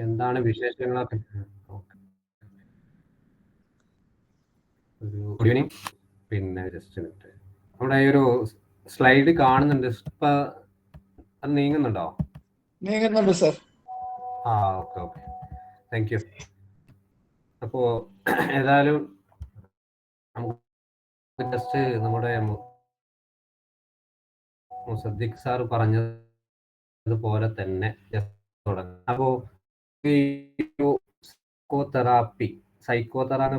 എന്താണ് വിശേഷങ്ങളൊക്കെ? Okay. Good evening. പിന്നെ ജസ്റ്റ് മിനിറ്റ്. നമ്മുടെ ഈ ഒരു സ്ലൈഡ് കാണുന്നുണ്ട്. ഇപ്പൊ അത് നീങ്ങുന്നുണ്ടോ? നീങ്ങുന്നുണ്ട് sir. Okay okay, thank you. അപ്പോ ഏതായാലും നമുക്ക് ജസ്റ്റ് നമ്മുടെ മുസദ്ദിഖ് സാർ പറഞ്ഞതുപോലെ തന്നെ തുടങ്ങാം. അപ്പോ ഈ സൈക്കോ തെറാപ്പി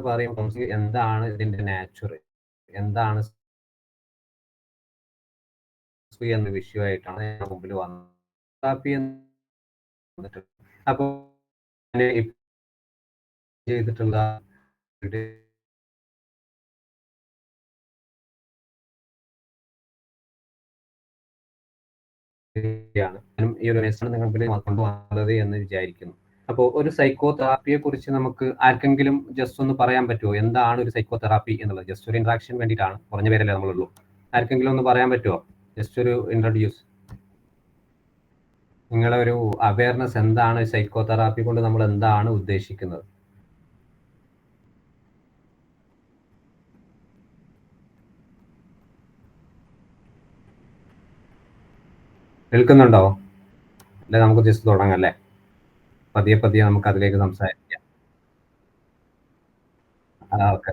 പറയുമ്പോൾ എന്താണ് ഇതിന്റെ നാച്ചുറൽ, എന്താണ് എന്ന വിഷയമായിട്ടാണ് മുമ്പിൽ വന്നത്. അപ്പോ ചെയ്തിട്ടുള്ള ഈ ഒരു മെസ്സാണ് നിങ്ങൾ കൊണ്ടുവന്നത് എന്ന് വിചാരിക്കുന്നു. അപ്പോൾ ഒരു സൈക്കോ തെറാപ്പിയെ കുറിച്ച് നമുക്ക് ആർക്കെങ്കിലും ജസ്റ്റ് ഒന്ന് പറയാൻ പറ്റുമോ? എന്താണ് ഒരു സൈക്കോ തെറാപ്പി എന്നുള്ളത്? ജസ്റ്റ് ഒരു ഇന്ററാക്ഷൻ വേണ്ടിയിട്ടാണ്, കുറഞ്ഞ പേരല്ലേ നമ്മളുള്ളൂ. ആർക്കെങ്കിലും ഒന്ന് പറയാൻ പറ്റുമോ? ജസ്റ്റ് ഒരു ഇൻട്രൊഡ്യൂസ്, നിങ്ങളെ ഒരു അവയർനെസ് എന്താണ് സൈക്കോ തെറാപ്പി കൊണ്ട് നമ്മൾ എന്താണ് ഉദ്ദേശിക്കുന്നത്? കേൾക്കുന്നുണ്ടോ? അല്ലെ നമുക്ക് ജസ്റ്റ് തുടങ്ങാം അല്ലേ? പതിയെ പതിയെ നമുക്ക് അതിലേക്ക് സംസാരിക്കാം. ഓക്കെ.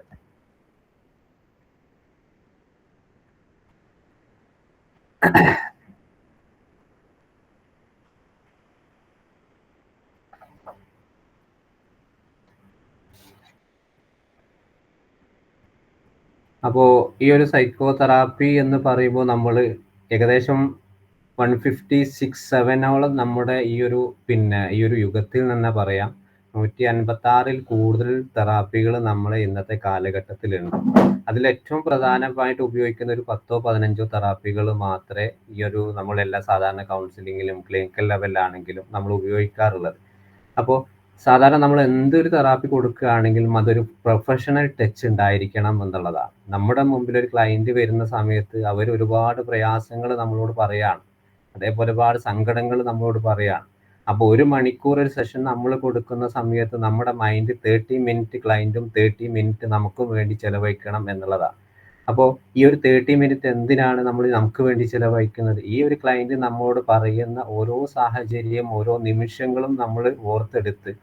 അപ്പോൾ ഈ ഒരു സൈക്കോ തെറാപ്പി എന്ന് പറയുമ്പോൾ നമ്മൾ ഏകദേശം 156-7 നമ്മുടെ ഈ ഒരു യുഗത്തിൽ തന്നെ പറയാം 156 കൂടുതൽ തെറാപ്പികൾ നമ്മളെ ഇന്നത്തെ കാലഘട്ടത്തിലുണ്ട്. അതിൽ ഏറ്റവും പ്രധാനമായിട്ട് ഉപയോഗിക്കുന്ന ഒരു 10-15 തെറാപ്പികൾ മാത്രമേ ഈ ഒരു നമ്മളെല്ലാ സാധാരണ കൗൺസിലിങ്ങിലും ക്ലിനിക്കൽ ലെവലിലാണെങ്കിലും നമ്മൾ ഉപയോഗിക്കാറുള്ളത്. അപ്പോൾ സാധാരണ നമ്മൾ എന്തൊരു തെറാപ്പി കൊടുക്കുകയാണെങ്കിലും അതൊരു പ്രൊഫഷണൽ ടച്ച് ഉണ്ടായിരിക്കണം എന്നുള്ളതാണ്. നമ്മുടെ മുമ്പിൽ ഒരു ക്ലയന്റ് വരുന്ന സമയത്ത് അവർ ഒരുപാട് പ്രയാസങ്ങൾ നമ്മളോട് പറയാണ്, അതേപോലെ ഒരുപാട് സങ്കടങ്ങൾ നമ്മളോട് പറയാണ്. അപ്പോൾ 1 മണിക്കൂർ ഒരു സെഷൻ നമ്മൾ കൊടുക്കുന്ന സമയത്ത് നമ്മുടെ മൈൻഡ് 30 മിനിറ്റ് ക്ലയന്റും 30 മിനിറ്റ് നമുക്കും വേണ്ടി ചെലവഴിക്കണം എന്നുള്ളതാണ്. അപ്പോൾ ഈ ഒരു 30 മിനിറ്റ് എന്തിനാണ് നമ്മൾ നമുക്ക് വേണ്ടി ചെലവഴിക്കുന്നത്? ഈ ഒരു ക്ലയന്റ് നമ്മോട് പറയുന്ന ഓരോ സാഹചര്യം, ഓരോ നിമിഷങ്ങളും നമ്മൾ ഓർത്തെടുത്ത്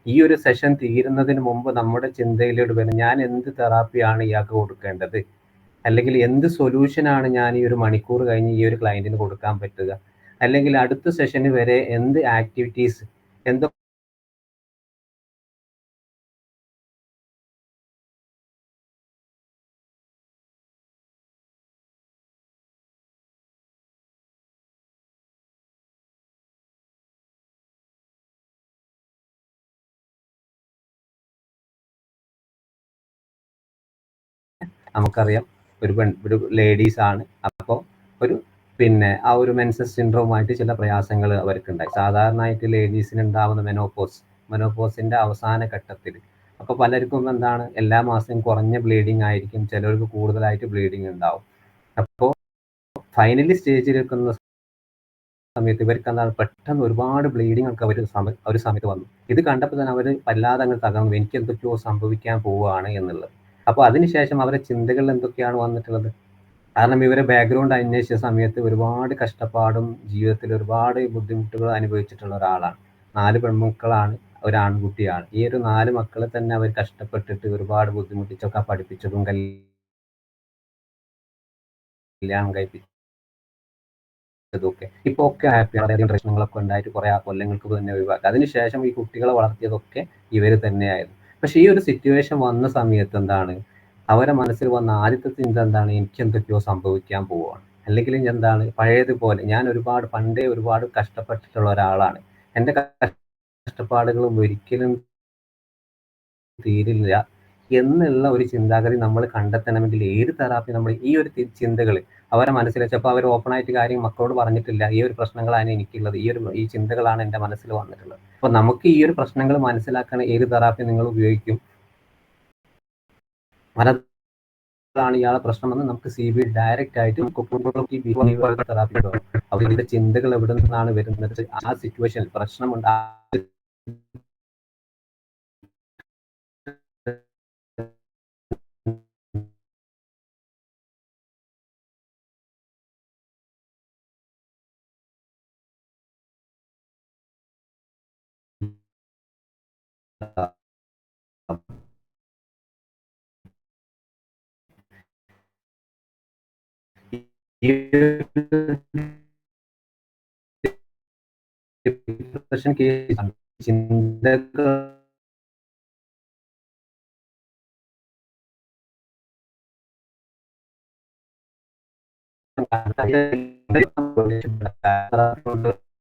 ഈ ഒരു സെഷൻ തീരുന്നതിന് മുമ്പ് നമ്മുടെ ചിന്തയിലോട്ട് വരുന്നത്, ഞാൻ എന്ത് തെറാപ്പിയാണ് ഇയാൾക്ക് കൊടുക്കേണ്ടത്, അല്ലെങ്കിൽ എന്ത് സൊല്യൂഷനാണ് ഞാൻ ഈ 1 മണിക്കൂർ കഴിഞ്ഞ് ഈ ഒരു ക്ലയന്റിന് കൊടുക്കാൻ പറ്റുക, അല്ലെങ്കിൽ അടുത്ത സെഷന് വരെ എന്ത് ആക്ടിവിറ്റീസ്, എന്തൊക്കെ നമുക്കറിയാം. ഒരു ലേഡീസ് ആണ്. അപ്പോൾ ആ ഒരു മെൻസസ് സിൻഡ്രോമായിട്ട് ചില പ്രയാസങ്ങൾ അവർക്കുണ്ടായി. സാധാരണയായിട്ട് ലേഡീസിന് ഉണ്ടാവുന്ന മെനോപോസിന്റെ അവസാന ഘട്ടത്തിൽ. അപ്പോൾ പലർക്കും എന്താണ്, എല്ലാ മാസവും കുറഞ്ഞ ബ്ലീഡിങ് ആയിരിക്കും, ചിലർക്ക് കൂടുതലായിട്ട് ബ്ലീഡിങ് ഉണ്ടാവും. അപ്പോൾ ഫൈനലി സ്റ്റേജിലെത്തുന്ന സമയത്ത് ഇവർക്ക് എന്താണ്, പെട്ടെന്ന് ഒരുപാട് ബ്ലീഡിങ് ഒക്കെ ഒരു സമയത്ത് വന്നു. ഇത് കണ്ടപ്പോൾ തന്നെ അവർ വല്ലാതെ അങ്ങ് തകർന്നു, എനിക്ക് എന്തൊക്കെയോ സംഭവിക്കാൻ പോവുകയാണ് എന്നുള്ളത്. അപ്പോൾ അതിനുശേഷം അവരുടെ ചിന്തകളിൽ എന്തൊക്കെയാണ് വന്നിട്ടുള്ളത്? കാരണം ഇവരെ ബാക്ക്ഗ്രൗണ്ട് അന്വേഷിച്ച സമയത്ത് ഒരുപാട് കഷ്ടപ്പാടും ജീവിതത്തിൽ ഒരുപാട് ബുദ്ധിമുട്ടുകൾ അനുഭവിച്ചിട്ടുള്ള ഒരാളാണ്. 4 പെൺമക്കളാണ്, ഒരു ആൺകുട്ടിയാണ്. ഈ ഒരു 4 മക്കളെ തന്നെ അവർ കഷ്ടപ്പെട്ടിട്ട് ഒരുപാട് ബുദ്ധിമുട്ടിച്ചൊക്കെ പഠിപ്പിച്ചതും കല്യാണം കഴിപ്പിച്ചതൊക്കെ. ഇപ്പൊ ഒക്കെ ഹാപ്പി, വളരെയധികം പ്രശ്നങ്ങളൊക്കെ ഉണ്ടായിട്ട് കുറെ കൊല്ലങ്ങൾക്ക് തന്നെ ഒഴിവാക്കി. അതിനുശേഷം ഈ കുട്ടികളെ വളർത്തിയതൊക്കെ ഇവര് തന്നെയായിരുന്നു. പക്ഷെ ഈ ഒരു സിറ്റുവേഷൻ വന്ന സമയത്ത് എന്താണ്, അവരെ മനസ്സിൽ വന്ന ആദ്യത്തെ ചിന്ത എന്താണ്, എനിക്ക് എന്തൊക്കെയോ സംഭവിക്കാൻ പോവുകയാണ്, അല്ലെങ്കിൽ എന്താണ്, പഴയതുപോലെ ഞാൻ പണ്ടേ ഒരുപാട് കഷ്ടപ്പെട്ടിട്ടുള്ള ഒരാളാണ്, എൻ്റെ കഷ്ടപ്പാടുകളും ഒരിക്കലും തീരില്ല എന്നുള്ള ഒരു ചിന്താഗതി നമ്മൾ കണ്ടെത്തണമെങ്കിൽ ഏത് തെറാപ്പി നമ്മൾ ഈ ഒരു ചിന്തകൾ അവരെ മനസ്സിൽ വെച്ചപ്പോൾ അവർ ഓപ്പൺ ആയിട്ട് കാര്യം മക്കളോട് പറഞ്ഞിട്ടില്ല, ഈ ഒരു പ്രശ്നങ്ങളാണ് എനിക്കുള്ളത്, ഈ ചിന്തകളാണ് എൻ്റെ മനസ്സിൽ വന്നിട്ടുള്ളത്. അപ്പോൾ നമുക്ക് ഈ ഒരു പ്രശ്നങ്ങൾ മനസ്സിലാക്കാൻ ഏത് തെറാപ്പി നിങ്ങൾ ഉപയോഗിക്കും, അതാണ് ഇയാളെ പ്രശ്നമെന്ന് നമുക്ക് CBT ഡയറക്റ്റ് ആയിട്ട് തെറാപ്പി അവരുടെ ചിന്തകൾ എവിടെ നിന്നാണ് വരുന്നത്, ആ സിറ്റുവേഷൻ പ്രശ്നമുണ്ട് ഈ ഡിപ്രഷൻ കേസ് ചിന്തകൾ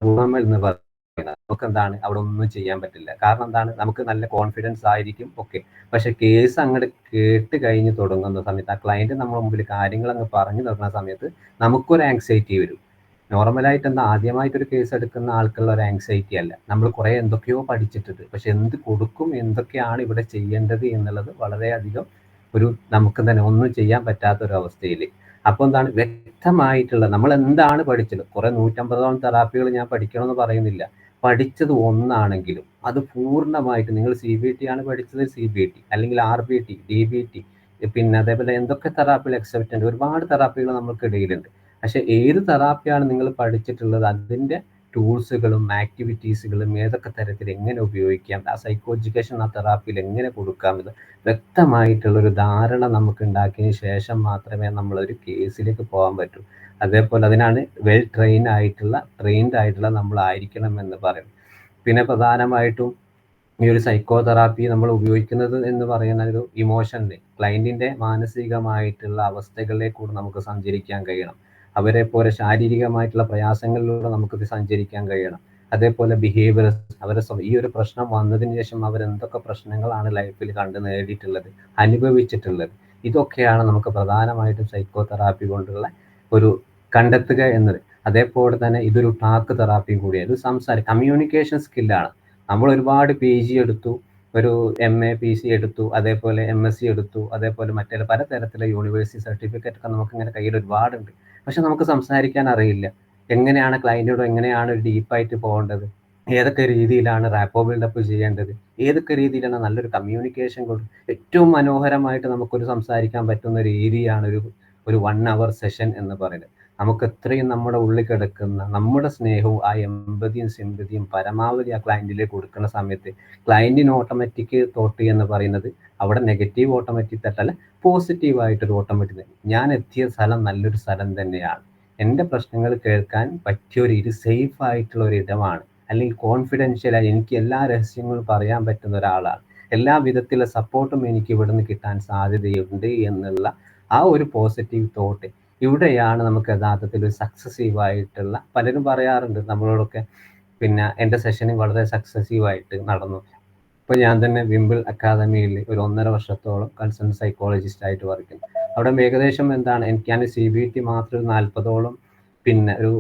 എന്ന് പറയുന്നത് നമുക്ക് എന്താണ് അവിടെ ഒന്നും ചെയ്യാൻ പറ്റില്ല. കാരണം എന്താണ്, നമുക്ക് നല്ല കോൺഫിഡൻസ് ആയിരിക്കും ഒക്കെ. പക്ഷെ കേസ് അങ്ങോട്ട് കേട്ട് കഴിഞ്ഞ് തുടങ്ങുന്ന സമയത്ത് ആ ക്ലയന്റ് നമ്മുടെ മുമ്പിൽ കാര്യങ്ങൾ അങ്ങ് പറഞ്ഞു തരുന്ന സമയത്ത് നമുക്കൊരു ആങ്സൈറ്റി വരും. നോർമലായിട്ട് എന്താ, ആദ്യമായിട്ടൊരു കേസ് എടുക്കുന്ന ആൾക്കുള്ള ഒരു ആങ്സൈറ്റി അല്ല. നമ്മൾ കുറെ എന്തൊക്കെയോ പഠിച്ചിട്ടുണ്ട്, പക്ഷെ എന്ത് കൊടുക്കും, എന്തൊക്കെയാണ് ഇവിടെ ചെയ്യേണ്ടത് എന്നുള്ളത് വളരെയധികം ഒരു നമുക്ക് തന്നെ ഒന്നും ചെയ്യാൻ പറ്റാത്ത ഒരു അവസ്ഥയിൽ. അപ്പോൾ എന്താണ്, വ്യക്തമായിട്ടുള്ള നമ്മൾ എന്താണ് പഠിച്ചത്, കുറെ 150ഓളം തെറാപ്പികൾ ഞാൻ പഠിക്കണമെന്ന് പറയുന്നില്ല. പഠിച്ചത് ഒന്നാണെങ്കിലും അത് പൂർണ്ണമായിട്ട്, നിങ്ങൾ CBT ആണ് പഠിച്ചത്, CBT അല്ലെങ്കിൽ RBT, DBT, പിന്നെ അതേപോലെ എന്തൊക്കെ തെറാപ്പികൾ എക്സെപ്റ്റൻ്റ് ഒരുപാട് തെറാപ്പികൾ നമുക്കിടയിലുണ്ട്. പക്ഷെ ഏത് തെറാപ്പിയാണ് നിങ്ങൾ പഠിച്ചിട്ടുള്ളത്, അതിൻ്റെ ടൂൾസുകളും ആക്ടിവിറ്റീസുകളും ഏതൊക്കെ തരത്തിൽ എങ്ങനെ ഉപയോഗിക്കാം, ആ സൈക്കോ എഡ്യൂക്കേഷൻ ആ തെറാപ്പിയിൽ എങ്ങനെ കൊടുക്കാം, ഇത് വ്യക്തമായിട്ടുള്ളൊരു ധാരണ നമുക്ക് ഉണ്ടാക്കിയതിന് ശേഷം മാത്രമേ നമ്മളൊരു കേസിലേക്ക് പോകാൻ പറ്റൂ. അതേപോലെ അതിനാണ് ട്രെയിൻഡ് ആയിട്ടുള്ള നമ്മളായിരിക്കണം എന്ന് പറയും. പിന്നെ പ്രധാനമായിട്ടും ഈ ഒരു സൈക്കോ തെറാപ്പി നമ്മൾ ഉപയോഗിക്കുന്നത് എന്ന് പറയുന്ന ഒരു ഇമോഷൻ്റെ, ക്ലയൻറ്റിൻ്റെ മാനസികമായിട്ടുള്ള അവസ്ഥകളിലേക്ക് കൂടെ നമുക്ക് സഞ്ചരിക്കാൻ കഴിയണം. അവരെ പോലെ ശാരീരികമായിട്ടുള്ള പ്രയാസങ്ങളിലൂടെ നമുക്കിത് സഞ്ചരിക്കാൻ കഴിയണം. അതേപോലെ ബിഹേവിയർ, ഈ ഒരു പ്രശ്നം വന്നതിന് ശേഷം അവരെന്തൊക്കെ പ്രശ്നങ്ങളാണ് ലൈഫിൽ കണ്ട് നേടിയിട്ടുള്ളത്, അനുഭവിച്ചിട്ടുള്ളത്, ഇതൊക്കെയാണ് നമുക്ക് പ്രധാനമായിട്ടും സൈക്കോ തെറാപ്പി കൊണ്ടുള്ള ഒരു കണ്ടെത്തുക എന്നത്. അതേപോലെ തന്നെ ഇതൊരു ടാക്ക് തെറാപ്പിയും കൂടിയാണ്. ഇത് കമ്മ്യൂണിക്കേഷൻ സ്കില്ലാണ്. നമ്മൾ ഒരുപാട് PG എടുത്തു, ഒരു MA PC എടുത്തു, അതേപോലെ MSc എടുത്തു, അതേപോലെ മറ്റേ പലതരത്തിലുള്ള യൂണിവേഴ്സിറ്റി സർട്ടിഫിക്കറ്റ് ഒക്കെ നമുക്കിങ്ങനെ കയ്യിൽ ഒരുപാടുണ്ട്. പക്ഷെ നമുക്ക് സംസാരിക്കാൻ അറിയില്ല. എങ്ങനെയാണ് ക്ലയൻറ്റിനോട് എങ്ങനെയാണ് ഡീപ്പായിട്ട് പോകേണ്ടത്, ഏതൊക്കെ രീതിയിലാണ് റാപ്പോ ബിൽഡപ്പ് ചെയ്യേണ്ടത്, ഏതൊക്കെ രീതിയിലാണ് നല്ലൊരു കമ്മ്യൂണിക്കേഷൻ ഏറ്റവും മനോഹരമായിട്ട് നമുക്കൊരു സംസാരിക്കാൻ പറ്റുന്ന ഒരു ഏരിയയാണ് ഒരു 1 hour സെഷൻ എന്ന് പറയുന്നത്. നമുക്ക് എത്രയും നമ്മുടെ ഉള്ളിൽ കിടക്കുന്ന നമ്മുടെ സ്നേഹവും ആ എമ്പതിയും സിമ്പതിയും പരമാവധി ആ ക്ലയൻറ്റിലേക്ക് കൊടുക്കുന്ന സമയത്ത് ക്ലയൻറ്റിന് ഓട്ടോമാറ്റിക് തോട്ട് എന്ന് പറയുന്നത് അവിടെ നെഗറ്റീവ് ഓട്ടോമാറ്റിക് തട്ടല്ല, പോസിറ്റീവായിട്ടൊരു ഓട്ടോമാറ്റിക്. ഞാൻ എത്തിയ സ്ഥലം നല്ലൊരു സ്ഥലം തന്നെയാണ്, എൻ്റെ പ്രശ്നങ്ങൾ കേൾക്കാൻ പറ്റിയൊരു സേഫ് ആയിട്ടുള്ള ഒരു ഇടമാണ്, അല്ലെങ്കിൽ കോൺഫിഡൻഷ്യലായി എനിക്ക് എല്ലാ രഹസ്യങ്ങളും പറയാൻ പറ്റുന്ന ഒരാളാണ്, എല്ലാ വിധത്തിലുള്ള സപ്പോർട്ടും എനിക്ക് ഇവിടുന്ന് കിട്ടാൻ സാധ്യതയുണ്ട് എന്നുള്ള ആ ഒരു പോസിറ്റീവ് തോട്ട്. ഇവിടെയാണ് നമുക്ക് യഥാർത്ഥത്തിൽ ഒരു സക്സസീവായിട്ടുള്ള, പലരും പറയാറുണ്ട് നമ്മളോടൊക്കെ, പിന്നെ എൻ്റെ സെഷനിങ് വളരെ സക്സസീവായിട്ട് നടന്നു. ഇപ്പോൾ ഞാൻ തന്നെ വിംബിൾ അക്കാദമിയിൽ ഒരു 1.5 വർഷത്തോളം കൺസൾട്ടന്റ് സൈക്കോളജിസ്റ്റ് ആയിട്ട് വർക്ക് ചെയ്യുന്നു. അവിടെ ഏകദേശം എന്താണ്, ഞാൻ CBT മാത്രം 40ഓളം, പിന്നെ ഒരു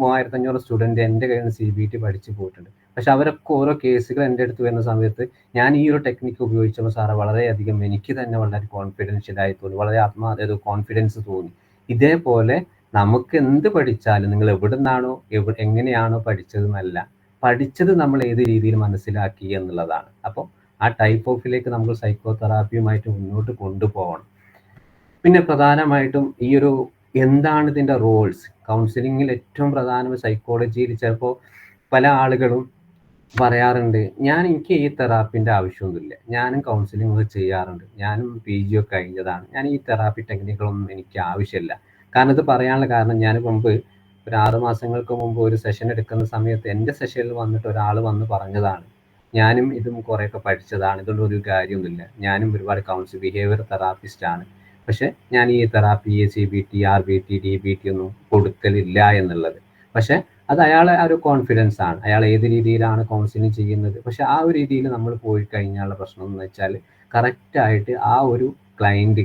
3500 സ്റ്റുഡൻറ്റ് എൻ്റെ കയ്യിൽ നിന്ന് CBT പഠിച്ച് പോയിട്ടുണ്ട്. പക്ഷെ അവരൊക്കെ ഓരോ കേസുകൾ എൻ്റെ അടുത്ത് വരുന്ന സമയത്ത് ഞാൻ ഈ ഒരു ടെക്നിക്ക് ഉപയോഗിച്ചപ്പോൾ സാറേ വളരെയധികം എനിക്ക് തന്നെ വളരെ കോൺഫിഡൻഷ്യലായി തോന്നി, വളരെ കോൺഫിഡൻസ് തോന്നി. ഇതേപോലെ നമുക്ക് എന്ത് പഠിച്ചാലും നിങ്ങൾ എവിടുന്നാണോ എങ്ങനെയാണോ പഠിച്ചതെന്നല്ല, പഠിച്ചത് നമ്മൾ ഏത് രീതിയിൽ മനസ്സിലാക്കി എന്നുള്ളതാണ്. അപ്പോൾ ആ ടൈപ്പ് ഓഫിലേക്ക് നമ്മൾ സൈക്കോ തെറാപ്പിയുമായിട്ട് മുന്നോട്ട് കൊണ്ടുപോകണം. പിന്നെ പ്രധാനമായിട്ടും ഈ ഒരു എന്താണ് ഇതിൻ്റെ റോൾസ്, കൗൺസിലിങ്ങിൽ ഏറ്റവും പ്രധാനം സൈക്കോളജിയിൽ ചിലപ്പോൾ പല ആളുകളും പറയാറുണ്ട്, എനിക്ക് ഈ തെറാപ്പിൻ്റെ ആവശ്യമൊന്നുമില്ല, ഞാനും കൗൺസിലിംഗ് ചെയ്യാറുണ്ട്, ഞാനും PG ഒക്കെ കഴിഞ്ഞതാണ്, ഞാൻ ഈ തെറാപ്പി ടെക്നിക്കുകളൊന്നും എനിക്ക് ആവശ്യമില്ല. കാരണം ഇത് പറയാനുള്ള കാരണം, ഞാൻ മുമ്പ് ഒരു 6 മാസങ്ങൾക്ക് മുമ്പ് ഒരു സെഷൻ എടുക്കുന്ന സമയത്ത് എൻ്റെ സെഷനിൽ വന്നിട്ട് ഒരാൾ വന്ന് പറഞ്ഞതാണ്, ഞാനും ഇതും കുറേയൊക്കെ പഠിച്ചതാണ്, ഇതുകൊണ്ട് ഒരു കാര്യമൊന്നുമില്ല, ഞാനും ഒരുപാട് ബിഹേവിയർ തെറാപ്പിസ്റ്റാണ്, പക്ഷെ ഞാൻ ഈ തെറാപ്പി CBT, RBT, DBT ഒന്നും കൊടുക്കലില്ല എന്നുള്ളത്. പക്ഷെ അത് അയാളെ ആ ഒരു കോൺഫിഡൻസ് ആണ്, അയാൾ ഏത് രീതിയിലാണ് കൗൺസിലിംഗ് ചെയ്യുന്നത്. പക്ഷെ ആ ഒരു രീതിയിൽ നമ്മൾ പോയി കഴിഞ്ഞാലുള്ള പ്രശ്നം എന്ന് വെച്ചാൽ, കറക്റ്റായിട്ട് ആ ഒരു ക്ലയൻറ്റ്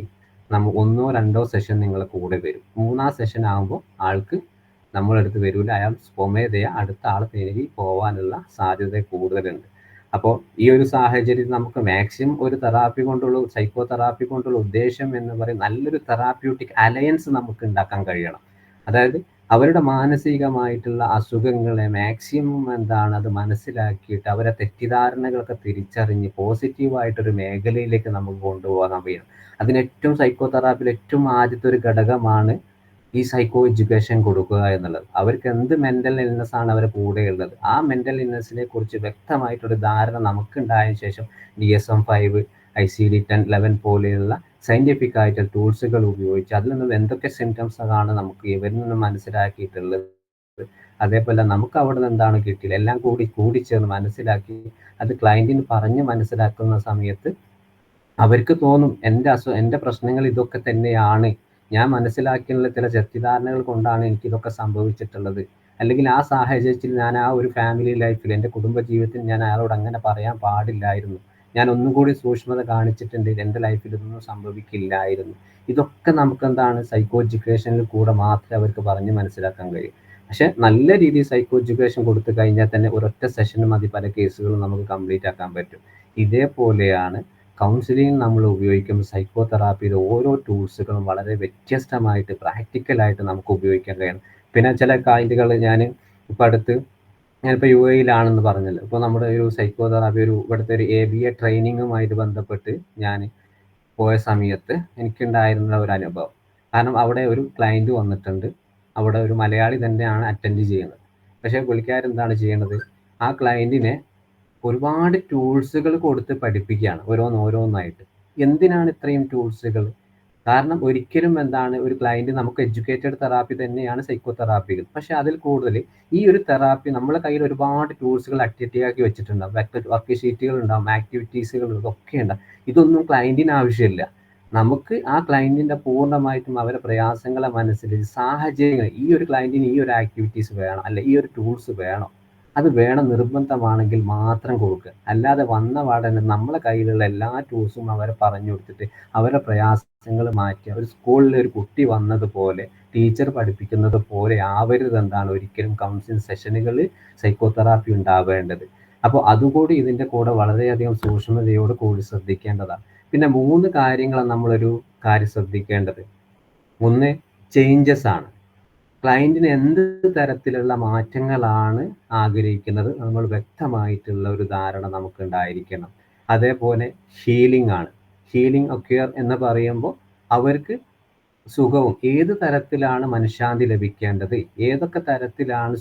നമ്മൾ 1 or 2 സെഷൻ നിങ്ങളെ കൂടെ വരും. 3-ാം സെഷൻ ആകുമ്പോൾ ആൾക്ക് നമ്മളടുത്ത് വരില്ല, അയാൾ സ്വമേധയാ അടുത്ത ആൾ തേടി പോകാനുള്ള സാധ്യത കൂടുതലുണ്ട്. അപ്പോൾ ഈ ഒരു സാഹചര്യത്തിൽ നമുക്ക് മാക്സിമം ഒരു സൈക്കോ തെറാപ്പി കൊണ്ടുള്ള ഉദ്ദേശം എന്ന് പറയും, നല്ലൊരു തെറാപ്യൂട്ടിക് അലയൻസ് നമുക്ക് ഉണ്ടാക്കാൻ കഴിയണം. അതായത് അവരുടെ മാനസികമായിട്ടുള്ള അസുഖങ്ങളെ മാക്സിമം അത് മനസ്സിലാക്കിയിട്ട് അവരെ തെറ്റിദ്ധാരണകളൊക്കെ തിരിച്ചറിഞ്ഞ് പോസിറ്റീവായിട്ടൊരു മേഖലയിലേക്ക് നമുക്ക് കൊണ്ടുപോകാൻ കഴിയണം. അതിന് സൈക്കോ തെറാപ്പിയിൽ ഏറ്റവും ആദ്യത്തെ ഒരു ഘടകമാണ് ഈ സൈക്കോ എഡ്യൂക്കേഷൻ കൊടുക്കുക എന്നുള്ളത്. അവർക്ക് എന്ത് മെന്റൽ ഇൽനെസ് ആണ് അവരുടെ കൂടെയുള്ളത്, ആ മെന്റൽ ഇൽനെസ്സിനെ കുറിച്ച് വ്യക്തമായിട്ടൊരു ധാരണ നമുക്കുണ്ടായതിനു ശേഷം DSM-5, ICD-10, 11 പോലെയുള്ള സയന്റിഫിക് ആയിട്ടുള്ള ടൂൾസുകൾ ഉപയോഗിച്ച് അതിൽ നിന്ന് എന്തൊക്കെ സിംറ്റംസ് ആണ് നമുക്ക് ഇവരിൽ നിന്ന് മനസ്സിലാക്കിയിട്ടുള്ളത്, അതേപോലെ നമുക്ക് അവിടെ നിന്ന് എന്താണ് കിട്ടിയത്, എല്ലാം കൂടിച്ചേർന്ന് മനസ്സിലാക്കി അത് ക്ലയന്റിന് പറഞ്ഞ് മനസ്സിലാക്കുന്ന സമയത്ത് അവർക്ക് തോന്നും എൻ്റെ പ്രശ്നങ്ങൾ ഇതൊക്കെ തന്നെയാണ്, ഞാൻ മനസ്സിലാക്കിയുള്ള ചില തെറ്റിദ്ധാരണകൾ കൊണ്ടാണ് എനിക്ക് ഇതൊക്കെ സംഭവിച്ചിട്ടുള്ളത്, അല്ലെങ്കിൽ ആ സാഹചര്യത്തിൽ ഞാൻ ആ ഒരു ഫാമിലി ലൈഫിൽ എൻ്റെ കുടുംബ ജീവിതത്തിൽ ഞാൻ അയാളോട് അങ്ങനെ പറയാൻ പാടില്ലായിരുന്നു, ഞാൻ ഒന്നും കൂടി സൂക്ഷ്മത കാണിച്ചിട്ടുണ്ട് എൻ്റെ ലൈഫിൽ ഇതൊന്നും സംഭവിക്കില്ലായിരുന്നു. ഇതൊക്കെ നമുക്ക് എന്താണ് സൈക്കോ എഡ്യൂക്കേഷനിൽ കൂടെ മാത്രമേ അവർക്ക് പറഞ്ഞ് മനസ്സിലാക്കാൻ കഴിയും. പക്ഷെ നല്ല രീതിയിൽ സൈക്കോ എഡ്യൂക്കേഷൻ കൊടുത്തു കഴിഞ്ഞാൽ തന്നെ ഒരൊറ്റ സെഷന് മതി പല കേസുകളും നമുക്ക് കംപ്ലീറ്റ് ആക്കാൻ പറ്റും. ഇതേപോലെയാണ് കൗൺസിലിംഗ് നമ്മൾ ഉപയോഗിക്കുമ്പോൾ സൈക്കോ തെറാപ്പിയിൽ ഓരോ ടൂൾസുകളും വളരെ വ്യത്യസ്തമായിട്ട് പ്രാക്ടിക്കലായിട്ട് നമുക്ക് ഉപയോഗിക്കാൻ കഴിയണം. പിന്നെ ചില കാര്യങ്ങൾ ഞാനിപ്പോൾ UAE-യിലാണെന്ന് പറഞ്ഞല്ലോ. ഇപ്പോൾ നമ്മുടെ ഒരു സൈക്കോ തെറാപ്പി ഇവിടുത്തെ ഒരു ABA ട്രെയിനിങ്ങുമായിട്ട് ബന്ധപ്പെട്ട് ഞാൻ പോയ സമയത്ത് എനിക്കുണ്ടായിരുന്ന ഒരു അനുഭവം. കാരണം അവിടെ ഒരു ക്ലയൻറ്റ് വന്നിട്ടുണ്ട്, അവിടെ ഒരു മലയാളി തന്നെയാണ് അറ്റൻഡ് ചെയ്യുന്നത്. പക്ഷേ പുള്ളിക്കാരെന്താണ് ചെയ്യുന്നത്, ആ ക്ലയൻറ്റിനെ ഒരുപാട് ടൂൾസുകൾ കൊടുത്ത് പഠിപ്പിക്കുകയാണ് ഓരോന്നായിട്ട്. എന്തിനാണ് ഇത്രയും ടൂൾസുകൾ? കാരണം ഒരിക്കലും ഒരു ക്ലയൻറ്റ് നമുക്ക് എഡ്യൂക്കേറ്റഡ് തെറാപ്പി തന്നെയാണ് സൈക്കോ തെറാപ്പികൾ. പക്ഷെ അതിൽ കൂടുതൽ ഈ ഒരു തെറാപ്പി നമ്മളെ കയ്യിൽ ഒരുപാട് ടൂൾസുകൾ അട്ടിയാക്കി വെച്ചിട്ടുണ്ടാവും. വർക്ക് ഷീറ്റുകൾ ഉണ്ടാവും, ആക്ടിവിറ്റീസുകൾ ഇതൊക്കെ ഉണ്ടാവും. ഇതൊന്നും ക്ലയൻറ്റിന് ആവശ്യമില്ല. നമുക്ക് ആ ക്ലയൻറ്റിൻ്റെ പൂർണ്ണമായിട്ടും അവരുടെ പ്രയാസങ്ങളെ മനസ്സിലാക്കി സാഹചര്യങ്ങൾ, ഈ ഒരു ക്ലയൻറ്റിന് ഈ ഒരു ആക്ടിവിറ്റീസ് വേണം, അല്ല ഈ ഒരു ടൂൾസ് വേണം, അത് വേണം നിർബന്ധമാണെങ്കിൽ മാത്രം കൊടുക്കുക. അല്ലാതെ വന്ന പാടന്നെ നമ്മളെ കയ്യിലുള്ള എല്ലാ ടൂൾസും അവരെ പറഞ്ഞു കൊടുത്തിട്ട് അവരുടെ പ്രയാസങ്ങൾ മാറ്റുക. ഒരു സ്കൂളിൽ ഒരു കുട്ടി വന്നതുപോലെ ടീച്ചർ പഠിപ്പിക്കുന്നത് പോലെ ആവരുത് ഒരിക്കലും കൗൺസിലിംഗ് സെഷനുകളിൽ സൈക്കോ തെറാപ്പി ഉണ്ടാവേണ്ടത്. അപ്പോൾ അതുകൂടി ഇതിൻ്റെ കൂടെ വളരെയധികം സൂക്ഷ്മതയോട് കൂടി ശ്രദ്ധിക്കേണ്ടതാണ്. പിന്നെ 3 കാര്യങ്ങളാണ് നമ്മളൊരു കാര്യം ശ്രദ്ധിക്കേണ്ടത്. ഒന്ന്, ചേഞ്ചസ് ആണ്. ക്ലയൻറ്റിന് എന്ത് തരത്തിലുള്ള മാറ്റങ്ങളാണ് ആഗ്രഹിക്കുന്നത് നമ്മൾ വ്യക്തമായിട്ടുള്ള ഒരു ധാരണ നമുക്കുണ്ടായിരിക്കണം. അതേപോലെ ഹീലിംഗ് ആണ്. ഹീലിംഗ് ഒക്കെയർ എന്ന് പറയുമ്പോൾ അവർക്ക് സുഖവും ഏത് തരത്തിലാണ് മനഃശാന്തി ലഭിക്കേണ്ടത്, ഏതൊക്കെ തരത്തിലാണ്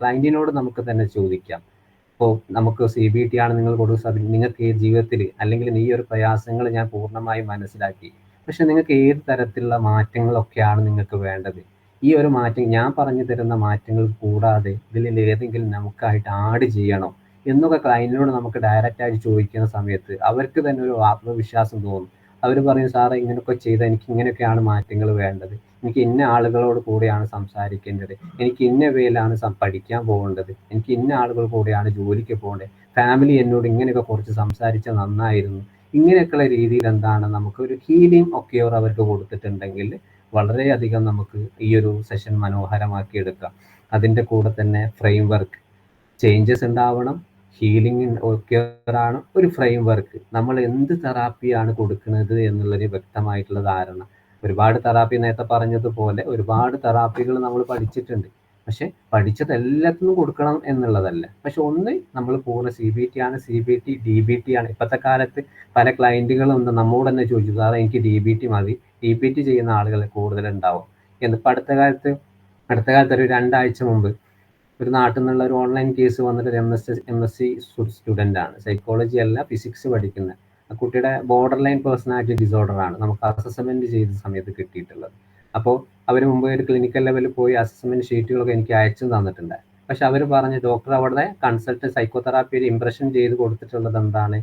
ക്ലയൻറ്റിനോട് നമുക്ക് തന്നെ ചോദിക്കാം. ഇപ്പോൾ നമുക്ക് CBT ആണ് നിങ്ങൾ കൊടുക്കുക, നിങ്ങൾക്ക് ഈ ജീവിതത്തിൽ അല്ലെങ്കിൽ ഈ ഒരു പ്രയാസങ്ങൾ ഞാൻ പൂർണ്ണമായും മനസ്സിലാക്കി, പക്ഷെ നിങ്ങൾക്ക് ഏത് തരത്തിലുള്ള മാറ്റങ്ങളൊക്കെയാണ് നിങ്ങൾക്ക് വേണ്ടത്, ഈ ഒരു മാറ്റം ഞാൻ പറഞ്ഞു തരുന്ന മാറ്റങ്ങൾ കൂടാതെ ഇതിൽ ഏതെങ്കിലും നമുക്കായിട്ട് ആഡ് ചെയ്യണോ എന്നൊക്കെ ക്ലയൻറ്റിനോട് നമുക്ക് ഡയറക്റ്റായിട്ട് ചോദിക്കുന്ന സമയത്ത് അവർക്ക് തന്നെ ഒരു ആത്മവിശ്വാസം തോന്നും. അവർ പറയും, സാറേ ഇങ്ങനെയൊക്കെ ചെയ്താൽ എനിക്ക് ഇങ്ങനെയൊക്കെയാണ് മാറ്റങ്ങൾ വേണ്ടത്, എനിക്ക് ഇന്ന ആളുകളോട് കൂടെയാണ് സംസാരിക്കേണ്ടത്, എനിക്ക് ഇന്ന വേയിലാണ് പഠിക്കാൻ പോകേണ്ടത്, എനിക്ക് ഇന്ന ആളുകൾ കൂടെയാണ് ജോലിക്ക് പോകേണ്ടത്, ഫാമിലി എന്നോട് ഇങ്ങനെയൊക്കെ കുറച്ച് സംസാരിച്ചാൽ നന്നായിരുന്നു. ഇങ്ങനെയൊക്കെയുള്ള രീതിയിൽ നമുക്കൊരു ഹീലിംഗ് ഒക്കെയോർ അവർക്ക് കൊടുത്തിട്ടുണ്ടെങ്കിൽ വളരെയധികം നമുക്ക് ഈ ഒരു സെഷൻ മനോഹരമാക്കി എടുക്കാം. അതിൻ്റെ കൂടെ തന്നെ ഫ്രെയിം വർക്ക്, ചേഞ്ചസ് ഉണ്ടാവണം, ഹീലിംഗ് ഒക്കെയാണ് ഒരു ഫ്രെയിം വർക്ക്. നമ്മൾ എന്ത് തെറാപ്പിയാണ് കൊടുക്കുന്നത് എന്നുള്ളൊരു വ്യക്തമായിട്ടുള്ള ധാരണ. ഒരുപാട് തെറാപ്പി നേരത്തെ പറഞ്ഞതുപോലെ ഒരുപാട് തെറാപ്പികൾ നമ്മൾ പഠിച്ചിട്ടുണ്ട്. പക്ഷെ പഠിച്ചത് എല്ലാത്തിനും കൊടുക്കണം എന്നുള്ളതല്ല. പക്ഷെ ഒന്ന് നമ്മൾ പൂർണ്ണ CBT ആണ്, CBT, DBT ആണ്. ഇപ്പോഴത്തെ കാലത്ത് പല ക്ലയൻറ്റുകളും നമ്മോട് തന്നെ ചോദിച്ചു, സാറേ എനിക്ക് DBT മതി, DBT ചെയ്യുന്ന ആളുകൾ കൂടുതലുണ്ടാവും. എന്നിപ്പോൾ അടുത്ത കാലത്ത് ഒരു 2 ആഴ്ച മുമ്പ് ഒരു നാട്ടിൽ നിന്നുള്ള ഒരു ഓൺലൈൻ കേസ് വന്നിട്ട് ഒരു MSc സ്റ്റുഡൻ്റ് ആണ്, സൈക്കോളജി അല്ല ഫിസിക്സ് പഠിക്കുന്നത്. ആ കുട്ടിയുടെ ബോർഡർ ലൈൻ പേഴ്സണാലിറ്റി ഡിസോർഡർ ആണ് നമുക്ക് അസസ്മെന്റ് ചെയ്ത സമയത്ത് കിട്ടിയിട്ടുള്ളത്. അപ്പോൾ അവർ മുമ്പ് ഒരു ക്ലിനിക്കൽ ലെവലിൽ പോയി അസസ്മെന്റ് ഷീറ്റുകളൊക്കെ എനിക്ക് അയച്ചു തന്നിട്ടുണ്ട്. പക്ഷെ അവർ പറഞ്ഞ് ഡോക്ടർ അവിടെ കൺസൾട്ട് സൈക്കോ തെറാപ്പിയിൽ ഇംപ്രഷൻ ചെയ്ത് കൊടുത്തിട്ടുള്ളത് എന്താണ്,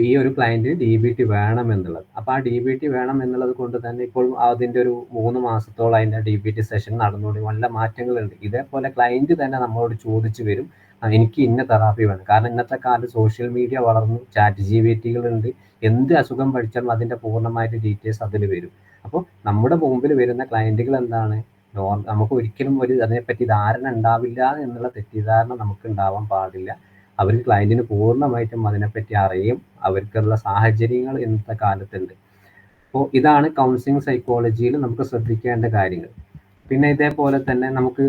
ഈ ഒരു ക്ലയൻറ്റിന് DBT വേണം എന്നുള്ളത്. അപ്പോൾ ആ DBT വേണം എന്നുള്ളത് കൊണ്ട് തന്നെ ഇപ്പോൾ അതിൻ്റെ ഒരു 3 മാസത്തോളം അതിൻ്റെ DBT സെഷൻ നടന്നുകൊണ്ട് നല്ല മാറ്റങ്ങളുണ്ട്. ഇതേപോലെ ക്ലയൻറ്റ് തന്നെ നമ്മളോട് ചോദിച്ചു വരും, എനിക്ക് ഇന്ന തെറാപ്പി വേണം. കാരണം ഇന്നത്തെ കാലത്ത് സോഷ്യൽ മീഡിയ വളർന്നു, ChatGPT-കളുണ്ട്, എന്ത് അസുഖം പഠിച്ചാലും അതിൻ്റെ പൂർണ്ണമായിട്ട് ഡീറ്റെയിൽസ് അതിൽ വരും. അപ്പോൾ നമ്മുടെ മുമ്പിൽ വരുന്ന ക്ലയൻറ്റുകൾ നമുക്ക് ഒരിക്കലും അതിനെപ്പറ്റി ധാരണ ഉണ്ടാവില്ല എന്നുള്ള തെറ്റിദ്ധാരണ നമുക്ക് ഉണ്ടാവാൻ പാടില്ല. അവർക്ക് ക്ലയൻറ്റിന് പൂർണ്ണമായിട്ടും അതിനെപ്പറ്റി അറിയും, അവർക്കുള്ള സാഹചര്യങ്ങൾ ഇന്നത്തെ കാലത്തുണ്ട്. അപ്പോൾ ഇതാണ് കൗൺസിലിംഗ് സൈക്കോളജിയിൽ നമുക്ക് ശ്രദ്ധിക്കേണ്ട കാര്യങ്ങൾ. പിന്നെ ഇതേപോലെ തന്നെ നമുക്ക്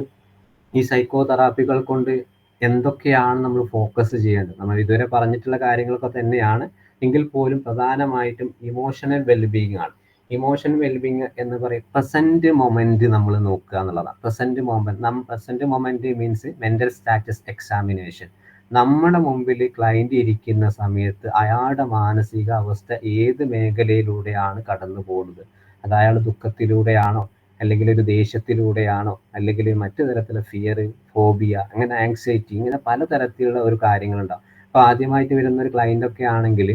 ഈ സൈക്കോ തെറാപ്പികൾ കൊണ്ട് എന്തൊക്കെയാണ് നമ്മൾ ഫോക്കസ് ചെയ്യേണ്ടത്, നമ്മൾ ഇതുവരെ പറഞ്ഞിട്ടുള്ള കാര്യങ്ങളൊക്കെ തന്നെയാണ്, എങ്കിൽ പോലും പ്രധാനമായിട്ടും ഇമോഷണൽ വെൽബീയിങ് ആണ്. ഇമോഷൻ വെൽബിങ് എന്ന് പറയും പ്രസന്റ് മൊമെന്റ് നമ്മൾ നോക്കുക എന്നുള്ളതാണ്. Present moment means mental status examination. നമ്മുടെ മുമ്പിൽ ക്ലയന്റ് ഇരിക്കുന്ന സമയത്ത് അയാളുടെ മാനസിക അവസ്ഥ ഏത് മേഖലയിലൂടെയാണ് കടന്നു പോകുന്നത്. അത് അയാൾ ദുഃഖത്തിലൂടെയാണോ, അല്ലെങ്കിൽ ഒരു ദേഷ്യത്തിലൂടെയാണോ, അല്ലെങ്കിൽ മറ്റു തരത്തിലുള്ള ഫിയർ, ഫോബിയ, അങ്ങനെ ആങ്സൈറ്റി, ഇങ്ങനെ പലതരത്തിലുള്ള ഒരു കാര്യങ്ങളുണ്ടാവും. അപ്പൊ ആദ്യമായിട്ട് വരുന്ന ഒരു ക്ലയന്റ് ഒക്കെ ആണെങ്കിൽ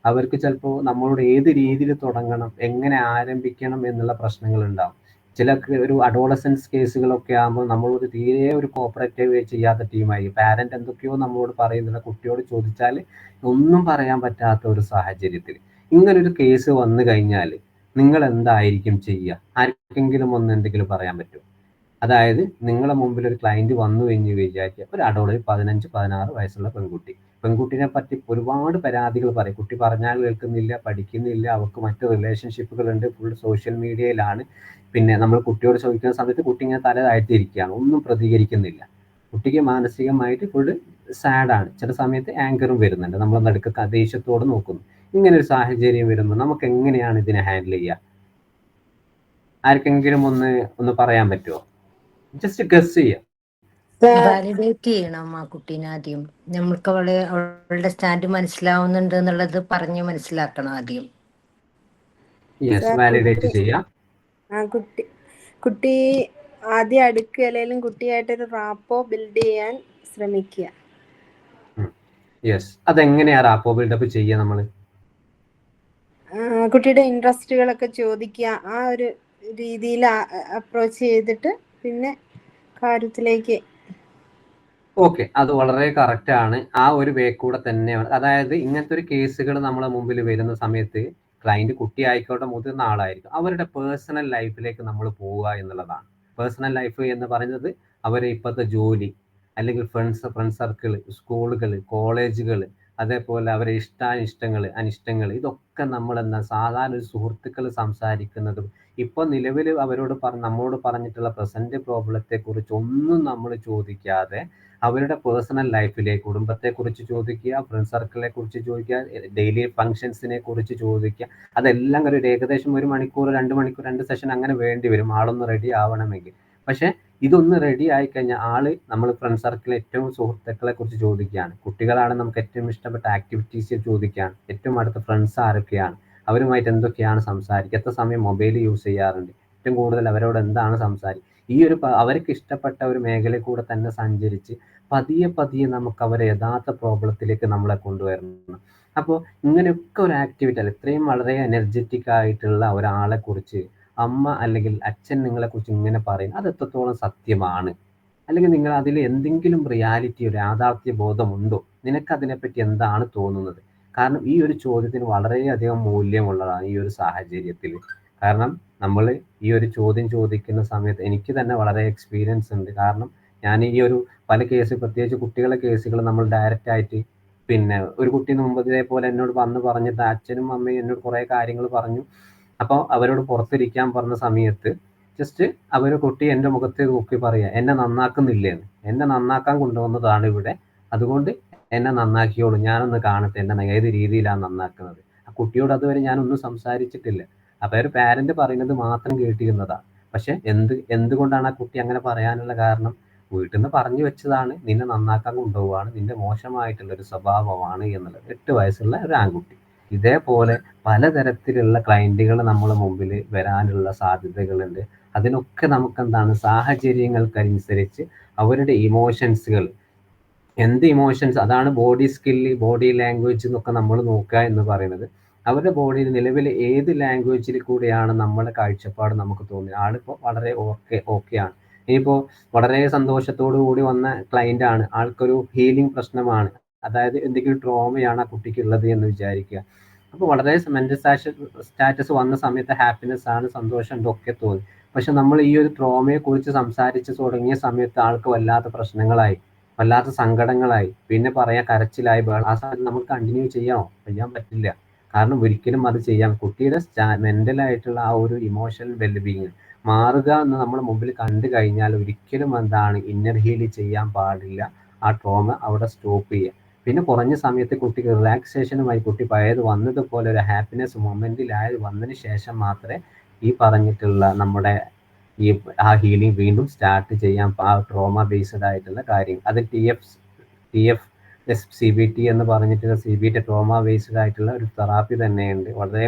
അവർക്ക് ചിലപ്പോൾ നമ്മളോട് ഏത് രീതിയിൽ തുടങ്ങണം, എങ്ങനെ ആരംഭിക്കണം എന്നുള്ള പ്രശ്നങ്ങൾ ഉണ്ടാവും. ചില ഒരു അഡോളസൻസ് കേസുകളൊക്കെ ആകുമ്പോൾ നമ്മളോട് തീരെ ഒരു കോപ്പറേറ്റീവ് ചെയ്യാത്ത ടീമായി. പാരന്റ് എന്തൊക്കെയോ നമ്മളോട് പറയുന്നില്ല, കുട്ടിയോട് ചോദിച്ചാൽ ഒന്നും പറയാൻ പറ്റാത്ത ഒരു സാഹചര്യത്തിൽ ഇങ്ങനൊരു കേസ് വന്നു കഴിഞ്ഞാൽ നിങ്ങൾ എന്തായിരിക്കും ചെയ്യുക? ആർക്കെങ്കിലും ഒന്ന് എന്തെങ്കിലും പറയാൻ പറ്റുമോ? അതായത് നിങ്ങളെ മുമ്പിൽ ഒരു ക്ലയന്റ് വന്നു കഴിഞ്ഞ് വിചാരിക്കുക, ഒരു അഡോള് 15-16 വയസ്സുള്ള പെൺകുട്ടിനെ പറ്റി ഒരുപാട് പരാതികൾ പറയും. കുട്ടി പറഞ്ഞാൽ കേൾക്കുന്നില്ല, പഠിക്കുന്നില്ല, അവർക്ക് മറ്റ് റിലേഷൻഷിപ്പുകളുണ്ട്, ഫുൾ സോഷ്യൽ മീഡിയയിലാണ്. പിന്നെ നമ്മൾ കുട്ടിയോട് ചോദിക്കുന്ന സമയത്ത് കുട്ടി ഇങ്ങനെ തല താഴ്ത്തിയിരിക്കുകയാണ്, ഒന്നും പ്രതികരിക്കുന്നില്ല. കുട്ടിക്ക് മാനസികമായിട്ട് ഫുള്ള് സാഡാണ്. ചില സമയത്ത് ആങ്കറും വരുന്നുണ്ട്, നമ്മൾ നടുക്ക് ദേഷ്യത്തോട് നോക്കുന്നു. ഇങ്ങനെ ഒരു സാഹചര്യം വരുമ്പോൾ നമുക്ക് എങ്ങനെയാണ് ഇതിനെ ഹാൻഡിൽ ചെയ്യുക? ആർക്കെങ്കിലും ഒന്ന് പറയാൻ പറ്റുമോ? ജസ്റ്റ് ഗസ് ചെയ്യാം. വാലിഡേറ്റ് ചെയ്യണം ആ കുട്ടീനെ ആദ്യം. നമ്മൾക്ക് അവളുടെ സ്റ്റാൻഡ് മനസ്സിലാവുന്നുണ്ട് എന്നുള്ളത് പറഞ്ഞ് മനസ്സിലാക്കണം ആദ്യം. യെസ്, വാലിഡേറ്റ് ചെയ്യാം. കുട്ടി ആദ്യം അടുക്കുകയിലും കുട്ടിയായിട്ടൊരു റാപ്പോ ബിൽഡ് ചെയ്യാൻ ശ്രമിക്കുക. യെസ്, അതെങ്ങനെയാ റാപ്പോ ബിൽഡപ്പ് ചെയ്യുക? നമ്മള് കുട്ടിയുടെ ഇൻട്രസ്റ്റുകളൊക്കെ ചോദിക്കുക, ആ ഒരു രീതിയിൽ അപ്രോച്ച് ചെയ്തിട്ട് പിന്നെ കാര്യത്തിലേക്ക്. ഓക്കെ, അത് വളരെ കറക്റ്റ് ആണ്. ആ ഒരു വേ കൂടെ തന്നെയാണ്. അതായത് ഇങ്ങനത്തെ ഒരു കേസുകൾ നമ്മളെ മുമ്പിൽ വരുന്ന സമയത്ത് ക്ലയന്റ് കുട്ടി ആയിക്കോട്ടെ, മുതിർന്ന ആളായിരിക്കും, അവരുടെ പേഴ്സണൽ ലൈഫിലേക്ക് നമ്മൾ പോവുക എന്നുള്ളതാണ്. പേഴ്സണൽ ലൈഫ് എന്ന് പറയുന്നത് അവരെ ഇപ്പോഴത്തെ ജോലി, അല്ലെങ്കിൽ ഫ്രണ്ട് സർക്കിൾ, സ്കൂളുകൾ, കോളേജുകൾ, അതേപോലെ അവരെ ഇഷ്ടാനിഷ്ടങ്ങൾ, അനിഷ്ടങ്ങൾ, ഇതൊക്കെ നമ്മൾ സാധാരണ ഒരു സുഹൃത്തുക്കൾ സംസാരിക്കുന്നതും ഇപ്പൊ നിലവിൽ അവരോട് നമ്മളോട് പറഞ്ഞിട്ടുള്ള പ്രസന്റ് പ്രോബ്ലത്തെ കുറിച്ച് ഒന്നും നമ്മൾ ചോദിക്കാതെ അവരുടെ പേഴ്സണൽ ലൈഫിലേക്ക്, കുടുംബത്തെക്കുറിച്ച് ചോദിക്കുക, ഫ്രണ്ട് സർക്കിളിനെ കുറിച്ച് ചോദിക്കുക, ഡെയിലി ഫങ്ഷൻസിനെ കുറിച്ച് ചോദിക്കുക. അതെല്ലാം ഒരു ഏകദേശം 1 മണിക്കൂർ 2 മണിക്കൂർ 2 സെഷൻ അങ്ങനെ വേണ്ടി വരും ആളൊന്ന് റെഡി ആവണമെങ്കിൽ. പക്ഷെ ഇതൊന്ന് റെഡി ആയിക്കഴിഞ്ഞാൽ ആള് നമ്മൾ ഫ്രണ്ട് സർക്കിളിൽ ഏറ്റവും സുഹൃത്തുക്കളെ കുറിച്ച് ചോദിക്കുകയാണ്, കുട്ടികളാണ് നമുക്ക് ഏറ്റവും ഇഷ്ടപ്പെട്ട ആക്ടിവിറ്റീസ് ചോദിക്കുകയാണ്, ഏറ്റവും അടുത്ത ഫ്രണ്ട്സ് ആരൊക്കെയാണ്, അവരുമായിട്ട് എന്തൊക്കെയാണ് സംസാരിക്കുക, എത്ര സമയം മൊബൈൽ യൂസ് ചെയ്യാറുണ്ട്, ഏറ്റവും കൂടുതൽ അവരോട് എന്താണ് സംസാരിക്കുക, ഈ ഒരു അവർക്ക് ഇഷ്ടപ്പെട്ട ഒരു മേഖലയിൽ കൂടെ തന്നെ സഞ്ചരിച്ച് പതിയെ നമുക്ക് അവരെ യഥാർത്ഥ പ്രോബ്ലത്തിലേക്ക് നമ്മളെ കൊണ്ടുവരണം. അപ്പോൾ ഇങ്ങനെയൊക്കെ ഒരു ആക്ടിവിറ്റി അല്ല, ഇത്രയും വളരെ എനർജറ്റിക് ആയിട്ടുള്ള ഒരാളെ കുറിച്ച് അമ്മ അല്ലെങ്കിൽ അച്ഛൻ നിങ്ങളെ കുറിച്ച് ഇങ്ങനെ പറയും, അത് എത്രത്തോളം സത്യമാണ്? അല്ലെങ്കിൽ നിങ്ങൾ അതിൽ എന്തെങ്കിലും റിയാലിറ്റിയോ യാഥാർത്ഥ്യ ബോധമുണ്ടോ? നിനക്ക് അതിനെപ്പറ്റി എന്താണ് തോന്നുന്നത്? കാരണം ഈ ഒരു ചോദ്യത്തിന് വളരെയധികം മൂല്യമുള്ളതാണ് ഈ ഒരു സാഹചര്യത്തിൽ. കാരണം നമ്മൾ ഈ ഒരു ചോദ്യം ചോദിക്കുന്ന സമയത്ത് എനിക്ക് തന്നെ വളരെ എക്സ്പീരിയൻസ് ഉണ്ട്. കാരണം ഞാൻ ഈ ഒരു പല കേസ്, പ്രത്യേകിച്ച് കുട്ടികളെ കേസുകൾ നമ്മൾ ഡയറക്റ്റ് ആയിട്ട്, പിന്നെ ഒരു കുട്ടി മുമ്പ് ഇതേപോലെ എന്നോട് വന്ന് പറഞ്ഞിട്ട് അച്ഛനും അമ്മയും എന്നോട് കുറേ കാര്യങ്ങൾ പറഞ്ഞു. അപ്പോൾ അവരോട് പുറത്തിരിക്കാൻ പറഞ്ഞ സമയത്ത് ജസ്റ്റ് കുട്ടി എൻ്റെ മുഖത്ത് നോക്കി പറയുക, എന്നെ നന്നാക്കുന്നില്ലേന്ന്. എന്നെ നന്നാക്കാൻ കൊണ്ടുവന്നതാണ് ഇവിടെ, അതുകൊണ്ട് എന്നെ നന്നാക്കിയോളൂ, ഞാനൊന്ന് കാണട്ടെ എന്നെ ഏത് രീതിയിലാണ് നന്നാക്കുന്നത്. ആ കുട്ടിയോട് അതുവരെ ഞാനൊന്നും സംസാരിച്ചിട്ടില്ല. അപ്പോൾ ഒരു പാരന്റ് പറയുന്നത് മാത്രം കേട്ടിരുന്നതാണ്. പക്ഷെ എന്തുകൊണ്ടാണ് ആ കുട്ടി അങ്ങനെ പറയാനുള്ള കാരണം? വീട്ടിൽ നിന്ന് പറഞ്ഞു വെച്ചതാണ്, നിന്നെ നന്നാക്കാൻ കൊണ്ടുപോവാണ്, നിന്റെ മോശമായിട്ടുള്ള ഒരു സ്വഭാവമാണ് എന്നുള്ളത്. 8 വയസ്സുള്ള ഒരു ആൺകുട്ടി. ഇതേപോലെ പലതരത്തിലുള്ള ക്ലയന്റുകൾ നമ്മളെ മുമ്പിൽ വരാനുള്ള സാധ്യതകളുണ്ട്. അതിനൊക്കെ നമുക്കെന്താണ്, സാഹചര്യങ്ങൾക്കനുസരിച്ച് അവരുടെ ഇമോഷൻസുകൾ, എന്ത് ഇമോഷൻസ്, അതാണ് ബോഡി സ്കില്ല്, ബോഡി ലാംഗ്വേജ് എന്നൊക്കെ നമ്മൾ നോക്കുക എന്ന് പറയുന്നത്. അവരുടെ ബോഡിയിൽ നിലവിൽ ഏത് ലാംഗ്വേജിൽ കൂടെയാണ് നമ്മുടെ കാഴ്ചപ്പാട് നമുക്ക് തോന്നുന്നത്. ആളിപ്പോൾ വളരെ ഓക്കെയാണ്, ഇനിയിപ്പോൾ വളരെ സന്തോഷത്തോടു കൂടി വന്ന ക്ലയന്റ് ആണ്, ആൾക്കൊരു ഹീലിംഗ് പ്രശ്നമാണ്, അതായത് എന്തെങ്കിലും ട്രോമയാണ് ആ കുട്ടിക്ക് ഉള്ളത് എന്ന് വിചാരിക്കുക. അപ്പോൾ വളരെ മെന്റൽ സ്റ്റാറ്റസ് വന്ന സമയത്ത് ഹാപ്പിനെസ് ആണ്, സന്തോഷം ഉണ്ട്, ഒക്കെ തോന്നി. പക്ഷെ നമ്മൾ ഈ ഒരു ട്രോമയെ കുറിച്ച് സംസാരിച്ച് തുടങ്ങിയ സമയത്ത് ആൾക്ക് വല്ലാത്ത പ്രശ്നങ്ങളായി, വല്ലാത്ത സങ്കടങ്ങളായി, പിന്നെ പറയാൻ കരച്ചിലായി. ആ സമയത്ത് നമുക്ക് കണ്ടിന്യൂ ചെയ്യാൻ പറ്റില്ല. കാരണം ഒരിക്കലും അത് ചെയ്യാം, കുട്ടിയുടെ മെന്റലായിട്ടുള്ള ആ ഒരു ഇമോഷണൽ വെൽബീങ് മാറുക എന്ന് നമ്മുടെ മുമ്പിൽ കണ്ടു കഴിഞ്ഞാൽ ഒരിക്കലും ഇന്നർ ഹീൽ ചെയ്യാൻ പാടില്ല. ആ ട്രോമ അവിടെ സ്റ്റോപ്പ് ചെയ്യുക. പിന്നെ കുറഞ്ഞ സമയത്ത് കുട്ടിക്ക് റിലാക്സേഷനുമായി കുട്ടി പഴയത് വന്നതുപോലെ ഒരു ഹാപ്പിനെസ് മൊമെന്റിലായി വന്നതിന് ശേഷം മാത്രമേ ഈ പറഞ്ഞിട്ടുള്ള നമ്മുടെ ഈ ആ ഹീലിംഗ് വീണ്ടും സ്റ്റാർട്ട് ചെയ്യാൻ ആ ട്രോമ ബേസ്ഡ് ആയിട്ടുള്ള കാര്യം. അത് TFSCBT എന്ന് പറഞ്ഞിട്ടുള്ള CBT ട്രോമ ബേസ്ഡ് ആയിട്ടുള്ള ഒരു തെറാപ്പി തന്നെയുണ്ട്. വളരെ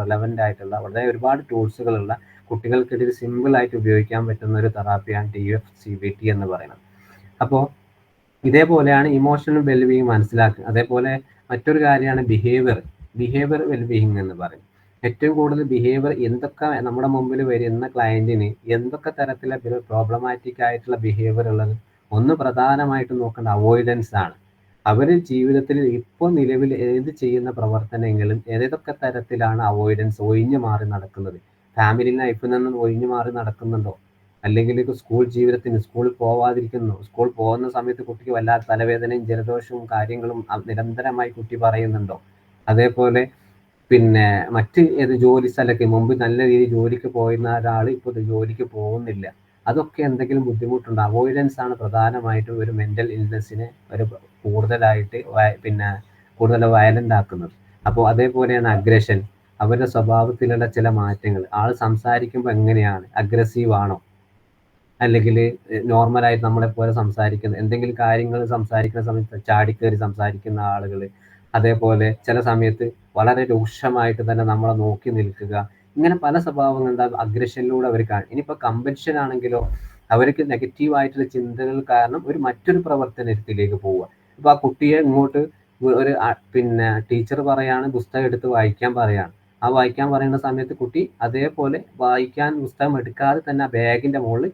റെലവൻ്റ് ആയിട്ടുള്ള വളരെ ഒരുപാട് ടൂൾസുകളുള്ള കുട്ടികൾക്കിടയിൽ സിമ്പിൾ ആയിട്ട് ഉപയോഗിക്കാൻ പറ്റുന്ന ഒരു തെറാപ്പിയാണ് TFCBT എന്ന് പറയുന്നത്. അപ്പോൾ ഇതേപോലെയാണ് ഇമോഷണൽ വെൽബീയിങ് മനസ്സിലാക്കുക. അതേപോലെ മറ്റൊരു കാര്യമാണ് ബിഹേവിയർ വെൽബീയിങ് എന്ന് പറയും. ഏറ്റവും കൂടുതൽ ബിഹേവിയർ എന്തൊക്കെ നമ്മുടെ മുമ്പിൽ വരുന്ന ക്ലയന്റിന് എന്തൊക്കെ തരത്തിലെ പ്രോബ്ലമാറ്റിക് ആയിട്ടുള്ള ബിഹേവിയർ ഉള്ളത്, ഒന്ന് പ്രധാനമായിട്ടും നോക്കേണ്ട അവോയ്ഡൻസ് ആണ്. അവർ ജീവിതത്തിൽ ഇപ്പോൾ നിലവിൽ ഏത് ചെയ്യുന്ന പ്രവർത്തനങ്ങളും ഏതൊക്കെ തരത്തിലാണ് അവോയ്ഡൻസ്, ഒഴിഞ്ഞു മാറി നടക്കുന്നത്. ഫാമിലി ലൈഫിൽ നിന്ന് ഒഴിഞ്ഞു മാറി നടക്കുന്നുണ്ടോ, അല്ലെങ്കിൽ സ്കൂൾ ജീവിതത്തിന് സ്കൂളിൽ പോവാതിരിക്കുന്നു, സ്കൂൾ പോകുന്ന സമയത്ത് കുട്ടിക്ക് വല്ലാത്ത തലവേദനയും ജലദോഷവും കാര്യങ്ങളും നിരന്തരമായി കുട്ടി പറയുന്നുണ്ടോ. അതേപോലെ പിന്നെ മറ്റ് ഏത് ജോലി സ്ഥലത്ത് മുമ്പ് നല്ല രീതിയിൽ ജോലിക്ക് പോയിരുന്ന ഒരാൾ ഇപ്പോൾ ജോലിക്ക് പോകുന്നില്ല. അതൊക്കെ എന്തെങ്കിലും ബുദ്ധിമുട്ടുണ്ട്. അവോയ്ഡൻസ് ആണ് പ്രധാനമായിട്ടും ഒരു മെന്റൽ ഇൽനെസ്സിനെ ഒരു കൂടുതലായിട്ട് കൂടുതൽ വയലന്റ് ആക്കുന്നത്. അപ്പോൾ അതേപോലെയാണ് അഗ്രഷൻ, അവരുടെ സ്വഭാവത്തിലുള്ള ചില മാറ്റങ്ങൾ. ആൾ സംസാരിക്കുമ്പോൾ എങ്ങനെയാണ്, അഗ്രസീവ് ആണോ, അല്ലെങ്കിൽ നോർമലായിട്ട് നമ്മളെപ്പോലെ സംസാരിക്കുന്ന എന്തെങ്കിലും കാര്യങ്ങൾ സംസാരിക്കുന്ന സമയത്ത് ചാടിക്കേറി സംസാരിക്കുന്ന ആളുകൾ, അതേപോലെ ചില സമയത്ത് വളരെ രൂക്ഷമായിട്ട് തന്നെ നമ്മളെ നോക്കി നിൽക്കുക, ഇങ്ങനെ പല സ്വഭാവങ്ങൾ എന്താ അഗ്രഷനിലൂടെ അവർ കാണും. ഇനിയിപ്പോൾ കമ്പൽഷൻ ആണെങ്കിലോ അവർക്ക് നെഗറ്റീവായിട്ടുള്ള ചിന്തകൾ കാരണം ഒരു മറ്റൊരു പ്രവർത്തനത്തിലേക്ക് പോവുക. ഇപ്പോൾ ആ കുട്ടിയെ ഇങ്ങോട്ട് ഒരു ടീച്ചർ പറയാണ് പുസ്തകം എടുത്ത് വായിക്കാൻ പറയാണ്. ആ വായിക്കാൻ പറയുന്ന സമയത്ത് കുട്ടി അതേപോലെ വായിക്കാൻ പുസ്തകം എടുക്കാതെ തന്നെ ആ ബാഗിൻ്റെ മുകളിൽ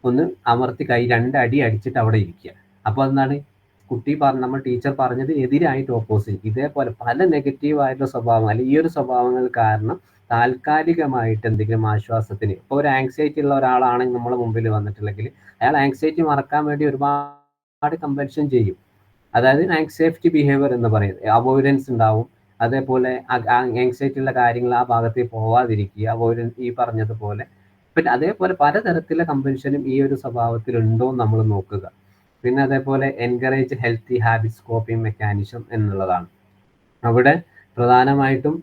ഒന്ന് അമർത്തി രണ്ടടി അടിച്ചിട്ട് അവിടെ ഇരിക്കുക. അപ്പോൾ എന്താണ് കുട്ടി നമ്മൾ ടീച്ചർ പറഞ്ഞത് എതിരായിട്ട് ഓപ്പോസിറ്റ്. ഇതേപോലെ പല നെഗറ്റീവായിട്ടുള്ള സ്വഭാവം അല്ലെങ്കിൽ ഈ ഒരു സ്വഭാവങ്ങൾ കാരണം താൽക്കാലികമായിട്ട് എന്തെങ്കിലും ആശ്വാസത്തിന്, ഇപ്പോൾ ഒരു ആങ്സൈറ്റി ഉള്ള ഒരാളാണെങ്കിൽ നമ്മളെ മുമ്പിൽ വന്നിട്ടുണ്ടെങ്കിൽ അയാൾ ആങ്സൈറ്റി മറക്കാൻ വേണ്ടി ഒരുപാട് കമ്പൽഷൻ ചെയ്യും. അതായത് ആങ്സൈറ്റി ബിഹേവിയർ എന്ന് പറയുന്നത് അവോയ്ഡൻസ് ഉണ്ടാവും. അതേപോലെ ആങ്സൈറ്റി ഉള്ള കാര്യങ്ങൾ ആ ഭാഗത്തേക്ക് പോവാതിരിക്കുക, അവോയ്ഡൻസ് ഈ പറഞ്ഞതുപോലെ. പിന്നെ അതേപോലെ പലതരത്തിലുള്ള കമ്പൽഷനും ഈ ഒരു സ്വഭാവത്തിൽ ഉണ്ടോ എന്ന് നമ്മൾ നോക്കുക. പിന്നെ അതേപോലെ encourage healthy habits coping mechanism എന്നുള്ളതാണ്. അവിടെ പ്രധാനമായിട്ടും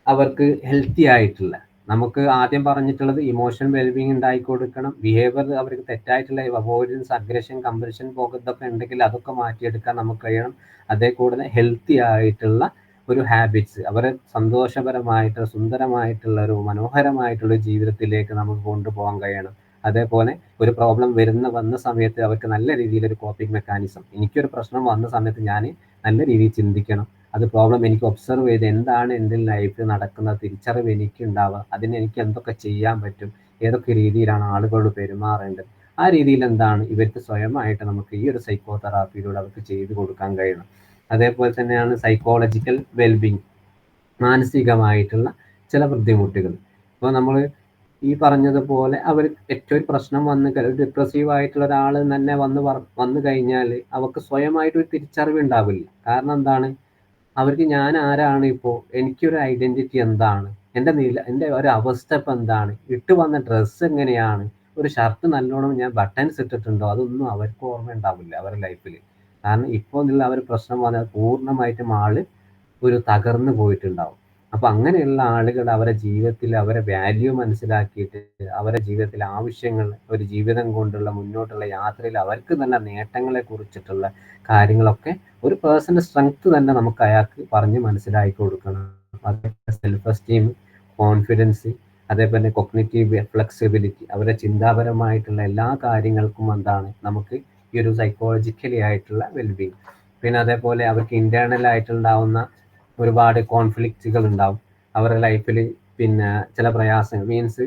അവർക്ക് ഹെൽത്തി ആയിട്ടുള്ള, നമുക്ക് ആദ്യം പറഞ്ഞിട്ടുള്ളത് ഇമോഷണൽ വെൽബീയിങ് ഉണ്ടായി കൊടുക്കണം. ബിഹേവിയർ അവർക്ക് തെറ്റായിട്ടുള്ള അവോയ്ഡൻസ്, അഗ്രഷൻ, കമ്പൽഷൻ ഇതൊക്കെ ഉണ്ടെങ്കിൽ അതൊക്കെ മാറ്റിയെടുക്കാൻ നമുക്ക് കഴിയണം. അതേ കൂടെ ഹെൽത്തി ആയിട്ടുള്ള ഒരു ഹാബിറ്റ്സ്, അവരെ സന്തോഷപരമായിട്ടുള്ള സുന്ദരമായിട്ടുള്ള ഒരു മനോഹരമായിട്ടുള്ള ജീവിതത്തിലേക്ക് നമുക്ക് കൊണ്ടുപോകാൻ കഴിയണം. അതേപോലെ ഒരു പ്രോബ്ലം വന്ന സമയത്ത് അവർക്ക് നല്ല രീതിയിലൊരു കോപ്പിംഗ് മെക്കാനിസം, എനിക്കൊരു പ്രശ്നം വന്ന സമയത്ത് ഞാൻ നല്ല രീതിയിൽ ചിന്തിക്കണം. അത് പ്രോബ്ലം എനിക്ക് ഒബ്സർവ് ചെയ്ത് എന്താണ് എൻ്റെ ലൈഫിൽ നടക്കുന്നത് തിരിച്ചറിവ് എനിക്ക് ഉണ്ടാവുക, അതിന് എനിക്ക് എന്തൊക്കെ ചെയ്യാൻ പറ്റും, ഏതൊക്കെ രീതിയിലാണ് ആളുകളോട് പെരുമാറേണ്ടത്, ആ രീതിയിൽ എന്താണ് ഇവർക്ക് സ്വയമായിട്ട് നമുക്ക് ഈ ഒരു സൈക്കോ തെറാപ്പിയിലൂടെ അവർക്ക് ചെയ്തു കൊടുക്കാൻ കഴിയണം. അതേപോലെ തന്നെയാണ് സൈക്കോളജിക്കൽ വെൽബീങ്, മാനസികമായിട്ടുള്ള ചില ബുദ്ധിമുട്ടുകൾ. ഇപ്പോൾ നമ്മൾ ഈ പറഞ്ഞതുപോലെ അവർ ഏറ്റവും പ്രശ്നം ഡിപ്രസീവ് ആയിട്ടുള്ള ഒരാൾ തന്നെ വന്നു കഴിഞ്ഞാൽ അവർക്ക് സ്വയമായിട്ടൊരു തിരിച്ചറിവ് ഉണ്ടാവില്ല. കാരണം എന്താണ്, അവർക്ക് ഞാൻ ആരാണ്, ഇപ്പോൾ എനിക്കൊരു ഐഡന്റിറ്റി എന്താണ്, എൻ്റെ ഒരു അവസ്ഥ ഇപ്പം എന്താണ്, ഇട്ട് വന്ന ഡ്രസ്സ് എങ്ങനെയാണ്, ഒരു ഷർട്ട് നല്ലോണം ഞാൻ ബട്ടൺസ് ഇട്ടിട്ടുണ്ടോ, അതൊന്നും അവർക്ക് ഓർമ്മ ഉണ്ടാവില്ല അവരുടെ ലൈഫിൽ. കാരണം ഇപ്പോൾ ഉള്ള അവർ പ്രശ്നം വന്നാൽ പൂർണ്ണമായിട്ടും ആള് ഒരു തകർന്നു പോയിട്ടുണ്ടാവും. അപ്പൊ അങ്ങനെയുള്ള ആളുകൾ അവരുടെ ജീവിതത്തിൽ അവരെ വാല്യൂ മനസ്സിലാക്കിയിട്ട് അവരുടെ ജീവിതത്തിലെ ആവശ്യങ്ങൾ, ഒരു ജീവിതം കൊണ്ടുള്ള മുന്നോട്ടുള്ള യാത്രയിൽ അവർക്ക് നല്ല നേട്ടങ്ങളെ കുറിച്ചിട്ടുള്ള കാര്യങ്ങളൊക്കെ ഒരു പേഴ്സന്റെ സ്ട്രെങ്ത് തന്നെ നമുക്ക് അയാൾക്ക് പറഞ്ഞ് മനസ്സിലാക്കി കൊടുക്കണം. അതേപോലെ സെൽഫ് എസ്റ്റീം, കോൺഫിഡൻസ്, അതേപോലെ കൊഗ്നിറ്റീവ് ഫ്ലെക്സിബിലിറ്റി, അവരുടെ ചിന്താപരമായിട്ടുള്ള എല്ലാ കാര്യങ്ങൾക്കും എന്താണ് നമുക്ക് ഈ ഒരു സൈക്കോളജിക്കലി ആയിട്ടുള്ള വെൽബീങ്. പിന്നെ അതേപോലെ അവർക്ക് ഇന്റേണൽ ആയിട്ടുണ്ടാവുന്ന ഒരുപാട് കോൺഫ്ലിക്റ്റുകൾ ഉണ്ടാവും അവരുടെ ലൈഫിൽ. പിന്നെ ചില പ്രയാസങ്ങൾ മീൻസ്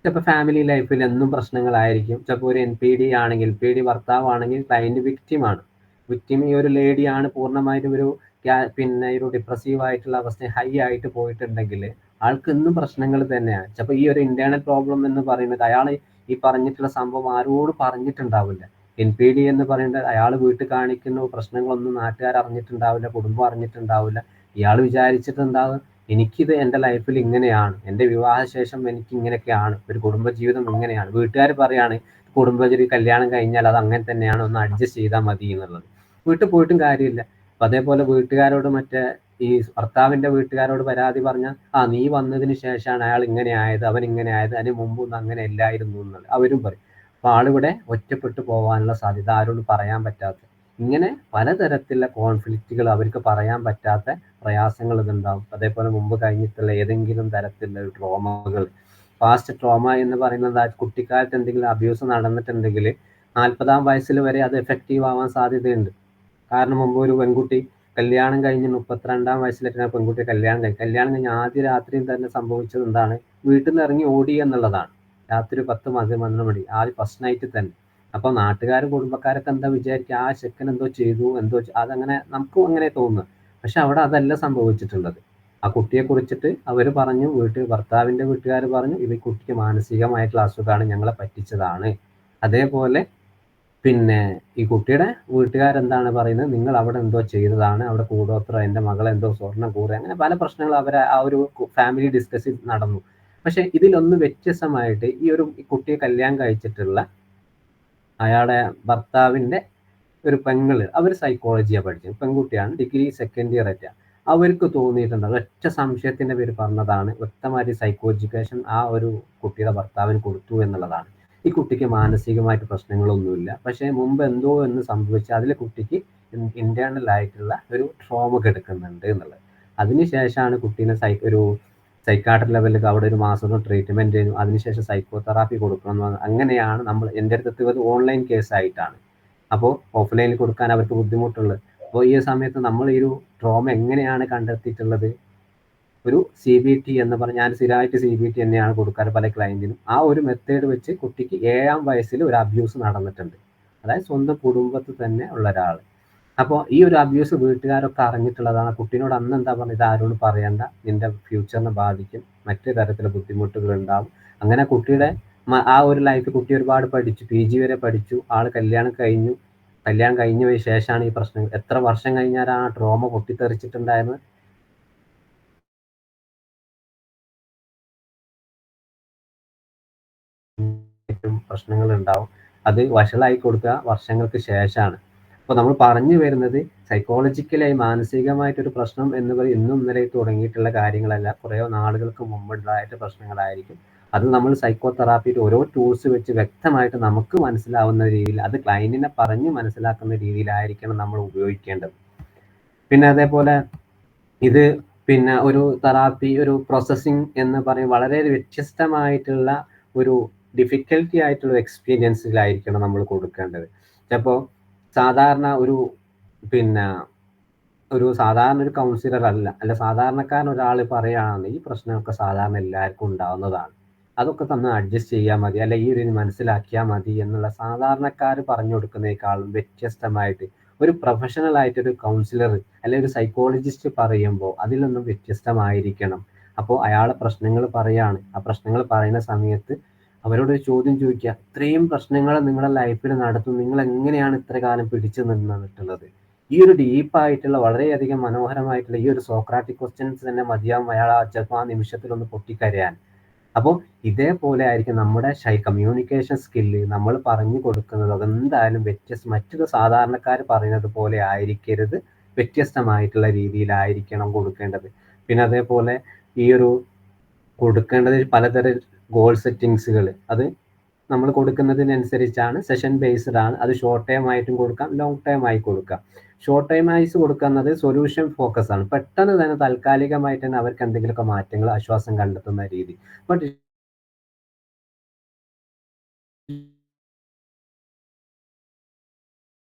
ചിലപ്പോൾ ഫാമിലി ലൈഫിൽ എന്നും പ്രശ്നങ്ങളായിരിക്കും. ചിലപ്പോൾ ഒരു NPD ആണെങ്കിൽ, PD ഭർത്താവാണെങ്കിൽ ക്ലയന്റ് വിക്റ്റിമാണ്. വിക്റ്റിം ഈ ഒരു ലേഡിയാണ് പൂർണ്ണമായിട്ടും ഒരു ഒരു ഡിപ്രസീവ് ആയിട്ടുള്ള അവസ്ഥ ഹൈ ആയിട്ട് പോയിട്ടുണ്ടെങ്കിൽ ആൾക്ക് എന്നും പ്രശ്നങ്ങൾ തന്നെയാണ്. ചിലപ്പോൾ ഈ ഒരു ഇന്റേണൽ പ്രോബ്ലം എന്ന് പറയുന്നത് അയാൾ ഈ പറഞ്ഞിട്ടുള്ള സംഭവം ആരോട് പറഞ്ഞിട്ടുണ്ടാവില്ല. NPD എന്ന് പറയുന്നത് അയാൾ വീട്ടിൽ കാണിക്കുന്ന പ്രശ്നങ്ങളൊന്നും നാട്ടുകാർ അറിഞ്ഞിട്ടുണ്ടാവില്ല, കുടുംബം അറിഞ്ഞിട്ടുണ്ടാവില്ല. ഇയാൾ വിചാരിച്ചിട്ടുണ്ടാവും എനിക്കിത് എൻ്റെ ലൈഫിൽ ഇങ്ങനെയാണ്, എൻ്റെ വിവാഹശേഷം എനിക്ക് ഇങ്ങനെയൊക്കെയാണ്, ഒരു കുടുംബജീവിതം ഇങ്ങനെയാണ്. വീട്ടുകാർ പറയാണ് കല്യാണം കഴിഞ്ഞാൽ അത് അങ്ങനെ തന്നെയാണ്, ഒന്ന് അഡ്ജസ്റ്റ് ചെയ്താൽ മതി എന്നുള്ളത്. വീട്ടിൽ പോയിട്ടും കാര്യമില്ല. അപ്പൊ അതേപോലെ വീട്ടുകാരോട് മറ്റേ ഈ ഭർത്താവിന്റെ വീട്ടുകാരോട് പരാതി പറഞ്ഞാൽ നീ വന്നതിന് ശേഷമാണ് അയാൾ ഇങ്ങനെ ആയത്, അവൻ ഇങ്ങനെ ആയത്, അതിന് മുമ്പൊന്നും അങ്ങനെ അല്ലായിരുന്നു എന്നുള്ളത് അവരും പറയും. അപ്പൊ ആളിവിടെ ഒറ്റപ്പെട്ടു പോകാനുള്ള സാധ്യത, ആരോട് പറയാൻ പറ്റാത്ത, ഇങ്ങനെ പലതരത്തിലുള്ള കോൺഫ്ലിക്റ്റുകൾ, അവർക്ക് പറയാൻ പറ്റാത്ത പ്രയാസങ്ങൾ ഇതുണ്ടാവും. അതേപോലെ മുമ്പ് കഴിഞ്ഞിട്ടുള്ള ഏതെങ്കിലും തരത്തിലുള്ള ട്രോമകൾ, പാസ്റ്റ് ട്രോമ എന്ന് പറയുന്നത് കുട്ടിക്കാലത്ത് എന്തെങ്കിലും അബ്യൂസ് നടന്നിട്ടുണ്ടെങ്കിൽ 40-ാം വയസ്സിൽ വരെ അത് എഫക്റ്റീവ് ആവാൻ സാധ്യതയുണ്ട്. കാരണം മുമ്പ് ഒരു പെൺകുട്ടി കല്യാണം കഴിഞ്ഞ് 32-ാം വയസ്സിലെത്തുന്ന പെൺകുട്ടി കല്യാണം കഴിഞ്ഞ് ആദ്യ രാത്രിയിൽ തന്നെ സംഭവിച്ചത് എന്താണ്? വീട്ടിൽ നിന്ന് ഇറങ്ങി ഓടി എന്നുള്ളതാണ്. രാത്രി 10-11 മണി, ആദ്യ ഫസ്റ്റ് നൈറ്റ് തന്നെ. അപ്പോൾ നാട്ടുകാരും കുടുംബക്കാരൊക്കെ എന്താ വിചാരിക്കുക, ആ ചെക്കൻ എന്തോ ചെയ്തു, അതങ്ങനെ നമുക്കും അങ്ങനെ തോന്നുന്നു. പക്ഷെ അവിടെ അതല്ല സംഭവിച്ചിട്ടുള്ളത്. ആ കുട്ടിയെ കുറിച്ചിട്ട് അവർ പറഞ്ഞു, ഭർത്താവിന്റെ വീട്ടുകാർ പറഞ്ഞു, ഇത് കുട്ടിക്ക് മാനസികമായിട്ടുള്ള അസുഖമാണ്, ഞങ്ങളെ പറ്റിച്ചതാണ്. അതേപോലെ പിന്നെ ഈ കുട്ടിയുടെ വീട്ടുകാരെന്താണ് പറയുന്നത്, നിങ്ങൾ അവിടെ എന്തോ ചെയ്തതാണ്, അവിടെ കൂടോത്രം, എൻ്റെ മകളെ എന്തോ സ്വർണ്ണം കൂടെ, അങ്ങനെ പല പ്രശ്നങ്ങൾ അവരെ ആ ഒരു ഫാമിലി ഡിസ്കസ് നടന്നു. പക്ഷെ ഇതിലൊന്ന് വ്യത്യസ്തമായിട്ട് ഈ കുട്ടിയെ കല്യാണം കഴിച്ചിട്ടുള്ള അയാളുടെ ഭർത്താവിന്റെ ഒരു പെങ്ങള്, അവർ സൈക്കോളജിയാണ് പഠിച്ചത്, പെൺകുട്ടിയാണ്, ഡിഗ്രി സെക്കൻഡ് ഇയർ ആയിട്ടാണ്. അവർക്ക് തോന്നിയിട്ടുണ്ട്, ഒറ്റ സംശയത്തിന്റെ പേര് പറഞ്ഞതാണ്, വ്യക്തമായിട്ട് സൈക്കോ എഡ്യൂക്കേഷൻ ആ ഒരു കുട്ടിയുടെ ഭർത്താവിന് കൊടുത്തു എന്നുള്ളതാണ്. ഈ കുട്ടിക്ക് മാനസികമായിട്ട് പ്രശ്നങ്ങളൊന്നുമില്ല, പക്ഷേ മുമ്പ് എന്തോ എന്ന് സംഭവിച്ച് അതിൽ കുട്ടിക്ക് ഇന്റേണൽ ആയിട്ടുള്ള ഒരു ട്രോമ കിടക്കുന്നുണ്ട് എന്നുള്ളത്. അതിനുശേഷമാണ് കുട്ടീനെ ഒരു സൈക്കാട്രി ലെവലിൽ അവിടെ ഒരു മാസം ട്രീറ്റ്മെന്റ് ചെയ്തു, അതിനുശേഷം സൈക്കോ തെറാപ്പി കൊടുക്കണം. അങ്ങനെയാണ് എൻ്റെ അടുത്ത് ഓൺലൈൻ കേസായിട്ടാണ്. അപ്പോൾ ഓഫ്ലൈനിൽ കൊടുക്കാൻ അവർക്ക് ബുദ്ധിമുട്ടുള്ളത്. അപ്പോൾ ഈ സമയത്ത് നമ്മൾ ഈ ഒരു ട്രോമ എങ്ങനെയാണ് കണ്ടെത്തിയിട്ടുള്ളത്? ഒരു CBT എന്ന് പറഞ്ഞാൽ, ഞാൻ സ്ഥിരമായിട്ട് CBT തന്നെയാണ് കൊടുക്കാറ് പല ക്ലയന്റിനും. ആ ഒരു മെത്തേഡ് വെച്ച് കുട്ടിക്ക് 7-ാം വയസ്സിൽ ഒരു അബ്യൂസ് നടന്നിട്ടുണ്ട്, അതായത് സ്വന്തം കുടുംബത്തിൽ തന്നെ ഉള്ള ഒരാൾ. അപ്പോൾ ഈ ഒരു അബ്യൂസ് വീട്ടുകാരൊക്കെ അറിഞ്ഞിട്ടുള്ളതാണ്. കുട്ടീനോട് അന്ന് എന്താ പറഞ്ഞത്, ഇത് ആരോട് പറയണ്ട, നിന്റെ ഫ്യൂച്ചറിനെ ബാധിക്കും, മറ്റു തരത്തിലുള്ള ബുദ്ധിമുട്ടുകൾ ഉണ്ടാവും. അങ്ങനെ കുട്ടിയുടെ ആ ഒരു ലൈഫ്, കുട്ടി ഒരുപാട് പഠിച്ചു, PG വരെ പഠിച്ചു, ആള് കല്യാണം കഴിഞ്ഞു ശേഷമാണ് ഈ പ്രശ്നം. എത്ര വർഷം കഴിഞ്ഞാൽ ആ ട്രോമ പൊട്ടിത്തെറിച്ചിട്ടുണ്ടായിരുന്നത്? പ്രശ്നങ്ങൾ ഉണ്ടാവും. അത് വഷളായി കൊടുക്കുക വർഷങ്ങൾക്ക് ശേഷമാണ്. അപ്പോൾ നമ്മൾ പറഞ്ഞു വരുന്നത്, സൈക്കോളജിക്കലായി മാനസികമായിട്ടൊരു പ്രശ്നം എന്ന് പറയുന്നത് ഇന്നും ഇന്നലെ തുടങ്ങിയിട്ടുള്ള കാര്യങ്ങളല്ല, കുറേ നാളുകൾക്ക് മുമ്പുണ്ടായിട്ട് പ്രശ്നങ്ങളായിരിക്കും. അത് നമ്മൾ സൈക്കോ തെറാപ്പിയിൽ ഓരോ ടൂൾസ് വെച്ച് വ്യക്തമായിട്ട് നമുക്ക് മനസ്സിലാവുന്ന രീതിയിൽ, അത് ക്ലയന്റിനെ പറഞ്ഞ് മനസ്സിലാക്കുന്ന രീതിയിലായിരിക്കണം നമ്മൾ ഉപയോഗിക്കേണ്ടത്. പിന്നെ അതേപോലെ ഇത് ഒരു തെറാപ്പി, ഒരു പ്രോസസ്സിങ് എന്ന് പറയും, വളരെ വ്യത്യസ്തമായിട്ടുള്ള ഒരു ഡിഫിക്കൽട്ടി ആയിട്ടുള്ള എക്സ്പീരിയൻസിലായിരിക്കണം നമ്മൾ കൊടുക്കേണ്ടത്. ചിലപ്പോൾ സാധാരണ ഒരു കൗൺസിലർ അല്ല സാധാരണക്കാരൻ ഒരാൾ പറയുകയാണ്, ഈ പ്രശ്നമൊക്കെ സാധാരണ എല്ലാവർക്കും ഉണ്ടാവുന്നതാണ്, അതൊക്കെ തന്നെ അഡ്ജസ്റ്റ് ചെയ്യാൻ മതി, അല്ല ഈ ഒരു മനസ്സിലാക്കിയാൽ മതി എന്നുള്ള സാധാരണക്കാർ പറഞ്ഞു കൊടുക്കുന്നതിനേക്കാളും വ്യത്യസ്തമായിട്ട് ഒരു പ്രൊഫഷണൽ ആയിട്ടൊരു കൗൺസിലർ അല്ലെങ്കിൽ ഒരു സൈക്കോളജിസ്റ്റ് പറയുമ്പോൾ അതിലൊന്നും വ്യത്യസ്തമായിരിക്കണം. അപ്പോൾ അയാളെ പ്രശ്നങ്ങൾ പറയാണ്, ആ പ്രശ്നങ്ങൾ പറയുന്ന സമയത്ത് അവരോട് ഒരു ചോദ്യം ചോദിക്കുക, ഇത്രയും പ്രശ്നങ്ങൾ നിങ്ങളുടെ ലൈഫിൽ നടത്തും, നിങ്ങൾ എങ്ങനെയാണ് ഇത്ര കാലം പിടിച്ചു നിന്നിട്ടുള്ളത്? ഈ ഒരു ഡീപ്പായിട്ടുള്ള വളരെയധികം മനോഹരമായിട്ടുള്ള ഈ ഒരു സോക്രാറ്റിക് ക്വസ്റ്റ്യൻസ് തന്നെ മതിയാവും അയാൾ ചിലപ്പോൾ ആ നിമിഷത്തിലൊന്ന് പൊട്ടിക്കരയാൻ. അപ്പോൾ ഇതേപോലെ ആയിരിക്കും നമ്മുടെ കമ്മ്യൂണിക്കേഷൻ സ്കില്ല്, നമ്മൾ പറഞ്ഞു കൊടുക്കുന്നത് അതെന്തായാലും മറ്റൊരു സാധാരണക്കാർ പറയുന്നത് പോലെ ആയിരിക്കരുത്, വ്യത്യസ്തമായിട്ടുള്ള രീതിയിലായിരിക്കണം കൊടുക്കേണ്ടത്. പിന്നെ അതേപോലെ ഈ ഒരു കൊടുക്കേണ്ടത് പലതരം ഗോൾ സെറ്റിങ്സുകൾ, അത് നമ്മൾ കൊടുക്കുന്നതിനനുസരിച്ചാണ്, സെഷൻ ബേസ്ഡ് ആണ്. അത് ഷോർട്ട് ടൈം ആയിട്ടും കൊടുക്കാം, ലോങ് ടൈം ആയി കൊടുക്കാം. ഷോർട്ട് ടൈം ആയി കൊടുക്കുന്നത് സൊല്യൂഷൻ ഫോക്കസ് ആണ്, പെട്ടെന്ന് തന്നെ താൽക്കാലികമായിട്ട് തന്നെ അവർക്ക് എന്തെങ്കിലുമൊക്കെ മാറ്റങ്ങൾ, ആശ്വാസം കണ്ടെത്തുന്ന രീതി. ബട്ട്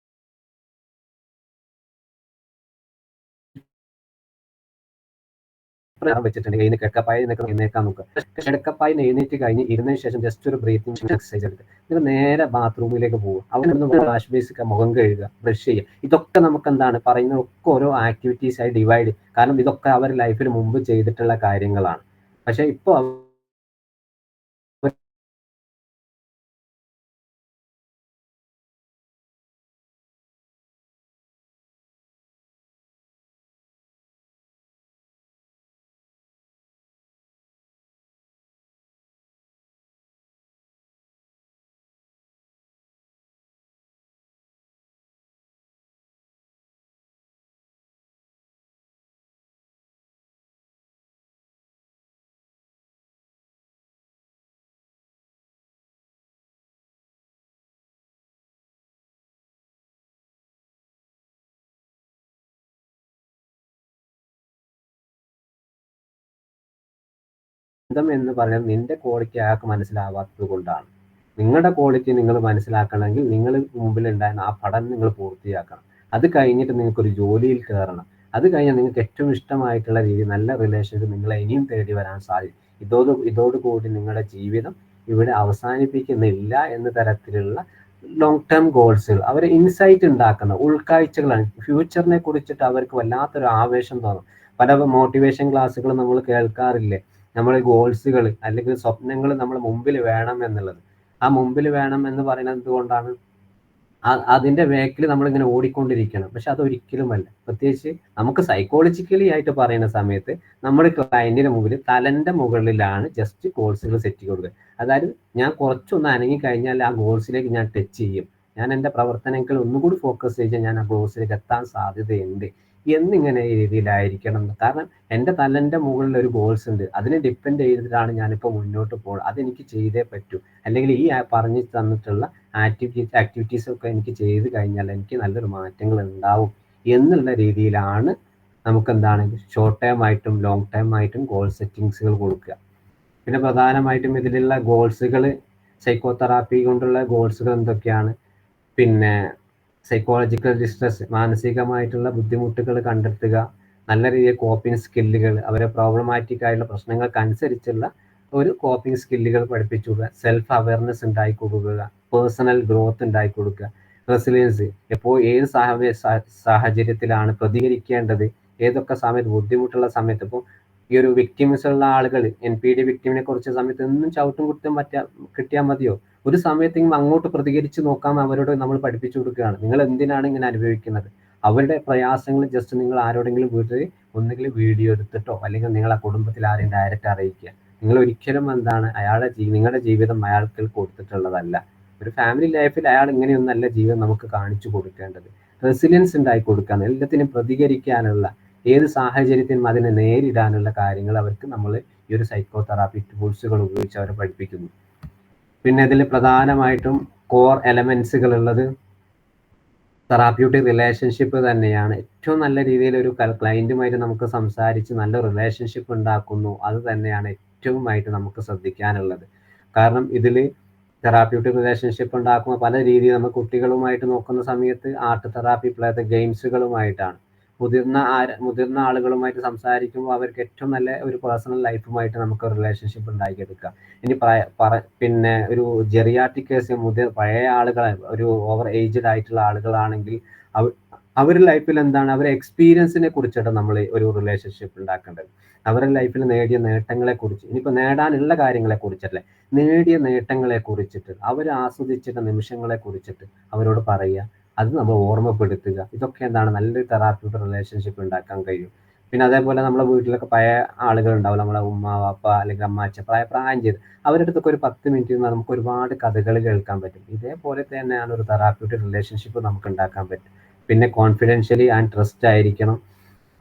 വെച്ചിട്ടുണ്ടെങ്കിൽ കിടക്കപ്പായി എഴുന്നേക്കാൻ നോക്കുക. കിടക്കപ്പായി എഴുന്നേറ്റ് കഴിഞ്ഞ് ഇരുന്നതിന് ശേഷം ജസ്റ്റ് ഒരു ബ്രീത്തിങ് എക്സസൈസ് എടുക്കുക. നിങ്ങൾ നേരെ ബാത്റൂമിലേക്ക് പോകുക, അവിടെ നിന്ന് വാഷ് ബേസിക് മുഖം കഴുകുക, ബ്രഷ് ചെയ്യുക. ഇതൊക്കെ നമുക്ക് എന്താണ് പറയുന്നത്, ഒക്കെ ഓരോ ആക്ടിവിറ്റീസ് ആയി ഡിവൈഡ്, കാരണം ഇതൊക്കെ അവർ ലൈഫിൽ മുമ്പ് ചെയ്തിട്ടുള്ള കാര്യങ്ങളാണ്. പക്ഷെ ഇപ്പോൾ ബന്ധം എന്ന് പറയുന്നത് നിന്റെ ക്വാളിറ്റി അയാൾക്ക് മനസ്സിലാവാത്തത് കൊണ്ടാണ്. നിങ്ങളുടെ ക്വാളിറ്റി നിങ്ങൾ മനസ്സിലാക്കണമെങ്കിൽ നിങ്ങൾ മുമ്പിൽ ഉണ്ടായിരുന്ന ആ പഠനം നിങ്ങൾ പൂർത്തിയാക്കണം. അത് കഴിഞ്ഞിട്ട് നിങ്ങൾക്കൊരു ജോലിയിൽ കയറണം. അത് കഴിഞ്ഞാൽ നിങ്ങൾക്ക് ഏറ്റവും ഇഷ്ടമായിട്ടുള്ള രീതി നല്ല റിലേഷൻഷിപ്പ് നിങ്ങളെ ഇനിയും തേടി വരാൻ സാധിക്കും. ഇതോടുകൂടി നിങ്ങളുടെ ജീവിതം ഇവിടെ അവസാനിപ്പിക്കുന്നില്ല എന്ന തരത്തിലുള്ള ലോങ് ടേം ഗോൾസുകൾ, അവർ ഇൻസൈറ്റ് ഉണ്ടാക്കുന്ന ഉൾക്കാഴ്ചകളാണ്. ഫ്യൂച്ചറിനെ കുറിച്ചിട്ട് അവർക്ക് വല്ലാത്തൊരു ആവേശം തോന്നും. പല മോട്ടിവേഷൻ ക്ലാസ്സുകൾ നമ്മൾ കേൾക്കാറില്ലേ, നമ്മുടെ ഗോൾസുകൾ അല്ലെങ്കിൽ സ്വപ്നങ്ങൾ നമ്മുടെ മുമ്പിൽ വേണം എന്നുള്ളത്. ആ മുമ്പിൽ വേണം എന്ന് പറയുന്നത് എന്തുകൊണ്ടാണ്? അതിന്റെ വേക്കിൽ നമ്മളിങ്ങനെ ഓടിക്കൊണ്ടിരിക്കണം. പക്ഷെ അതൊരിക്കലുമല്ല. പ്രത്യേകിച്ച് നമുക്ക് സൈക്കോളജിക്കലി ആയിട്ട് പറയുന്ന സമയത്ത് നമ്മുടെ ക്ലയന്റിന് മുമ്പിൽ തലന്റെ മുകളിലാണ് ജസ്റ്റ് ഗോൾസുകൾ സെറ്റ് കൊടുക്കുക. അതായത് ഞാൻ കുറച്ചൊന്ന് അനങ്ങി കഴിഞ്ഞാൽ ആ ഗോൾസിലേക്ക് ഞാൻ ടച്ച് ചെയ്യും, ഞാൻ എൻ്റെ പ്രവർത്തനങ്ങൾ ഒന്നുകൂടി ഫോക്കസ് ചെയ്താൽ ഞാൻ ആ ഗോൾസിലേക്ക് എത്താൻ സാധ്യതയുണ്ട് എന്നിങ്ങനെ രീതിയിലായിരിക്കണം. കാരണം എൻ്റെ തലന്റെ മുകളിൽ ഒരു ഗോൾസ് ഉണ്ട്, അതിനെ ഡിപ്പെൻഡ് ചെയ്തിട്ടാണ് ഞാനിപ്പോൾ മുന്നോട്ട് പോകുന്നത്. അതെനിക്ക് ചെയ്തേ പറ്റൂ. അല്ലെങ്കിൽ ഈ പറഞ്ഞു തന്നിട്ടുള്ള ആക്ടിവിറ്റീസ് ഒക്കെ എനിക്ക് ചെയ്ത് കഴിഞ്ഞാൽ എനിക്ക് നല്ലൊരു മാറ്റങ്ങൾ ഉണ്ടാവും എന്നുള്ള രീതിയിലാണ് നമുക്ക് എന്താണ് ഷോർട്ട് ടൈം ആയിട്ടും ലോങ് ടൈം ആയിട്ടും ഗോൾ സെറ്റിങ്സുകൾ കൊടുക്കുക. പിന്നെ പ്രധാനമായിട്ടും ഇതിലുള്ള ഗോൾസുകൾ, സൈക്കോ തെറാപ്പി കൊണ്ടുള്ള ഗോൾസുകൾ എന്തൊക്കെയാണ്? പിന്നെ സൈക്കോളജിക്കൽ ഡിസ്ട്രെസ്, മാനസികമായിട്ടുള്ള ബുദ്ധിമുട്ടുകൾ കണ്ടെത്തുക, നല്ല രീതിയിൽ കോപ്പിംഗ് സ്കില്ലുകൾ, അവരെ പ്രോബ്ലമാറ്റിക് ആയിട്ടുള്ള പ്രശ്നങ്ങൾക്കനുസരിച്ചുള്ള ഒരു കോപ്പിംഗ് സ്കില്ലുകൾ പഠിപ്പിച്ചു കൊടുക്കുക, സെൽഫ് അവയർനെസ് ഉണ്ടാക്കി കൊടുക്കുക, പേഴ്സണൽ ഗ്രോത്ത് ഉണ്ടാക്കി കൊടുക്കുക, റെസിലിയൻസ്, എപ്പോൾ ഏത് സാഹചര്യത്തിലാണ് പ്രതികരിക്കേണ്ടത്, ഏതൊക്കെ സമയത്ത് ബുദ്ധിമുട്ടുള്ള സമയത്ത്. ഇപ്പോൾ ഈ ഒരു വിക്ടിംസ് ഉള്ള ആളുകൾ, NPD വിക്ടിമിനെ കുറിച്ച സമയത്ത് എന്നും ചവിട്ടും കുറ്റം കിട്ടിയാൽ മതിയോ? ഒരു സമയത്തെങ്കിലും അങ്ങോട്ട് പ്രതികരിച്ച് നോക്കാൻ അവരോട് നമ്മൾ പഠിപ്പിച്ചു കൊടുക്കുകയാണ്. നിങ്ങൾ എന്തിനാണ് ഇങ്ങനെ അനുഭവിക്കുന്നത്? അവരുടെ പ്രയാസങ്ങൾ ജസ്റ്റ് നിങ്ങൾ ആരോടെങ്കിലും വീട്ടിൽ ഒന്നുകിൽ വീഡിയോ എടുത്തിട്ടോ അല്ലെങ്കിൽ നിങ്ങളെ കുടുംബത്തിൽ ആരെയും ഡയറക്റ്റ് അറിയിക്കുക. നിങ്ങൾ ഒരിക്കലും എന്താണ് നിങ്ങളുടെ ജീവിതം അയാൾക്ക് കൊടുത്തിട്ടുള്ളതല്ല. ഒരു ഫാമിലി ലൈഫിൽ അയാൾ ഇങ്ങനെയൊന്നല്ല ജീവിതം നമുക്ക് കാണിച്ചു കൊടുക്കേണ്ടത്. റെസിലിയൻസ് ഉണ്ടായി കൊടുക്കാൻ, എല്ലാത്തിനും പ്രതികരിക്കാനുള്ള, ഏത് സാഹചര്യത്തിനും അതിനെ നേരിടാനുള്ള കാര്യങ്ങൾ അവർക്ക് നമ്മൾ ഈ ഒരു സൈക്കോ തെറാപ്പി ടൂൾസുകൾ ഉപയോഗിച്ച് അവരെ പഠിപ്പിക്കുന്നു. പിന്നെ ഇതിൽ പ്രധാനമായിട്ടും കോർ എലമെന്റ്സുകൾ ഉള്ളത് തെറാപ്യൂട്ടിക് റിലേഷൻഷിപ്പ് തന്നെയാണ്. ഏറ്റവും നല്ല രീതിയിൽ ഒരു ക്ലയന്റുമായിട്ട് നമുക്ക് സംസാരിച്ച് നല്ല റിലേഷൻഷിപ്പ് ഉണ്ടാക്കുന്നു, അത് തന്നെയാണ് ഏറ്റവുമായിട്ട് നമുക്ക് ശ്രദ്ധിക്കാനുള്ളത്. കാരണം ഇതിൽ തെറാപ്യൂട്ടിക് റിലേഷൻഷിപ്പ് ഉണ്ടാക്കുമ്പോൾ പല രീതിയിൽ നമ്മൾ കുട്ടികളുമായിട്ട് നോക്കുന്ന സമയത്ത് ആർട്ട് തെറാപ്പി, ഗെയിംസുകളുമായിട്ടാണ്. മുതിർന്ന ആളുകളുമായിട്ട് സംസാരിക്കുമ്പോൾ അവർക്ക് ഏറ്റവും നല്ല ഒരു പേഴ്സണൽ ലൈഫുമായിട്ട് നമുക്ക് റിലേഷൻഷിപ്പ് ഉണ്ടാക്കിയെടുക്കാം. ഇനി പിന്നെ ഒരു ജെറിയാട്രിക് കേസ്, പഴയ ആളുകൾ, ഒരു ഓവർ ഏജ്ഡ് ആയിട്ടുള്ള ആളുകളാണെങ്കിൽ അവരുടെ ലൈഫിൽ എന്താണ്, അവരുടെ എക്സ്പീരിയൻസിനെ കുറിച്ചിട്ട് നമ്മൾ ഒരു റിലേഷൻഷിപ്പ് ഉണ്ടാക്കേണ്ടത്. അവരുടെ ലൈഫിൽ നേടിയ നേട്ടങ്ങളെ കുറിച്ച്, ഇനിയിപ്പോൾ നേടാനുള്ള കാര്യങ്ങളെ കുറിച്ചല്ലേ, നേടിയ നേട്ടങ്ങളെ കുറിച്ചിട്ട്, അവർ ആസ്വദിച്ചിട്ട നിമിഷങ്ങളെ കുറിച്ചിട്ട് അവരോട് പറയുക, അത് നമ്മൾ ഓർമ്മപ്പെടുത്തുക. ഇതൊക്കെ എന്താണ് നല്ലൊരു തെറാപ്യൂട്ടിക് റിലേഷൻഷിപ്പ് ഉണ്ടാക്കാൻ കഴിയും. പിന്നെ അതേപോലെ നമ്മളെ വീട്ടിലൊക്കെ പഴയ ആളുകൾ ഉണ്ടാവും, നമ്മളെ ഉമ്മ, വാപ്പ അല്ലെങ്കിൽ അമ്മാച്ച, പ്രായം ചെയ്ത് അവരുടെ അടുത്തൊക്കെ ഒരു 10 മിനിറ്റ് നമുക്ക് ഒരുപാട് കഥകൾ കേൾക്കാൻ പറ്റും. ഇതേപോലെ തന്നെയാണ് ഒരു തെറാപ്യൂട്ടിക് റിലേഷൻഷിപ്പ് നമുക്ക് ഉണ്ടാക്കാൻ പറ്റും. പിന്നെ കോൺഫിഡൻഷ്യലി ആൻഡ് ട്രസ്റ്റ് ആയിരിക്കണം.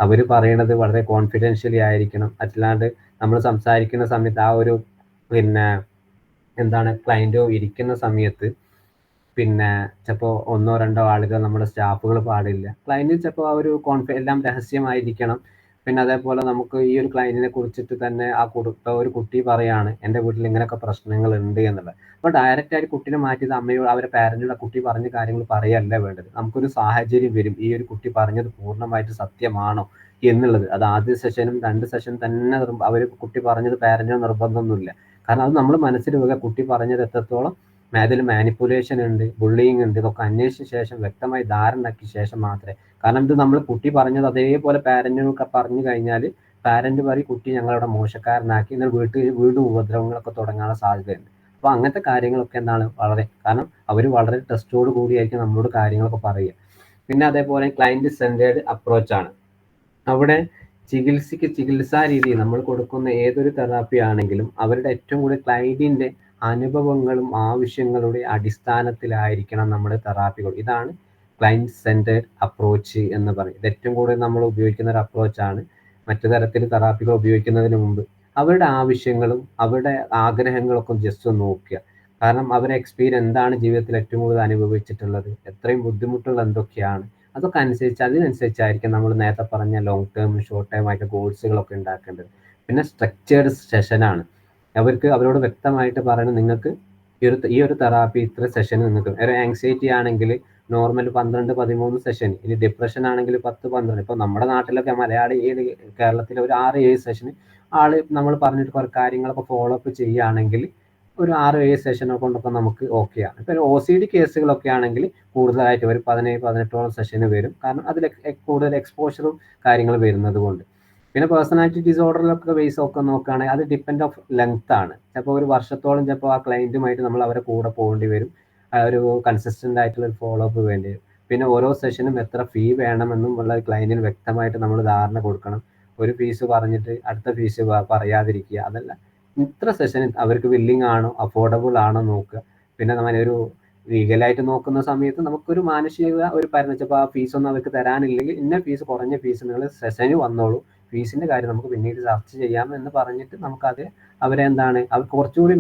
അവർ പറയുന്നത് വളരെ കോൺഫിഡൻഷ്യലി ആയിരിക്കണം. അല്ലാണ്ട് നമ്മൾ സംസാരിക്കുന്ന സമയത്ത് ആ ഒരു പിന്നെ എന്താണ് ക്ലയൻറ്റോ ഇരിക്കുന്ന സമയത്ത് പിന്നെ ചിലപ്പോൾ 1-2 ആളുകൾ നമ്മുടെ സ്റ്റാഫുകൾ പാടില്ല. ക്ലയൻറ്റ് ചിലപ്പോൾ ആ ഒരു എല്ലാം രഹസ്യമായിരിക്കണം. പിന്നെ അതേപോലെ നമുക്ക് ഈ ഒരു ക്ലയൻറ്റിനെ കുറിച്ചിട്ട് തന്നെ ഒരു കുട്ടി പറയാണ് എൻ്റെ വീട്ടിൽ ഇങ്ങനെയൊക്കെ പ്രശ്നങ്ങൾ ഉണ്ട് എന്നുള്ളത്. അപ്പോൾ ഡയറക്റ്റ് ആയിട്ട് കുട്ടീനെ മാറ്റിയത് അമ്മയോട് അവരെ പാരന്റിനോട് ആ കുട്ടി പറഞ്ഞ കാര്യങ്ങൾ പറയല്ല വേണ്ടത്. നമുക്കൊരു സാഹചര്യം വരും, ഈ ഒരു കുട്ടി പറഞ്ഞത് പൂർണ്ണമായിട്ട് സത്യമാണോ എന്നുള്ളത്. അത് ആദ്യ സെഷനും 2 സെഷനും തന്നെ അവർ കുട്ടി പറഞ്ഞത് പാരന്റിന് നിർബന്ധമൊന്നുമില്ല. കാരണം അത് നമ്മൾ മനസ്സിൽ വെക്കുക, കുട്ടി പറഞ്ഞത് എത്രത്തോളം അതിൽ മാനിപ്പുലേഷൻ ഉണ്ട്, ബുള്ളിങ് ഉണ്ട്, ഇതൊക്കെ അന്വേഷിച്ച ശേഷം വ്യക്തമായി ധാരണയാക്കിയ ശേഷം മാത്രമേ. കാരണം ഇത് നമ്മൾ കുട്ടി പറഞ്ഞത് അതേപോലെ പാരന്റിനൊക്കെ പറഞ്ഞു കഴിഞ്ഞാൽ പാരന്റ് പറയും കുട്ടി ഞങ്ങളവിടെ മോശക്കാരനാക്കി, എന്നാൽ വീണ്ടും ഉപദ്രവങ്ങളൊക്കെ തുടങ്ങാനുള്ള സാധ്യതയുണ്ട്. അപ്പോൾ അങ്ങനത്തെ കാര്യങ്ങളൊക്കെ എന്താണ് കാരണം അവർ വളരെ ടെസ്റ്റോട് കൂടിയായിരിക്കും നമ്മളോട് കാര്യങ്ങളൊക്കെ പറയുക. പിന്നെ അതേപോലെ ക്ലയന്റ് സെന്റേർഡ് അപ്രോച്ചാണ്. അവിടെ ചികിത്സാ രീതി നമ്മൾ കൊടുക്കുന്ന ഏതൊരു തെറാപ്പി ആണെങ്കിലും അവരുടെ ഏറ്റവും കൂടുതൽ ക്ലയന്റിന്റെ അനുഭവങ്ങളും ആവശ്യങ്ങളുടെ അടിസ്ഥാനത്തിലായിരിക്കണം നമ്മുടെ തെറാപ്പികൾ. ഇതാണ് ക്ലയന്റ് സെന്റേർഡ് അപ്രോച്ച് എന്ന് പറയും. ഇത് ഏറ്റവും കൂടുതൽ നമ്മൾ ഉപയോഗിക്കുന്ന ഒരു അപ്രോച്ചാണ്. മറ്റു തരത്തിൽ തെറാപ്പികൾ ഉപയോഗിക്കുന്നതിന് മുമ്പ് അവരുടെ ആവശ്യങ്ങളും അവരുടെ ആഗ്രഹങ്ങളൊക്കെ ജസ്റ്റ് ഒന്ന് നോക്കുക. കാരണം അവരുടെ എക്സ്പീരിയൻസ് എന്താണ് ജീവിതത്തിൽ ഏറ്റവും കൂടുതൽ അനുഭവിച്ചിട്ടുള്ളത്, എത്രയും ബുദ്ധിമുട്ടുകൾ എന്തൊക്കെയാണ്, അതൊക്കെ അതിനനുസരിച്ചായിരിക്കും നമ്മൾ നേരത്തെ പറഞ്ഞ ലോങ് ടേം ഷോർട്ട് ടേം ആയിട്ട് ഗോൾസുകളൊക്കെ ഉണ്ടാക്കേണ്ടത്. പിന്നെ സ്ട്രക്ചേർഡ് സെഷനാണ്. അവരോട് വ്യക്തമായിട്ട് പറയണം, നിങ്ങൾക്ക് ഈ ഒരു തെറാപ്പി ഇത്ര സെഷൻ നിങ്ങൾക്ക്, ഒരു ആങ്സൈറ്റി ആണെങ്കിൽ നോർമൽ 12-13 സെഷൻ, ഇനി ഡിപ്രഷൻ ആണെങ്കിൽ 10-12. ഇപ്പൊ നമ്മുടെ നാട്ടിലൊക്കെ മലയാളി കേരളത്തിലെ ഒരു 6-7 സെഷൻ നമ്മൾ പറഞ്ഞിട്ട് കുറെ കാര്യങ്ങളൊക്കെ ഫോളോ അപ്പ് ചെയ്യുകയാണെങ്കിൽ ഒരു 6-7 സെഷനൊക്കെ കൊണ്ടൊക്കെ നമുക്ക് ഓക്കെയാണ്. ഇപ്പൊ OCD കേസുകളൊക്കെ ആണെങ്കിൽ കൂടുതലായിട്ട് ഒരു 17-18 സെഷന് വരും, കാരണം അതിൽ കൂടുതൽ എക്സ്പോഷറും കാര്യങ്ങൾ വരുന്നത് കൊണ്ട്. പിന്നെ പേഴ്സണാലിറ്റി ഡിസോർഡറിലൊക്കെ ബേസ് ഒക്കെ നോക്കുകയാണെങ്കിൽ അത് ഡിപ്പെൻഡ് ഓഫ് ലെങ്ത് ആണ്. ചിലപ്പോൾ ഒരു വർഷത്തോളം ചിലപ്പോൾ ആ ക്ലയന്റുമായിട്ട് നമ്മൾ അവരെ കൂടെ പോകേണ്ടി വരും, ഒരു കൺസിസ്റ്റന്റ് ആയിട്ടുള്ള ഒരു ഫോളോ അപ്പ് വേണ്ടി വരും. പിന്നെ ഓരോ സെഷനും എത്ര ഫീ വേണമെന്നും ഉള്ള ക്ലയന്റിന് വ്യക്തമായിട്ട് നമ്മൾ ധാരണ കൊടുക്കണം. ഒരു ഫീസ് പറഞ്ഞിട്ട് അടുത്ത ഫീസ് പറയാതിരിക്കുക, അതല്ല ഇത്ര സെഷൻ അവർക്ക് വില്ലിങ് ആണോ അഫോർഡബിൾ ആണോ നോക്കുക. പിന്നെ നമ്മളൊരു ലീഗലായിട്ട് നോക്കുന്ന സമയത്ത് നമുക്കൊരു മാനസിക ഒരു പരിധി, ചിലപ്പോൾ ആ ഫീസ് ഒന്നും അവർക്ക് തരാനില്ലെങ്കിൽ ഇന്ന ഫീസ്, കുറഞ്ഞ ഫീസ് നിങ്ങൾ സെഷന് വന്നോളൂ, ഫീസിന്റെ കാര്യം നമുക്ക് പിന്നീട് ചർച്ച ചെയ്യാം എന്ന് പറഞ്ഞിട്ട് നമുക്കത് അവരെ അവർക്ക് കുറച്ചുകൂടി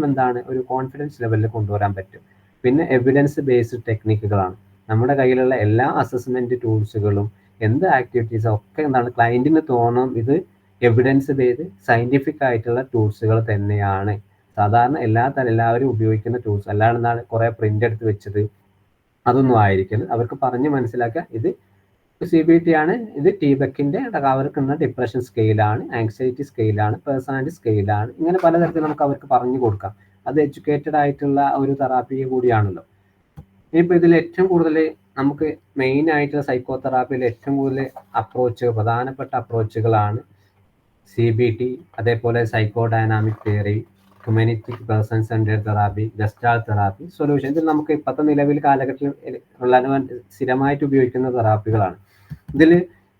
ഒരു കോൺഫിഡൻസ് ലെവലിൽ കൊണ്ടുവരാൻ പറ്റും. പിന്നെ എവിഡൻസ് ബേസ്ഡ് ടെക്നിക്കുകളാണ്. നമ്മുടെ കയ്യിലുള്ള എല്ലാ അസസ്മെന്റ് ടൂൾസുകളും എന്ത് ആക്ടിവിറ്റീസും ഒക്കെ ക്ലയന്റിന് തോന്നും ഇത് എവിഡൻസ് ബേസ്ഡ് സയന്റിഫിക് ആയിട്ടുള്ള ടൂൾസുകൾ തന്നെയാണ്. സാധാരണ എല്ലാവരും ഉപയോഗിക്കുന്ന ടൂൾസ് അല്ലാതെ കുറെ പ്രിന്റ് എടുത്ത് വെച്ചത് അതൊന്നും ആയിരിക്കും. അവർക്ക് പറഞ്ഞ് മനസ്സിലാക്കുക ഇത് CBT ആണ്, ഇത് ടീബക്കിന്റെ അവർക്കുള്ള ഡിപ്രഷൻ സ്കെയിലാണ്, ആങ്സൈറ്റി സ്കെയിലാണ്, പേഴ്സണാലിറ്റി സ്കെയിലാണ്. ഇങ്ങനെ പലതരത്തിൽ നമുക്ക് അവർക്ക് പറഞ്ഞു കൊടുക്കാം. അത് എഡ്യൂക്കേറ്റഡ് ആയിട്ടുള്ള ഒരു തെറാപ്പി കൂടിയാണല്ലോ. ഇനിയിപ്പോൾ ഇതിൽ ഏറ്റവും കൂടുതൽ നമുക്ക് മെയിൻ ആയിട്ടുള്ള സൈക്കോ തെറാപ്പിയിൽ ഏറ്റവും കൂടുതൽ പ്രധാനപ്പെട്ട അപ്രോച്ചുകളാണ് CBT, അതേപോലെ psycho dynamic theory, humanistic person centred therapy, gestalt therapy, solution. ഇതിൽ നമുക്ക് ഇപ്പോഴത്തെ നിലവിൽ കാലഘട്ടത്തിൽ സ്ഥിരമായിട്ട് ഉപയോഗിക്കുന്ന തെറാപ്പികളാണ്. ഇതിൽ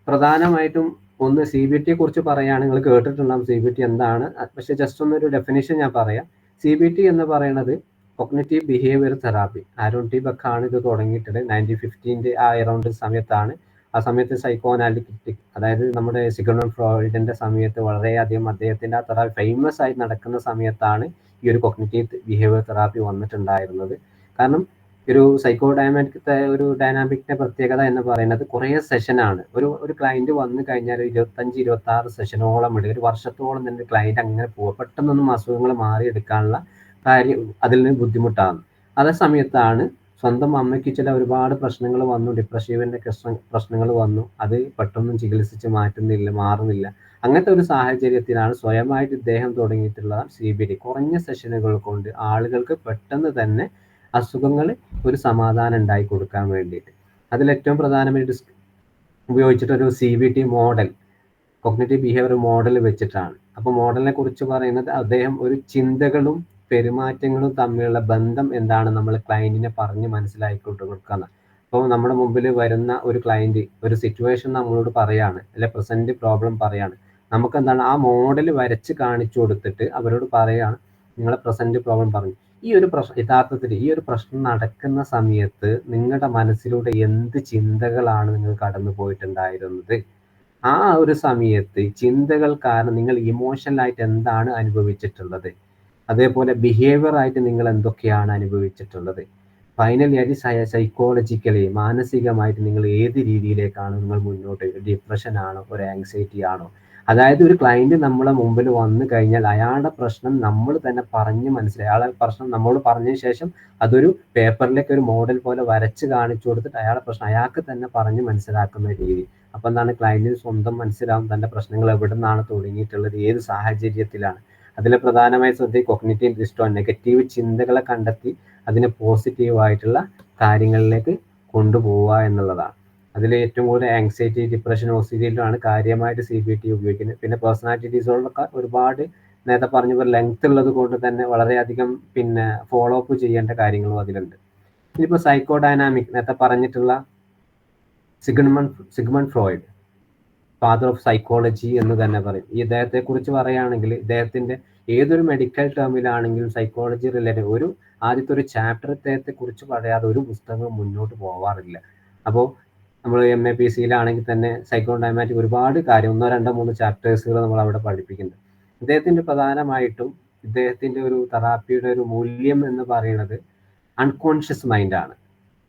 പ്രധാനമായിട്ടും ഒന്ന് CBT കുറിച്ച് പറയുകയാണ്. നിങ്ങൾ കേട്ടിട്ടുണ്ടാകും CBT എന്താണ്, പക്ഷെ ജസ്റ്റ് ഒന്നൊരു ഡെഫിനിഷൻ ഞാൻ പറയാം. CBT എന്ന് പറയുന്നത് cognitive behaviour therapy. Aaron T ബക്കാണ് ഇത് തുടങ്ങിയിട്ടുണ്ട് 1950 ആ അറൗണ്ട് സമയത്താണ്. ആ സമയത്ത് സൈക്കോ അനാലിറ്റിക്, അതായത് നമ്മുടെ സിഗ്മണ്ട് ഫ്രോയിഡിന്റെ സമയത്ത് വളരെയധികം അദ്ദേഹത്തിന്റെ ആ തെറാപ്പി ഫേമസ് ആയി നടക്കുന്ന സമയത്താണ് ഈ ഒരു കോഗ്നിറ്റീവ് ബിഹേവിയർ തെറാപ്പി വന്നിട്ടുണ്ടായിരുന്നത്. കാരണം ഒരു സൈക്കോ ഡൈനാമിക്കിന്റെ പ്രത്യേകത എന്ന് പറയുന്നത് കുറേ സെഷനാണ്. ഒരു ക്ലയന്റ് വന്നു കഴിഞ്ഞാൽ 25-26 സെഷനോളം ഉണ്ട്, ഒരു വർഷത്തോളം തന്നെ ക്ലയന്റ് അങ്ങനെ പോകും. പെട്ടെന്നൊന്നും അസുഖങ്ങൾ മാറിയെടുക്കാനുള്ള കാര്യം അതിൽ നിന്ന് ബുദ്ധിമുട്ടാണ്. അതേ സമയത്താണ് സ്വന്തം അമ്മയ്ക്ക് ചില ഒരുപാട് പ്രശ്നങ്ങൾ വന്നു, ഡിപ്രഷീവിന്റെ പ്രശ്നങ്ങൾ വന്നു, അത് പെട്ടെന്നും ചികിത്സിച്ച് മാറുന്നില്ല. അങ്ങനത്തെ ഒരു സാഹചര്യത്തിലാണ് സ്വയമായിട്ട് ഇദ്ദേഹം തുടങ്ങിയിട്ടുള്ള CBT. കുറഞ്ഞ സെഷനുകൾ കൊണ്ട് ആളുകൾക്ക് പെട്ടെന്ന് തന്നെ അസുഖങ്ങൾ ഒരു സമാധാനം ഉണ്ടായി കൊടുക്കാൻ വേണ്ടിയിട്ട്. അതിലേറ്റവും പ്രധാനമായിട്ട് ഉപയോഗിച്ചിട്ടൊരു CBT model, cognitive behaviour model വെച്ചിട്ടാണ്. അപ്പോൾ മോഡലിനെ കുറിച്ച് പറയുന്നത് അദ്ദേഹം ഒരു ചിന്തകളും പെരുമാറ്റങ്ങളും തമ്മിലുള്ള ബന്ധം എന്താണ് നമ്മൾ ക്ലയന്റിനെ പറഞ്ഞ് മനസ്സിലാക്കി കൊടുക്കുന്നത്. അപ്പോൾ നമ്മുടെ മുമ്പിൽ വരുന്ന ഒരു ക്ലയന്റ് ഒരു സിറ്റുവേഷൻ നമ്മളോട് പറയാണ്, അല്ലെ പ്രസന്റ് പ്രോബ്ലം പറയാണ്, നമുക്ക് എന്താണ് ആ മോഡൽ വരച്ച് കാണിച്ചു കൊടുത്തിട്ട് അവരോട് പറയാണ് നിങ്ങളെ പ്രസന്റ് പ്രോബ്ലം പറഞ്ഞു. യഥാർത്ഥത്തിൽ ഈ ഒരു പ്രശ്നം നടക്കുന്ന സമയത്ത് നിങ്ങളുടെ മനസ്സിലൂടെ എന്ത് ചിന്തകളാണ് നിങ്ങൾ കടന്നു പോയിട്ടുണ്ടായിരുന്നത്, ആ ഒരു സമയത്ത് ചിന്തകൾ കാരണം നിങ്ങൾ ഇമോഷണലായിട്ട് എന്താണ് അനുഭവിച്ചിട്ടുള്ളത്, അതേപോലെ ബിഹേവിയർ ആയിട്ട് നിങ്ങൾ എന്തൊക്കെയാണ് അനുഭവിച്ചിട്ടുള്ളത്, ഫൈനലി ആയിട്ട് സൈക്കോളജിക്കലി മാനസികമായിട്ട് നിങ്ങൾ ഏത് രീതിയിലേക്കാണ് നിങ്ങൾ മുന്നോട്ട്, ഡിപ്രഷൻ ആണോ ഒരു ആങ്സൈറ്റി ആണോ. അതായത് ഒരു ക്ലയന്റ് നമ്മളെ മുമ്പിൽ വന്നു കഴിഞ്ഞാൽ അയാളുടെ പ്രശ്നം നമ്മൾ തന്നെ പറഞ്ഞ് മനസ്സിലായി, അയാളുടെ പ്രശ്നം നമ്മളോട് പറഞ്ഞതിന് ശേഷം അതൊരു പേപ്പറിലേക്ക് ഒരു മോഡൽ പോലെ വരച്ച് കാണിച്ചു കൊടുത്തിട്ട് അയാളുടെ പ്രശ്നം അയാൾക്ക് തന്നെ പറഞ്ഞ് മനസ്സിലാക്കുന്ന രീതി. അപ്പം എന്താണ് ക്ലയന്റിന് സ്വന്തം മനസ്സിലാവും തന്റെ പ്രശ്നങ്ങൾ എവിടെ നിന്നാണ് തുടങ്ങിയിട്ടുള്ളത്, ഏത് സാഹചര്യത്തിലാണ്. അതിൽ പ്രധാനമായി കോഗ്നിറ്റീവ് ഡിസ്റ്റോൺ, നെഗറ്റീവ് ചിന്തകളെ കണ്ടെത്തി അതിനെ പോസിറ്റീവായിട്ടുള്ള കാര്യങ്ങളിലേക്ക് കൊണ്ടുപോവുക എന്നുള്ളതാണ്. അതിൽ ഏറ്റവും കൂടുതൽ ആങ്സൈറ്റി, ഡിപ്രഷൻ, OCD-യിലാണ് കാര്യമായിട്ട് CBT ഉപയോഗിക്കുന്നത്. പിന്നെ പേഴ്സണാലിറ്റി ഡിസോർഡറൊക്കെ ഒരുപാട് നേരത്തെ പറഞ്ഞ പോലെ ലെങ്ത് ഉള്ളത് കൊണ്ട് തന്നെ വളരെയധികം ഫോളോ അപ്പ് ചെയ്യേണ്ട കാര്യങ്ങളും അതിലുണ്ട്. ഇനിയിപ്പോൾ സൈക്കോ ഡൈനാമിക് നേരത്തെ പറഞ്ഞിട്ടുള്ള Sigmund Freud, father of psychology എന്ന് തന്നെ പറയും. ഈ ഇദ്ദേഹത്തെ കുറിച്ച് പറയുകയാണെങ്കിൽ ഇദ്ദേഹത്തിന്റെ ഏതൊരു മെഡിക്കൽ ടേമിലാണെങ്കിലും സൈക്കോളജി റിലേറ്റഡ് ആദ്യത്തെ ഒരു ചാപ്റ്റർ ഇദ്ദേഹത്തെ കുറിച്ച് പറയാതെ ഒരു പുസ്തകം മുന്നോട്ട് പോവാറില്ല. അപ്പോൾ നമ്മൾ MAPC-യിലാണെങ്കിൽ തന്നെ സൈക്കോ ഡൈനാമിക് ഒരുപാട് കാര്യം 1, 2, 3 ചാപ്റ്റേഴ്സുകൾ നമ്മൾ അവിടെ പഠിപ്പിക്കുന്നുണ്ട്. ഇദ്ദേഹത്തിന്റെ പ്രധാനമായിട്ടും ഇദ്ദേഹത്തിന്റെ ഒരു തെറാപ്പിയുടെ ഒരു മൂല്യം എന്ന് പറയുന്നത് അൺകോൺഷ്യസ് മൈൻഡാണ്.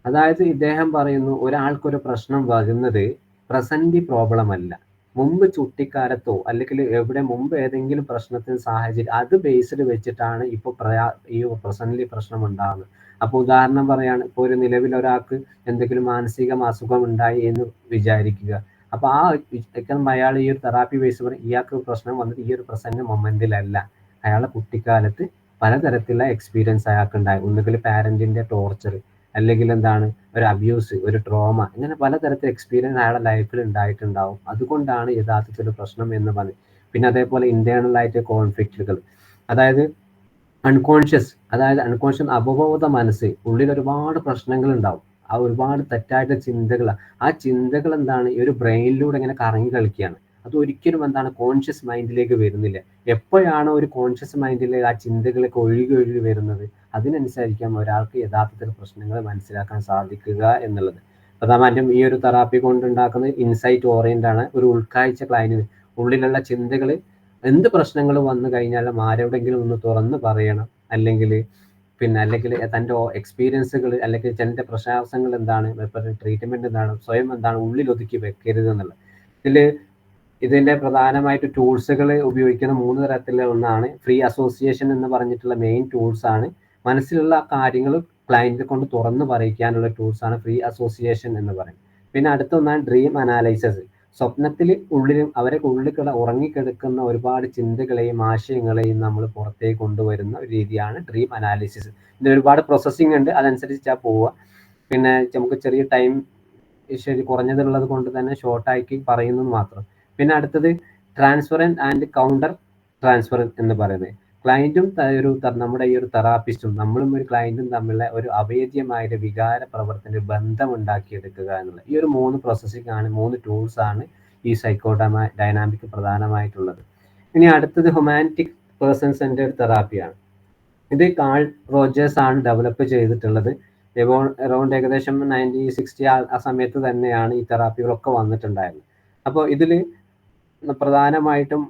അതായത് ഇദ്ദേഹം പറയുന്നു ഒരാൾക്കൊരു പ്രശ്നം വരുന്നത് പ്രസന്റ് പ്രോബ്ലം അല്ല, മുമ്പ് ചുട്ടിക്കാലത്തോ അല്ലെങ്കിൽ എവിടെ മുമ്പ് ഏതെങ്കിലും പ്രശ്നത്തിന് സാഹചര്യം അത് ബേസ്ഡ് വെച്ചിട്ടാണ് ഇപ്പോൾ ഈ പ്രസന്റിൽ പ്രശ്നം ഉണ്ടാകുന്നത്. അപ്പോൾ ഉദാഹരണം പറയാണ്, ഇപ്പോൾ ഒരു നിലവിൽ ഒരാൾക്ക് എന്തെങ്കിലും മാനസിക അസുഖം ഉണ്ടായി എന്ന് വിചാരിക്കുക. അപ്പോൾ അയാൾ ഈ ഒരു തെറാപ്പി ബേസ് പറയും ഇയാൾക്ക് പ്രശ്നം വന്നിട്ട് ഈ ഒരു പ്രസന്റ് മൊമെന്റിലല്ല, അയാളെ കുട്ടിക്കാലത്ത് പലതരത്തിലുള്ള എക്സ്പീരിയൻസ് അയാൾക്ക് ഉണ്ടായി. ഒന്നുകിൽ പാരന്റിന്റെ ടോർച്ചർ, അല്ലെങ്കിൽ എന്താണ് ഒരു അബ്യൂസ്, ഒരു ട്രോമ, ഇങ്ങനെ പലതരത്തിൽ എക്സ്പീരിയൻസ് അയാളുടെ ലൈഫിൽ ഉണ്ടായിട്ടുണ്ടാവും. അതുകൊണ്ടാണ് യഥാർത്ഥത്തിൽ പ്രശ്നം എന്ന് പറയും. പിന്നെ അതേപോലെ ഇന്റേണൽ ആയിട്ട് കോൺഫ്ലിക്റ്റുകൾ, അതായത് അൺകോൺഷ്യസ് അപബോധ മനസ്സ്, ഉള്ളിൽ ഒരുപാട് പ്രശ്നങ്ങൾ ഉണ്ടാവും. ആ ഒരുപാട് തെറ്റായിട്ട് ചിന്തകൾ, ആ ചിന്തകൾ എന്താണ് ഈ ഒരു ബ്രെയിനിലൂടെ ഇങ്ങനെ കറങ്ങി കളിക്കുകയാണ്. അത് ഒരിക്കലും എന്താണ് കോൺഷ്യസ് മൈൻഡിലേക്ക് വരുന്നില്ല. എപ്പോഴാണോ ഒരു കോൺഷ്യസ് മൈൻഡിലേക്ക് ആ ചിന്തകളൊക്കെ ഒഴുകി വരുന്നത്, അതിനനുസരിക്കാം ഒരാൾക്ക് യഥാർത്ഥത്തിൽ പ്രശ്നങ്ങൾ മനസ്സിലാക്കാൻ സാധിക്കുക എന്നുള്ളത്. പ്രധാനമായിട്ടും ഈ ഒരു തെറാപ്പി കൊണ്ടുണ്ടാക്കുന്നത് ഇൻസൈറ്റ് ഓറിയന്റ് ആണ്. ഒരു ഉൾക്കാഴ്ച ക്ലയന്റിന് ഉള്ളിലുള്ള ചിന്തകൾ എന്ത് പ്രശ്നങ്ങൾ വന്നു കഴിഞ്ഞാലും ആരോടെങ്കിലും ഒന്ന് തുറന്ന് പറയണം, അല്ലെങ്കിൽ തൻ്റെ എക്സ്പീരിയൻസുകൾ അല്ലെങ്കിൽ തൻ്റെ പ്രശാസങ്ങൾ എന്താണ്, ട്രീറ്റ്മെന്റ് എന്താണ്, സ്വയം എന്താണ് ഉള്ളിൽ ഒതുക്കി വെക്കരുത് എന്നുള്ളത്. ഇതിന്റെ പ്രധാനമായിട്ട് ടൂൾസുകൾ ഉപയോഗിക്കുന്ന 3 തരത്തിലുള്ള ഒന്നാണ് ഫ്രീ അസോസിയേഷൻ എന്ന് പറഞ്ഞിട്ടുള്ള മെയിൻ ടൂൾസ് ആണ്. മനസ്സിലുള്ള കാര്യങ്ങൾ ക്ലയന്റിനെ കൊണ്ട് തുറന്നു പറയിക്കാനുള്ള ടൂൾസ് ആണ് ഫ്രീ അസോസിയേഷൻ എന്ന് പറയുന്നത്. പിന്നെ അടുത്ത ഒന്നാണ് ഡ്രീം അനാലിസിസ്. സ്വപ്നത്തിൽ അവരെ ഉള്ളിൽ ഉറങ്ങിക്കിടക്കുന്ന ഒരുപാട് ചിന്തകളെയും ആശയങ്ങളെയും നമ്മൾ പുറത്തേക്ക് കൊണ്ടുവരുന്ന ഒരു രീതിയാണ് ഡ്രീം അനാലിസിസ്. ഇതിന് ഒരുപാട് പ്രോസസ്സിംഗ് ഉണ്ട്, അതനുസരിച്ചാണ് പോവുക. പിന്നെ നമുക്ക് ചെറിയ ടൈം കുറഞ്ഞതുള്ളത് കൊണ്ട് തന്നെ ഷോർട്ടാക്കി പറയുന്നത് മാത്രം. പിന്നെ അടുത്തത് ട്രാൻസ്ഫറൻറ്റ് ആൻഡ് കൗണ്ടർ ട്രാൻസ്ഫറൻറ്റ് എന്ന് പറയുന്നത്. ക്ലയന്റും നമ്മുടെ ഈ ഒരു തെറാപ്പിസ്റ്റും നമ്മളും ഒരു ക്ലയന്റും തമ്മിലുള്ള ഒരു അഭേദ്യമായ വികാര പ്രവർത്തന ബന്ധം ഉണ്ടാക്കിയെടുക്കുക എന്നുള്ള ഈ ഒരു 3 പ്രോസസ്സിംഗ് ആണ്, 3 ടൂൾസ് ആണ് ഈ ഡൈനാമിക് പ്രധാനമായിട്ടുള്ളത്. ഇനി അടുത്തത് ഹ്യൂമാനിറ്റിക് പേഴ്സൺ സെന്റേർഡ് തെറാപ്പിയാണ്. ഇത് കാൾ റോജേഴ്സ് ആണ് ഡെവലപ്പ് ചെയ്തിട്ടുള്ളത്. അറൗണ്ട് ഏകദേശം 1960 ആ സമയത്ത് തന്നെയാണ് ഈ തെറാപ്പികളൊക്കെ വന്നിട്ടുണ്ടായിരുന്നത്. അപ്പോൾ ഇതിൽ പ്രധാനമായിട്ടും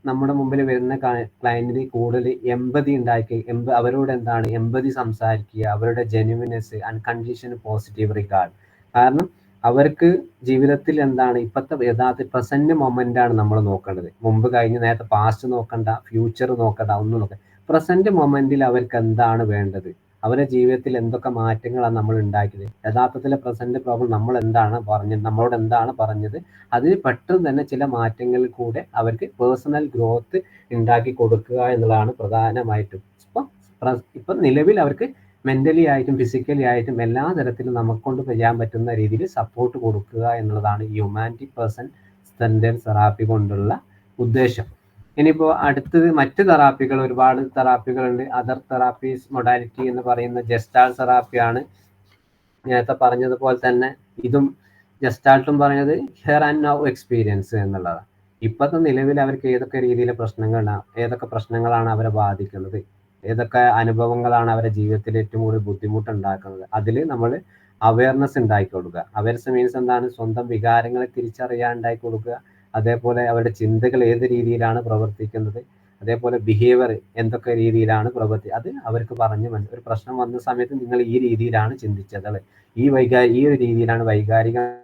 നമ്മുടെ മുമ്പിൽ വരുന്ന ക്ലയന്റിന് കൂടുതൽ എമ്പതി ഉണ്ടാക്കി, അവരോട് എന്താണ് എമ്പതി സംസാരിക്കുക, അവരുടെ ജെന്യുവിനെസ്, അൺകണ്ടീഷൻ പോസിറ്റീവ് റിഗാർഡ്. കാരണം അവർക്ക് ജീവിതത്തിൽ എന്താണ് ഇപ്പോഴത്തെ യഥാർത്ഥ പ്രസന്റ് മൊമെന്റ് ആണ് നമ്മൾ നോക്കേണ്ടത്. മുമ്പ് കഴിഞ്ഞ് നേരത്തെ പാസ്റ്റ് നോക്കണ്ട, ഫ്യൂച്ചർ നോക്കണ്ട, ഒന്നും നോക്കണ്ട. പ്രസന്റ് മൊമെന്റിൽ അവർക്ക് എന്താണ് വേണ്ടത്, അവരുടെ ജീവിതത്തിൽ എന്തൊക്കെ മാറ്റങ്ങളാണ് നമ്മൾ ഉണ്ടാക്കിയത്, യഥാർത്ഥത്തിലെ പ്രസന്റ് പ്രോബ്ലം നമ്മളോട് എന്താണ് പറഞ്ഞത്, അതിന് പെട്ടെന്ന് തന്നെ ചില മാറ്റങ്ങളിൽ കൂടെ അവർക്ക് പേഴ്സണൽ ഗ്രോത്ത് ഉണ്ടാക്കി കൊടുക്കുക എന്നുള്ളതാണ് പ്രധാനമായിട്ടും. ഇപ്പൊ നിലവിൽ അവർക്ക് മെന്റലി ആയിട്ടും ഫിസിക്കലി ആയിട്ടും എല്ലാ തരത്തിലും നമുക്കൊണ്ട് ചെയ്യാൻ പറ്റുന്ന രീതിയിൽ സപ്പോർട്ട് കൊടുക്കുക എന്നുള്ളതാണ് ഈ ഹ്യൂമാനിറ്റി പേഴ്സൺ സെന്റേർഡ് തെറാപ്പി കൊണ്ടുള്ള ഉദ്ദേശം. ഇനിയിപ്പോൾ അടുത്തത് മറ്റ് തെറാപ്പികൾ, ഒരുപാട് തെറാപ്പികളുണ്ട്. അതർ തെറാപ്പീസ് മൊഡാലിറ്റി എന്ന് പറയുന്ന ജസ്റ്റാൾ തെറാപ്പിയാണ്. നേരത്തെ പറഞ്ഞതുപോലെ തന്നെ ഇതും ജസ്റ്റാൾട്ടും പറഞ്ഞത് ഹിയർ ആൻഡ് നൗ എക്സ്പീരിയൻസ് എന്നുള്ളതാണ്. ഇപ്പോഴത്തെ നിലവിൽ അവർക്ക് ഏതൊക്കെ പ്രശ്നങ്ങളാണ് അവരെ ബാധിക്കുന്നത്, ഏതൊക്കെ അനുഭവങ്ങളാണ് അവരുടെ ജീവിതത്തിൽ ഏറ്റവും കൂടുതൽ ബുദ്ധിമുട്ടുണ്ടാക്കുന്നത്, അതിൽ നമ്മൾ അവയർനെസ് ഉണ്ടാക്കി കൊടുക്കുക. അവയർനെസ് മീൻസ് എന്താണ്, സ്വന്തം വികാരങ്ങളെ തിരിച്ചറിയാൻ ഉണ്ടാക്കി കൊടുക്കുക. അതേപോലെ അവരുടെ ചിന്തകൾ ഏത് രീതിയിലാണ് പ്രവർത്തിക്കുന്നത്, അതേപോലെ ബിഹേവിയർ എന്തൊക്കെ രീതിയിലാണ് അത് അവർക്ക് പറഞ്ഞു ഒരു പ്രശ്നം വന്ന സമയത്ത് നിങ്ങൾ ഈ രീതിയിലാണ് ചിന്തിച്ചത്, ഈ ഒരു രീതിയിലാണ് വൈകാരികമായി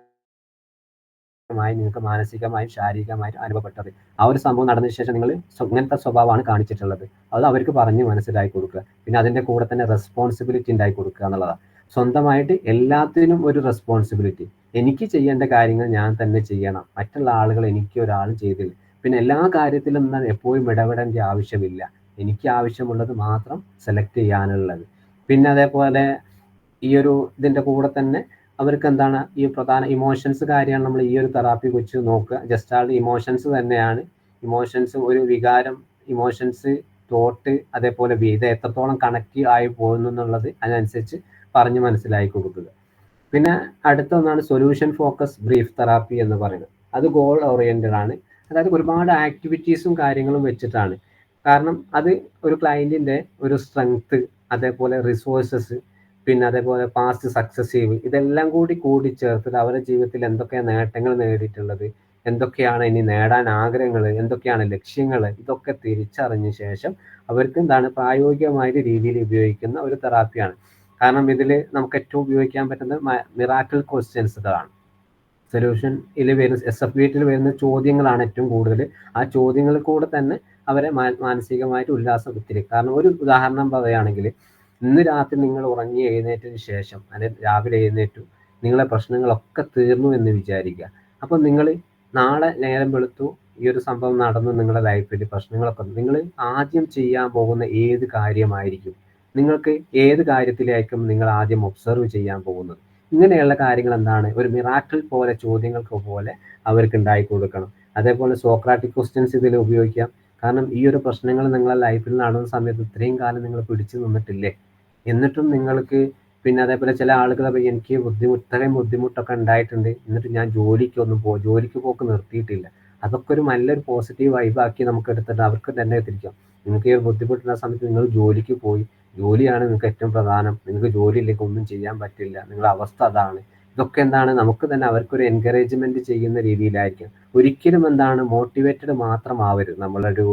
നിങ്ങൾക്ക് മാനസികമായും ശാരീരികമായും അനുഭവപ്പെട്ടത്, ആ ഒരു സംഭവം നടന്നതിന് ശേഷം നിങ്ങൾ ഇങ്ങനത്തെ സ്വഭാവമാണ് കാണിച്ചിട്ടുള്ളത്, അത് അവർക്ക് പറഞ്ഞ് മനസ്സിലാക്കി കൊടുക്കുക. പിന്നെ അതിൻ്റെ കൂടെ തന്നെ റെസ്പോൺസിബിലിറ്റി ഉണ്ടാക്കി കൊടുക്കുക എന്നുള്ളതാണ്. സ്വന്തമായിട്ട് എല്ലാത്തിനും ഒരു റെസ്പോൺസിബിലിറ്റി, എനിക്ക് ചെയ്യേണ്ട കാര്യങ്ങൾ ഞാൻ തന്നെ ചെയ്യണം, മറ്റുള്ള ആളുകൾ എനിക്ക് ഒരാളും ചെയ്തില്ല. പിന്നെ എല്ലാ കാര്യത്തിലും എപ്പോഴും ഇടപെടേണ്ട ആവശ്യമില്ല, എനിക്ക് ആവശ്യമുള്ളത് മാത്രം സെലക്ട് ചെയ്യാനുള്ളത്. പിന്നെ അതേപോലെ ഇതിൻ്റെ കൂടെ തന്നെ അവർക്ക് എന്താണ് ഈ പ്രധാന ഇമോഷൻസ് കാര്യമാണ് നമ്മൾ ഈ ഒരു തെറാപ്പി വെച്ച് നോക്കുക. ജസ്റ്റാൾട്ട് ഇമോഷൻസ് തന്നെയാണ്. ഇമോഷൻസ് ഒരു വികാരം, ഇമോഷൻസ്, തോട്ട്, അതേപോലെ ഇത് എത്രത്തോളം കണക്റ്റീവ് ആയി പോകുന്നു എന്നുള്ളത് അതിനനുസരിച്ച് പറഞ്ഞ് മനസ്സിലാക്കി കൊടുക്കുക. പിന്നെ അടുത്ത ഒന്നാണ് സൊല്യൂഷൻ ഫോക്കസ് ബ്രീഫ് തെറാപ്പി എന്ന് പറയുന്നത്. അത് ഗോൾ ഓറിയന്റഡ് ആണ്. അതായത് ഒരുപാട് ആക്ടിവിറ്റീസും കാര്യങ്ങളും വെച്ചിട്ടാണ്. കാരണം അത് ഒരു ക്ലയന്റിന്റെ ഒരു സ്ട്രെങ്ത്, അതേപോലെ റിസോഴ്സസ്, പിന്നെ അതേപോലെ പാസ്റ്റ് സക്സസീവ്, ഇതെല്ലാം കൂടി ചേർത്തിട്ട് അവരുടെ ജീവിതത്തിൽ എന്തൊക്കെയാണ് നേട്ടങ്ങൾ നേടിയിട്ടുള്ളത്, എന്തൊക്കെയാണ് ഇനി നേടാൻ ആഗ്രഹങ്ങൾ, എന്തൊക്കെയാണ് ലക്ഷ്യങ്ങൾ, ഇതൊക്കെ തിരിച്ചറിഞ്ഞ ശേഷം അവർക്ക് എന്താണ് പ്രായോഗികമായ രീതിയിൽ ഉപയോഗിക്കുന്ന ഒരു തെറാപ്പിയാണ്. കാരണം ഇതിൽ നമുക്ക് ഏറ്റവും ഉപയോഗിക്കാൻ പറ്റുന്നത് മിറാക്കിൾ ക്വസ്റ്റ്യൻസുകളാണ്. സൊല്യൂഷനിൽ വരുന്ന SFBTയിൽ വരുന്ന ചോദ്യങ്ങളാണ് ഏറ്റവും കൂടുതൽ. ആ ചോദ്യങ്ങളിൽ കൂടെ തന്നെ അവരെ മാനസികമായിട്ട് ഉല്ലാസം എത്തിക്കും. കാരണം ഒരു ഉദാഹരണം പറയുകയാണെങ്കിൽ, ഇന്ന് രാത്രി നിങ്ങൾ ഉറങ്ങി എഴുന്നേറ്റതിന് ശേഷം അല്ലെങ്കിൽ രാവിലെ എഴുന്നേറ്റു, നിങ്ങളെ പ്രശ്നങ്ങളൊക്കെ തീർന്നു എന്ന് വിചാരിക്കുക. അപ്പോൾ നിങ്ങൾ നാളെ നേരം വെളുത്തു, ഈ ഒരു സംഭവം നടന്നു നിങ്ങളുടെ ലൈഫിൽ, പ്രശ്നങ്ങളൊക്കെ നിങ്ങൾ ആദ്യം ചെയ്യാൻ പോകുന്ന ഏത് കാര്യമായിരിക്കും? നിങ്ങൾക്ക് ഏത് കാര്യത്തിലായിരിക്കും നിങ്ങൾ ആദ്യം ഒബ്സർവ് ചെയ്യാൻ പോകുന്നത്? ഇങ്ങനെയുള്ള കാര്യങ്ങൾ എന്താണ്, ഒരു മിറാക്കിൾ പോലെ ചോദ്യങ്ങൾക്ക് പോലെ അവർക്ക് ഉണ്ടായി കൊടുക്കണം. അതേപോലെ സോക്രാറ്റിക് ക്വസ്റ്റ്യൻസ് ഇതിൽ ഉപയോഗിക്കാം. കാരണം ഈ ഒരു പ്രശ്നങ്ങൾ നിങ്ങളെ ലൈഫിൽ നടന്ന സമയത്ത് ഇത്രയും കാലം നിങ്ങൾ പിടിച്ചു നിന്നിട്ടില്ലേ, എന്നിട്ടും നിങ്ങൾക്ക് പിന്നെ അതേപോലെ ചില ആളുകൾ എനിക്ക് ഇത്രയും ബുദ്ധിമുട്ടൊക്കെ ഉണ്ടായിട്ടുണ്ട്, എന്നിട്ട് ഞാൻ ജോലിക്ക് പോക്ക് നിർത്തിയിട്ടില്ല. അതൊക്കെ ഒരു നല്ലൊരു പോസിറ്റീവ് വൈബാക്കി നമുക്ക് എടുത്തിട്ട് അവർക്ക് തന്നെ എത്തിക്കാം. നിങ്ങൾക്ക് ഈ ഒരു ബുദ്ധിമുട്ടുള്ള സമയത്ത് നിങ്ങൾ ജോലിക്ക് പോയി, ജോലിയാണ് നിങ്ങൾക്ക് ഏറ്റവും പ്രധാനം, നിങ്ങൾക്ക് ജോലി ഇല്ലെങ്കിൽ ഒന്നും ചെയ്യാൻ പറ്റില്ല, നിങ്ങളുടെ അവസ്ഥ അതാണ്. ഇതൊക്കെ എന്താണ്, നമുക്ക് തന്നെ അവർക്കൊരു എൻകറേജ്മെന്റ് ചെയ്യുന്ന രീതിയിലായിരിക്കും. ഒരിക്കലും എന്താണ് മോട്ടിവേറ്റഡ് മാത്രമാവരുത് നമ്മളൊരു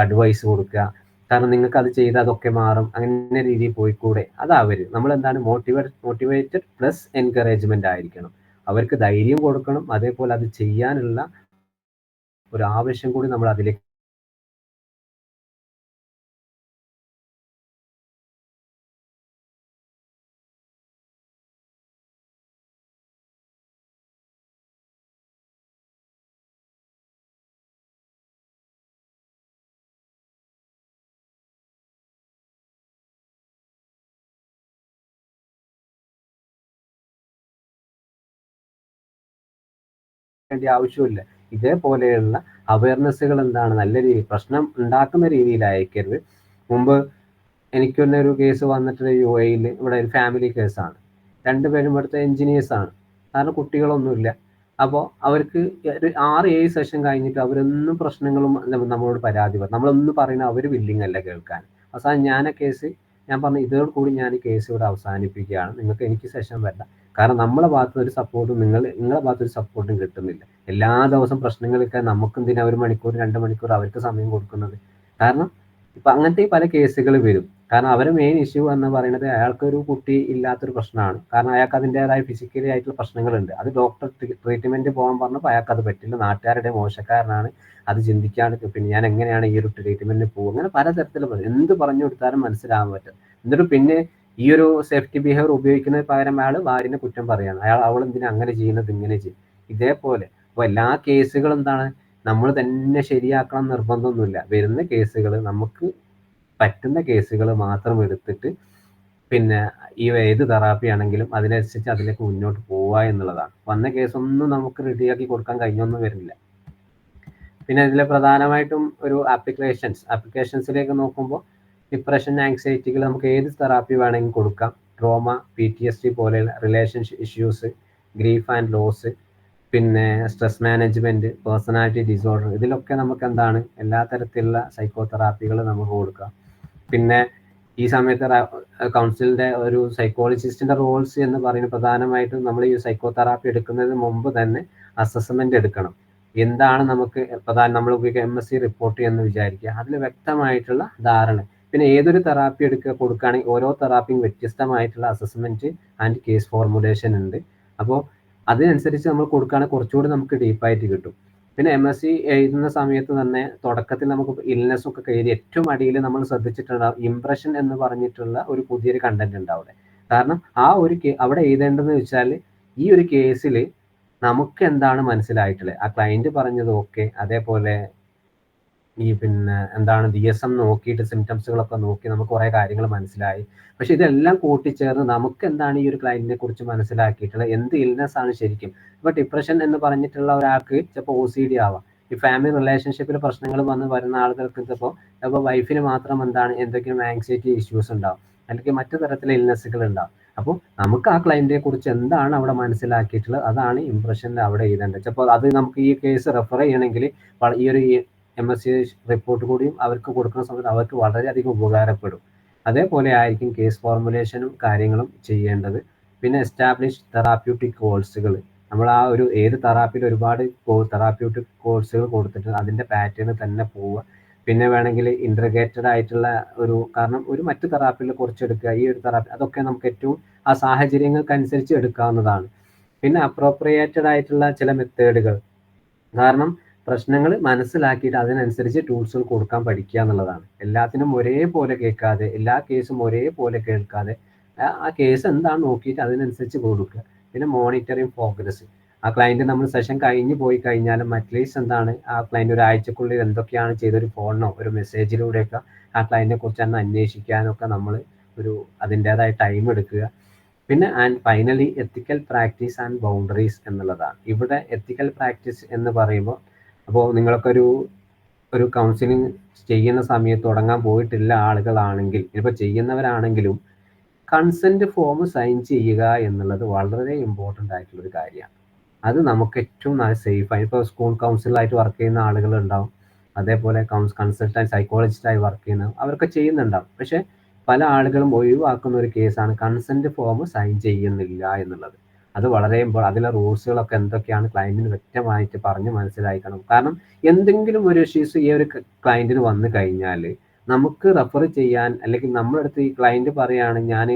അഡ്വൈസ് കൊടുക്കുക, കാരണം നിങ്ങൾക്ക് അത് ചെയ്താൽ അതൊക്കെ മാറും, അങ്ങനെ രീതിയിൽ പോയിക്കൂടെ, അതാവരുത്. നമ്മൾ എന്താണ് മോട്ടിവേറ്റഡ് പ്ലസ് എൻകറേജ്മെന്റ് ആയിരിക്കണം. അവർക്ക് ധൈര്യം കൊടുക്കണം, അതേപോലെ അത് ചെയ്യാനുള്ള ഒരു ആവശ്യം കൂടി നമ്മൾ അതിലേക്ക് വേണ്ട ആവശ്യമില്ല. ഇതേപോലെയുള്ള അവയർനെസ്സുകൾ എന്താണ് നല്ല രീതിയിൽ പ്രശ്നം ഉണ്ടാക്കുന്ന രീതിയിലായിരിക്കരുത്. മുമ്പ് എനിക്ക് തന്നെ ഒരു കേസ് വന്നിട്ട് UAE ഇവിടെ ഒരു ഫാമിലി കേസാണ്. രണ്ടുപേരും ഇവിടുത്തെ എഞ്ചിനീയേഴ്സാണ്. കാരണം കുട്ടികളൊന്നുമില്ല. അപ്പോൾ അവർക്ക് ഒരു 6-7 സെഷൻ കഴിഞ്ഞിട്ട് അവരൊന്നും പ്രശ്നങ്ങളും നമ്മളോട് പരാതി പറയും. നമ്മളൊന്നും പറയുന്നത് അവർ വില്ലിങ് അല്ല കേൾക്കാൻ. അവസാനം ഞാൻ പറഞ്ഞു ഇതോട് കൂടി ഞാൻ ഈ കേസ് ഇവിടെ അവസാനിപ്പിക്കുകയാണ്, നിങ്ങൾക്ക് എനിക്ക് സെഷൻ വരണ്ട. കാരണം നമ്മളെ ഭാഗത്ത് ഒരു സപ്പോർട്ടും നിങ്ങളെ ഭാഗത്ത് ഒരു സപ്പോർട്ടും കിട്ടുന്നില്ല. എല്ലാ ദിവസവും പ്രശ്നങ്ങളൊക്കെ നമുക്ക് എന്തിനാ 1 മണിക്കൂർ 2 മണിക്കൂർ അവർക്ക് സമയം കൊടുക്കുന്നത്? കാരണം ഇപ്പൊ അങ്ങനത്തെ പല കേസുകൾ വരും. കാരണം അവരെ മെയിൻ ഇഷ്യൂ എന്ന് പറയുന്നത് അയാൾക്കൊരു കുട്ടി ഇല്ലാത്തൊരു പ്രശ്നമാണ്. കാരണം അയാൾക്ക് അതിൻ്റെതായ ഫിസിക്കലി ആയിട്ടുള്ള പ്രശ്നങ്ങളുണ്ട്. അത് ഡോക്ടർ ട്രീറ്റ്മെന്റ് പോകാൻ പറഞ്ഞപ്പോൾ അയാൾക്ക് അത് പറ്റില്ല, നാട്ടുകാരുടെ മോശക്കാരനാണ്, അത് ചിന്തിക്കാണ്, പിന്നെ ഞാൻ എങ്ങനെയാണ് ഈ ഒരു ട്രീറ്റ്മെന്റിന് പോകും, അങ്ങനെ പലതരത്തിലും എന്ത് പറഞ്ഞു കൊടുത്താലും മനസ്സിലാകാൻ പറ്റും. എന്നിട്ട് പിന്നെ ഈ ഒരു സേഫ്റ്റി ബിഹേവിയർ ഉപയോഗിക്കുന്നതിന് പകരം അയാൾ ഭാര്യനെ കുറ്റം പറയാണ്, അവൾ എന്തിനാ അങ്ങനെ ചെയ്യുന്നത്, ഇങ്ങനെ ചെയ്യും. ഇതേപോലെ അപ്പോൾ എല്ലാ കേസുകളും എന്താണ്, നമ്മൾ തന്നെ ശരിയാക്കണം നിർബന്ധമൊന്നുമില്ല. വരുന്ന കേസുകൾ നമുക്ക് പറ്റുന്ന കേസുകൾ മാത്രം എടുത്തിട്ട് പിന്നെ ഈ ഏത് തെറാപ്പി ആണെങ്കിലും അതിനനുസരിച്ച് അതിലേക്ക് മുന്നോട്ട് പോവുക എന്നുള്ളതാണ്. വന്ന കേസൊന്നും നമുക്ക് റെഡിയാക്കി കൊടുക്കാൻ കഴിഞ്ഞൊന്നും വരില്ല. പിന്നെ ഇതിൽ പ്രധാനമായിട്ടും ഒരു ആപ്ലിക്കേഷൻസിലേക്ക് നോക്കുമ്പോൾ ഡിപ്രഷൻ, ആങ്സൈറ്റികൾ നമുക്ക് ഏത് തെറാപ്പി വേണമെങ്കിലും കൊടുക്കാം. ട്രോമ, PTSD പോലെയുള്ള relationship issues, grief and loss, പിന്നെ സ്ട്രെസ് മാനേജ്മെന്റ്, പേഴ്സണാലിറ്റി ഡിസോർഡർ, ഇതിലൊക്കെ നമുക്ക് എന്താണ് എല്ലാ തരത്തിലുള്ള സൈക്കോ തെറാപ്പികൾ നമുക്ക് കൊടുക്കാം. പിന്നെ ഈ സമയത്ത് കൗൺസിലിന്റെ ഒരു സൈക്കോളജിസ്റ്റിന്റെ റോൾസ് എന്ന് പറയുന്നത് പ്രധാനമായിട്ടും നമ്മൾ ഈ സൈക്കോ തെറാപ്പി എടുക്കുന്നതിന് മുമ്പ് തന്നെ അസസ്മെന്റ് എടുക്കണം. എന്താണ് നമുക്ക് നമ്മൾ ഉപയോഗിക്കുക MSc റിപ്പോർട്ട് എന്ന് വിചാരിക്കുക, അതിൽ വ്യക്തമായിട്ടുള്ള ധാരണ. പിന്നെ ഏതൊരു തെറാപ്പി കൊടുക്കുകയാണെങ്കിൽ ഓരോ തെറാപ്പിയും വ്യത്യസ്തമായിട്ടുള്ള അസസ്മെന്റ് ആൻഡ് കേസ് ഫോർമുലേഷൻ ഉണ്ട്. അപ്പോൾ അതിനനുസരിച്ച് നമ്മൾ കൊടുക്കുകയാണെങ്കിൽ കുറച്ചുകൂടി നമുക്ക് ഡീപ്പായിട്ട് കിട്ടും. പിന്നെ MSc എഴുതുന്ന സമയത്ത് തന്നെ തുടക്കത്തിൽ നമുക്ക് ഇൽനെസ് ഒക്കെ കയറി ഏറ്റവും അടിയിൽ നമ്മൾ ശ്രദ്ധിച്ചിട്ടുണ്ടാവും ഇംപ്രഷൻ എന്ന് പറഞ്ഞിട്ടുള്ള ഒരു പുതിയൊരു കണ്ടന്റ് ഉണ്ട് അവിടെ. കാരണം ആ ഒരു അവിടെ എഴുതേണ്ടതെന്ന് വെച്ചാൽ ഈ ഒരു കേസിൽ നമുക്ക് എന്താണ് മനസ്സിലായിട്ടുള്ളത്, ആ ക്ലയന്റ് പറഞ്ഞത് ഓക്കെ, അതേപോലെ ഈ പിന്നെ എന്താണ് DSM നോക്കിയിട്ട് സിംറ്റംസുകളൊക്കെ നോക്കി നമുക്ക് കുറേ കാര്യങ്ങൾ മനസ്സിലായി. പക്ഷെ ഇതെല്ലാം കൂട്ടിച്ചേർന്ന് നമുക്ക് എന്താണ് ഈ ഒരു ക്ലയന്റിനെ കുറിച്ച് മനസ്സിലാക്കിയിട്ടുള്ളത്, എന്ത് ഇൽനെസ് ആണ് ശരിക്കും. ഇപ്പൊ ഡിപ്രഷൻ എന്ന് പറഞ്ഞിട്ടുള്ള ഒരാൾക്ക് ചിലപ്പോൾ OCD ആവാം. ഈ ഫാമിലി റിലേഷൻഷിപ്പിൽ പ്രശ്നങ്ങൾ വരുന്ന ആളുകൾക്ക് ചിലപ്പോൾ വൈഫിന് മാത്രം എന്തെങ്കിലും ആങ്സൈറ്റി ഇഷ്യൂസ് ഉണ്ടാവും, അല്ലെങ്കിൽ മറ്റു തരത്തിലുള്ള ഇൽനെസ്സുകൾ ഉണ്ടാവും. അപ്പോൾ നമുക്ക് ആ ക്ലയന്റിനെ കുറിച്ച് എന്താണ് അവിടെ മനസ്സിലാക്കിയിട്ടുള്ളത്, അതാണ് ഇംപ്രഷനിൽ അവിടെ എഴുതേണ്ടത്. ചിലപ്പോൾ അത് നമുക്ക് ഈ കേസ് റെഫർ ചെയ്യണമെങ്കിൽ ഈ ഒരു MSc റിപ്പോർട്ട് കൂടിയും അവർക്ക് കൊടുക്കുന്ന സമയത്ത് അവർക്ക് വളരെയധികം ഉപകാരപ്പെടും. അതേപോലെ ആയിരിക്കും കേസ് ഫോർമുലേഷനും കാര്യങ്ങളും ചെയ്യേണ്ടത്. പിന്നെ എസ്റ്റാബ്ലിഷ് തെറാപ്യൂട്ടിക് കോഴ്സുകൾ, നമ്മൾ ആ ഒരു ഏത് തെറാപ്പിയിൽ ഒരുപാട് തെറാപ്യൂട്ടിക് കോഴ്സുകൾ കൊടുത്തിട്ട് അതിൻ്റെ പാറ്റേൺ തന്നെ പോവുക. പിന്നെ വേണമെങ്കിൽ ഇൻറ്റഗ്രേറ്റഡ് ആയിട്ടുള്ള കാരണം ഒരു മറ്റു തെറാപ്പിയിൽ കുറച്ചെടുക്കുക, ഈ ഒരു തെറാപ്പി, അതൊക്കെ നമുക്ക് ഏറ്റവും ആ സാഹചര്യങ്ങൾക്കനുസരിച്ച് എടുക്കാവുന്നതാണ്. പിന്നെ അപ്രോപ്രിയേറ്റഡ് ആയിട്ടുള്ള ചില മെത്തേഡുകൾ, കാരണം പ്രശ്നങ്ങൾ മനസ്സിലാക്കിയിട്ട് അതിനനുസരിച്ച് ടൂൾസുകൾ കൊടുക്കാൻ പഠിക്കുക എന്നുള്ളതാണ്. എല്ലാത്തിനും ഒരേപോലെ കേൾക്കാതെ, എല്ലാ കേസും ഒരേപോലെ കേൾക്കാതെ ആ കേസ് എന്താണ് നോക്കിയിട്ട് അതിനനുസരിച്ച് കൊടുക്കുക. പിന്നെ മോണിറ്ററിങ് പ്രോഗ്രസ്, ആ ക്ലയന്റ് നമ്മൾ സെഷൻ കഴിഞ്ഞ് പോയി കഴിഞ്ഞാലും അറ്റ്ലീസ്റ്റ് എന്താണ് ആ ക്ലയന്റ് ഒരാഴ്ചക്കുള്ളിൽ എന്തൊക്കെയാണ് ചെയ്തൊരു ഫോണിനോ ഒരു മെസ്സേജിലൂടെയൊക്കെ ആ ക്ലയന്റിനെ കുറിച്ച് തന്നെ അന്വേഷിക്കാനൊക്കെ നമ്മൾ അതിൻ്റെതായ ടൈം എടുക്കുക. പിന്നെ and finally ethical practice and boundaries എന്നുള്ളതാണ്. ഇവിടെ എത്തിക്കൽ പ്രാക്ടീസ് എന്ന് പറയുമ്പോൾ, അപ്പോൾ നിങ്ങളൊക്കെ ഒരു കൗൺസിലിംഗ് ചെയ്യുന്ന സമയത്ത് തുടങ്ങാൻ പോയിട്ടില്ല ആളുകളാണെങ്കിൽ, ഇപ്പോൾ ചെയ്യുന്നവരാണെങ്കിലും കൺസെന്റ് ഫോം സൈൻ ചെയ്യുക എന്നുള്ളത് വളരെ ഇമ്പോർട്ടൻ്റ് ആയിട്ടുള്ളൊരു കാര്യമാണ്. അത് നമുക്ക് ഏറ്റവും നല്ല സേഫായി, ഇപ്പോൾ സ്കൂൾ കൗൺസിലറായിട്ട് വർക്ക് ചെയ്യുന്ന ആളുകൾ ഉണ്ടാവും, അതേപോലെ കൺസൾട്ടൻറ്റ് സൈക്കോളജിസ്റ്റായി വർക്ക് ചെയ്യുന്ന അവരൊക്കെ ചെയ്യുന്നുണ്ടാവും. പക്ഷേ പല ആളുകളും ഒഴിവാക്കുന്ന ഒരു കേസാണ് കൺസെന്റ് ഫോം സൈൻ ചെയ്യുന്നില്ല എന്നുള്ളത്. അത് വളരെ അതിലെ റൂൾസുകളൊക്കെ എന്തൊക്കെയാണ് ക്ലയന്റിന് വ്യക്തമായിട്ട് പറഞ്ഞ് മനസ്സിലാക്കണം. കാരണം എന്തെങ്കിലും ഒരു ഇഷ്യൂസ് ഈ ഒരു ക്ലയന്റിന് വന്നു കഴിഞ്ഞാൽ നമുക്ക് റെഫർ ചെയ്യാൻ, അല്ലെങ്കിൽ നമ്മളടുത്ത് ഈ ക്ലയന്റ് പറയാണ് ഞാൻ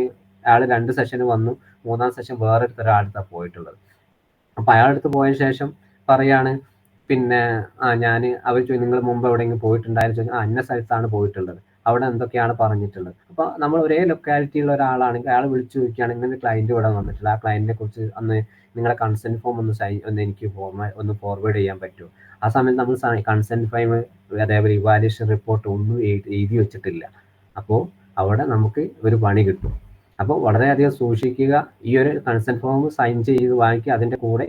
അയാൾ 2 സെഷന് വന്നു, 3-ാം സെഷൻ വേറെ ഒരാളടുത്താണ് പോയിട്ടുള്ളത്. അപ്പൊ അയാളടുത്ത് പോയ ശേഷം പറയാണ് പിന്നെ ഞാൻ അവർ നിങ്ങൾ മുമ്പ് എവിടെയെങ്കിലും പോയിട്ടുണ്ടായിരുന്നു ചോദിച്ചാൽ ഇന്ന സ്ഥലത്താണ് പോയിട്ടുള്ളത്, അവിടെ എന്തൊക്കെയാണ് പറഞ്ഞിട്ടുള്ളത്. അപ്പോൾ നമ്മൾ ഒരേ ലൊക്കാലിറ്റിയുള്ള ഒരാളാണെങ്കിൽ അയാൾ വിളിച്ചു ചോദിക്കുകയാണ് ഇങ്ങനെ ക്ലയന്റ് ഇവിടെ വന്നിട്ടില്ല, ആ ക്ലയന്റിനെ കുറിച്ച് ഒന്ന് നിങ്ങളെ കൺസെന്റ് ഫോം ഒന്ന് എനിക്ക് ഒന്ന് ഫോർവേഡ് ചെയ്യാൻ പറ്റുമോ? ആ സമയത്ത് നമ്മൾ കൺസെന്റ് ഫോം അതേപോലെ ഇവാലുവേഷൻ റിപ്പോർട്ട് ഒന്നും എഴുതി വെച്ചിട്ടില്ല. അപ്പോൾ അവിടെ നമുക്ക് ഒരു പണി കിട്ടും. അപ്പോൾ വളരെയധികം സൂക്ഷിക്കുക. ഈ ഒരു കൺസെന്റ് ഫോം സൈൻ ചെയ്ത് വാങ്ങിക്കുക, അതിന്റെ കൂടെ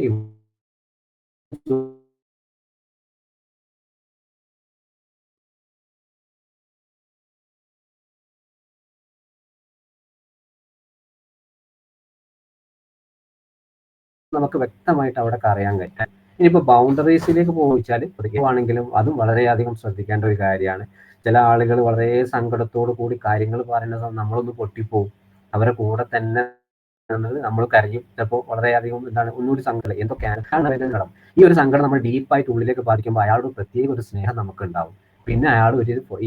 നമുക്ക് വ്യക്തമായിട്ട് അവിടെ അറിയാൻ കഴിയും. ഇനിയിപ്പോൾ ബൗണ്ടറീസിലേക്ക് പോവുകയാണെങ്കിലും അതും വളരെയധികം ശ്രദ്ധിക്കേണ്ട ഒരു കാര്യമാണ്. ചില ആളുകൾ വളരെ സങ്കടത്തോടു കൂടി കാര്യങ്ങൾ പറയുന്നത് നമ്മളൊന്ന് പൊട്ടിപ്പോവും, അവരെ കൂടെ തന്നെ നമ്മൾ കരയും, ചിലപ്പോൾ വളരെയധികം ഒന്നുകൂടി സങ്കടം എന്തൊക്കെയാണ് ഈ ഒരു സങ്കടം നമ്മൾ ഡീപ്പായിട്ട് ഉള്ളിലേക്ക് ബാധിക്കുമ്പോൾ അയാളോട് പ്രത്യേക ഒരു സ്നേഹം നമുക്ക് ഉണ്ടാവും. പിന്നെ അയാൾ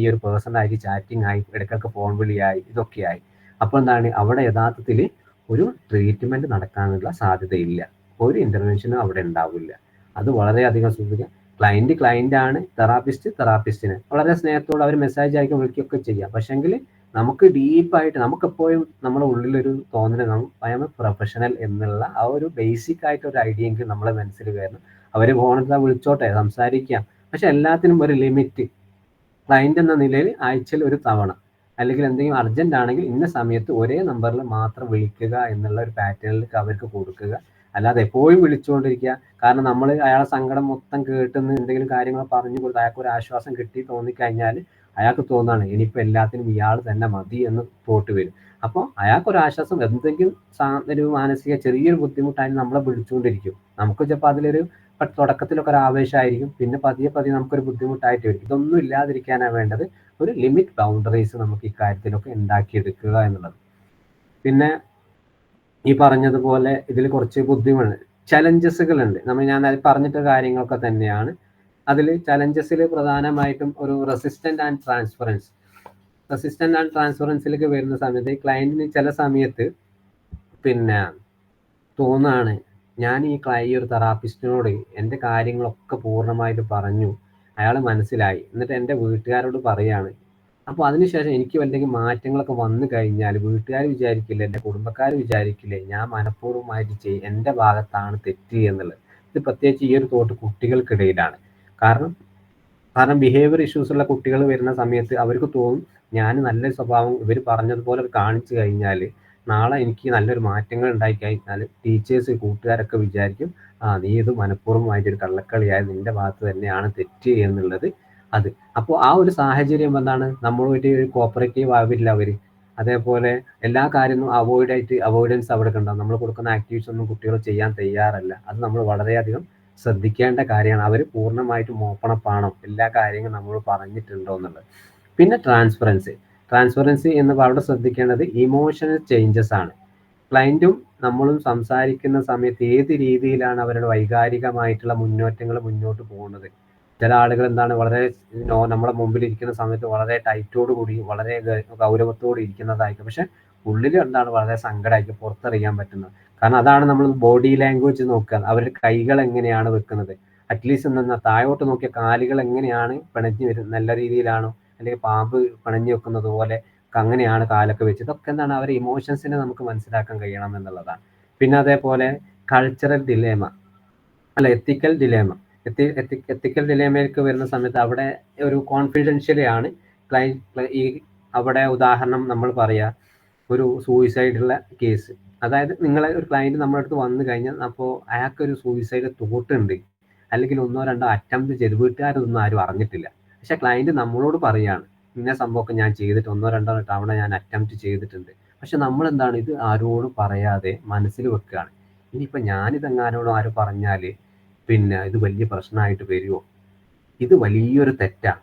ഈ ഒരു പേഴ്സണായിട്ട് ചാറ്റിംഗ് ആയി, ഇടയ്ക്കൊക്കെ ഫോൺ വിളിയായി, ഇതൊക്കെയായി. അപ്പോൾ അവിടെ യഥാർത്ഥത്തിൽ ഒരു ട്രീറ്റ്മെന്റ് നടക്കാനുള്ള സാധ്യതയില്ല, ഒരു ഇന്റർവെൻഷനും അവിടെ ഉണ്ടാവില്ല. അത് വളരെയധികം സൂക്ഷിക്കുക. ക്ലയന്റ് ആണ്, തെറാപ്പിസ്റ്റിന് വളരെ സ്നേഹത്തോടെ അവർ മെസ്സേജ് അയക്കും, വിളിക്കുകയൊക്കെ ചെയ്യാം. പക്ഷെങ്കിൽ നമുക്ക് ഡീപ്പായിട്ട് നമുക്കെപ്പോഴും നമ്മുടെ ഉള്ളിലൊരു തോന്നൽ ഐ എം എ പ്രൊഫഷണൽ എന്നുള്ള ആ ഒരു ബേസിക് ആയിട്ട് ഒരു ഐഡിയ എങ്കിൽ നമ്മളെ മനസ്സിൽ വരണം. അവർ ഫോണെടുത്താൽ വിളിച്ചോട്ടെ, സംസാരിക്കാം, പക്ഷെ എല്ലാത്തിനും ഒരു ലിമിറ്റ്. ക്ലയന്റ് എന്ന നിലയിൽ ആഴ്ചയിൽ ഒരു തവണ, അല്ലെങ്കിൽ എന്തെങ്കിലും അർജന്റ് ആണെങ്കിൽ ഇന്ന സമയത്ത് ഒരേ നമ്പറിൽ മാത്രം വിളിക്കുക എന്നുള്ള ഒരു പാറ്റേണിൽ അവർക്ക് കൊടുക്കുക. അല്ലാതെ എപ്പോഴും വിളിച്ചുകൊണ്ടിരിക്കുക. കാരണം നമ്മൾ അയാളെ സങ്കടം മൊത്തം കേട്ടെന്ന് എന്തെങ്കിലും കാര്യങ്ങൾ പറഞ്ഞു കൊടുത്ത് അയാൾക്ക് ഒരു ആശ്വാസം കിട്ടി തോന്നിക്കഴിഞ്ഞാൽ അയാൾക്ക് തോന്നാണ് ഇനിയിപ്പോൾ എല്ലാത്തിനും ഇയാൾ തന്നെ മതി എന്ന് തോട്ട് വരും. അപ്പോൾ അയാൾക്കൊരു ആശ്വാസം, എന്തെങ്കിലും ഒരു മാനസിക ചെറിയൊരു ബുദ്ധിമുട്ടായാലും നമ്മളെ വിളിച്ചുകൊണ്ടിരിക്കും. നമുക്ക് ചിലപ്പോൾ അതിലൊരു തുടക്കത്തിലൊക്കെ ഒരു ആവേശമായിരിക്കും, പിന്നെ പതിയെ നമുക്കൊരു ബുദ്ധിമുട്ടായിട്ട് വരും. ഇതൊന്നും ഇല്ലാതിരിക്കാനാണ് വേണ്ടത്. ഒരു ലിമിറ്റ് ബൗണ്ടറീസ് നമുക്ക് ഈ കാര്യത്തിലൊക്കെ ഉണ്ടാക്കിയെടുക്കുക എന്നുള്ളത്. പിന്നെ ഈ പറഞ്ഞതുപോലെ ഇതിൽ കുറച്ച് ബുദ്ധിമുട്ടുണ്ട്, ചലഞ്ചസുകളുണ്ട്. ഞാൻ പറഞ്ഞിട്ട കാര്യങ്ങളൊക്കെ തന്നെയാണ്. അതിൽ ചലഞ്ചസിൽ പ്രധാനമായിട്ടും ഒരു റെസിസ്റ്റന്റ് ആൻഡ് ട്രാൻസ്ഫറൻസിലേക്ക് വരുന്ന സമയത്ത് ഈ ക്ലയന്റിന് ചില സമയത്ത് പിന്നെ തോന്നാണ് ഞാൻ ഈ ഒരു തെറാപ്പിസ്റ്റിനോട് എൻ്റെ കാര്യങ്ങളൊക്കെ പൂർണ്ണമായിട്ട് പറഞ്ഞു, അയാൾ മനസ്സിലായി, എന്നിട്ട് എൻ്റെ വീട്ടുകാരോട് പറയാണ്. അപ്പോൾ അതിനുശേഷം എനിക്ക് എന്തെങ്കിലും മാറ്റങ്ങളൊക്കെ വന്നു കഴിഞ്ഞാൽ വീട്ടുകാർ വിചാരിക്കില്ലേ, എൻ്റെ കുടുംബക്കാർ വിചാരിക്കില്ലേ ഞാൻ മനഃപൂർവ്വമായിട്ട് എൻ്റെ ഭാഗത്താണ് തെറ്റ് എന്നുള്ളത്. ഇത് പ്രത്യേകിച്ച് ഈ ഒരു തോട്ട് കുട്ടികൾക്കിടയിലാണ്. കാരണം ബിഹേവിയർ ഇഷ്യൂസ് ഉള്ള കുട്ടികൾ വരുന്ന സമയത്ത് അവർക്ക് തോന്നും ഞാൻ നല്ലൊരു സ്വഭാവം ഇവർ പറഞ്ഞതുപോലെ കാണിച്ചു കഴിഞ്ഞാൽ നാളെ എനിക്ക് നല്ലൊരു മാറ്റങ്ങൾ ഉണ്ടായി കഴിഞ്ഞാൽ ടീച്ചേഴ്സ് കൂട്ടുകാരൊക്കെ വിചാരിക്കും നീ ഇത് മനഃപൂർവ്വമായിട്ടൊരു കള്ളക്കളിയായത്, നിന്റെ ഭാഗത്ത് തന്നെയാണ് തെറ്റ് എന്നുള്ളത്. അത് അപ്പോൾ ആ ഒരു സാഹചര്യം എന്താണ്, നമ്മളുമായിട്ട് ഒരു കോപ്പറേറ്റീവ് ആവില്ല അവർ. അതേപോലെ എല്ലാ കാര്യങ്ങളും അവോയ്ഡൻസ് അവിടെ ഉണ്ടാവും. നമ്മൾ കൊടുക്കുന്ന ആക്ടിവിറ്റീസ് ഒന്നും കുട്ടികൾ ചെയ്യാൻ തയ്യാറല്ല. അത് നമ്മൾ വളരെയധികം ശ്രദ്ധിക്കേണ്ട കാര്യമാണ്. അവർ പൂർണ്ണമായിട്ടും ഓപ്പൺ അപ്പ് ആണോ, എല്ലാ കാര്യങ്ങളും നമ്മൾ പറഞ്ഞിട്ടുണ്ടോ എന്നുള്ളത്. പിന്നെ ട്രാൻസ്പെറൻസി എന്ന് അവിടെ ശ്രദ്ധിക്കേണ്ടത് ഇമോഷണൽ ചേഞ്ചസ് ആണ്. ക്ലയന്റും നമ്മളും സംസാരിക്കുന്ന സമയത്ത് ഏത് രീതിയിലാണ് അവരുടെ വൈകാരികമായിട്ടുള്ള മുന്നോട്ടങ്ങൾ മുന്നോട്ട് പോകുന്നത്. ചില ആളുകൾ വളരെ നമ്മുടെ മുമ്പിൽ ഇരിക്കുന്ന സമയത്ത് വളരെ ടൈറ്റോട് കൂടി വളരെ ഗൗരവത്തോട് ഇരിക്കുന്നതായിരിക്കും. പക്ഷെ ഉള്ളിൽ എന്താണ് വളരെ സങ്കടമായിട്ട് പുറത്തറിയാൻ പറ്റുന്നത്. കാരണം അതാണ് നമ്മൾ ബോഡി ലാംഗ്വേജ് നോക്കുക, അവരുടെ കൈകൾ എങ്ങനെയാണ് വെക്കുന്നത്, അറ്റ്ലീസ്റ്റ് എന്താ താഴോട്ട് നോക്കിയ കാലുകൾ എങ്ങനെയാണ് പിണഞ്ഞു വരുന്നത്, നല്ല രീതിയിലാണോ, അല്ലെങ്കിൽ പാമ്പ് പിണഞ്ഞു വെക്കുന്നത് പോലെ അങ്ങനെയാണ് കാലൊക്കെ വെച്ച്. ഇതൊക്കെ എന്താണ് അവരുടെ ഇമോഷൻസിനെ നമുക്ക് മനസ്സിലാക്കാൻ കഴിയണം എന്നുള്ളതാണ്. പിന്നെ അതേപോലെ കൾച്ചറൽ ഡിലേമ അല്ല എത്തിക്കൽ ഡിലേമ. എത്തിക്കൽ ഡിലേമയിലേക്ക് വരുന്ന സമയത്ത് അവിടെ ഒരു കോൺഫിഡൻഷ്യലി ഈ അവിടെ ഉദാഹരണം നമ്മൾ പറയാ ഒരു സൂയിസൈഡുള്ള കേസ്. അതായത് നിങ്ങളെ ഒരു ക്ലയൻറ്റ് നമ്മുടെ അടുത്ത് വന്നു കഴിഞ്ഞാൽ അപ്പോൾ അയാൾക്കൊരു സൂയിസൈഡ് തോട്ടുണ്ട്, അല്ലെങ്കിൽ 1 or 2 അറ്റംപ്റ്റ് ചെയ്ത് വീട്ടുകാരൊന്നും ആരും അറിഞ്ഞിട്ടില്ല. പക്ഷെ ക്ലയൻറ്റ് നമ്മളോട് പറയാണ് ഇന്ന സംഭവമൊക്കെ ഞാൻ ചെയ്തിട്ട് 1 or 2 തവണ ഞാൻ അറ്റംപ്റ്റ് ചെയ്തിട്ടുണ്ട്. പക്ഷെ നമ്മൾ എന്താണ് ഇത് ആരോടും പറയാതെ മനസ്സിൽ വെക്കുകയാണ്. ഇനിയിപ്പോൾ ഞാനിതെങ്ങാനോടും ആരും പറഞ്ഞാൽ പിന്നെ ഇത് വലിയ പ്രശ്നമായിട്ട് വരുമോ? ഇത് വലിയൊരു തെറ്റാണ്.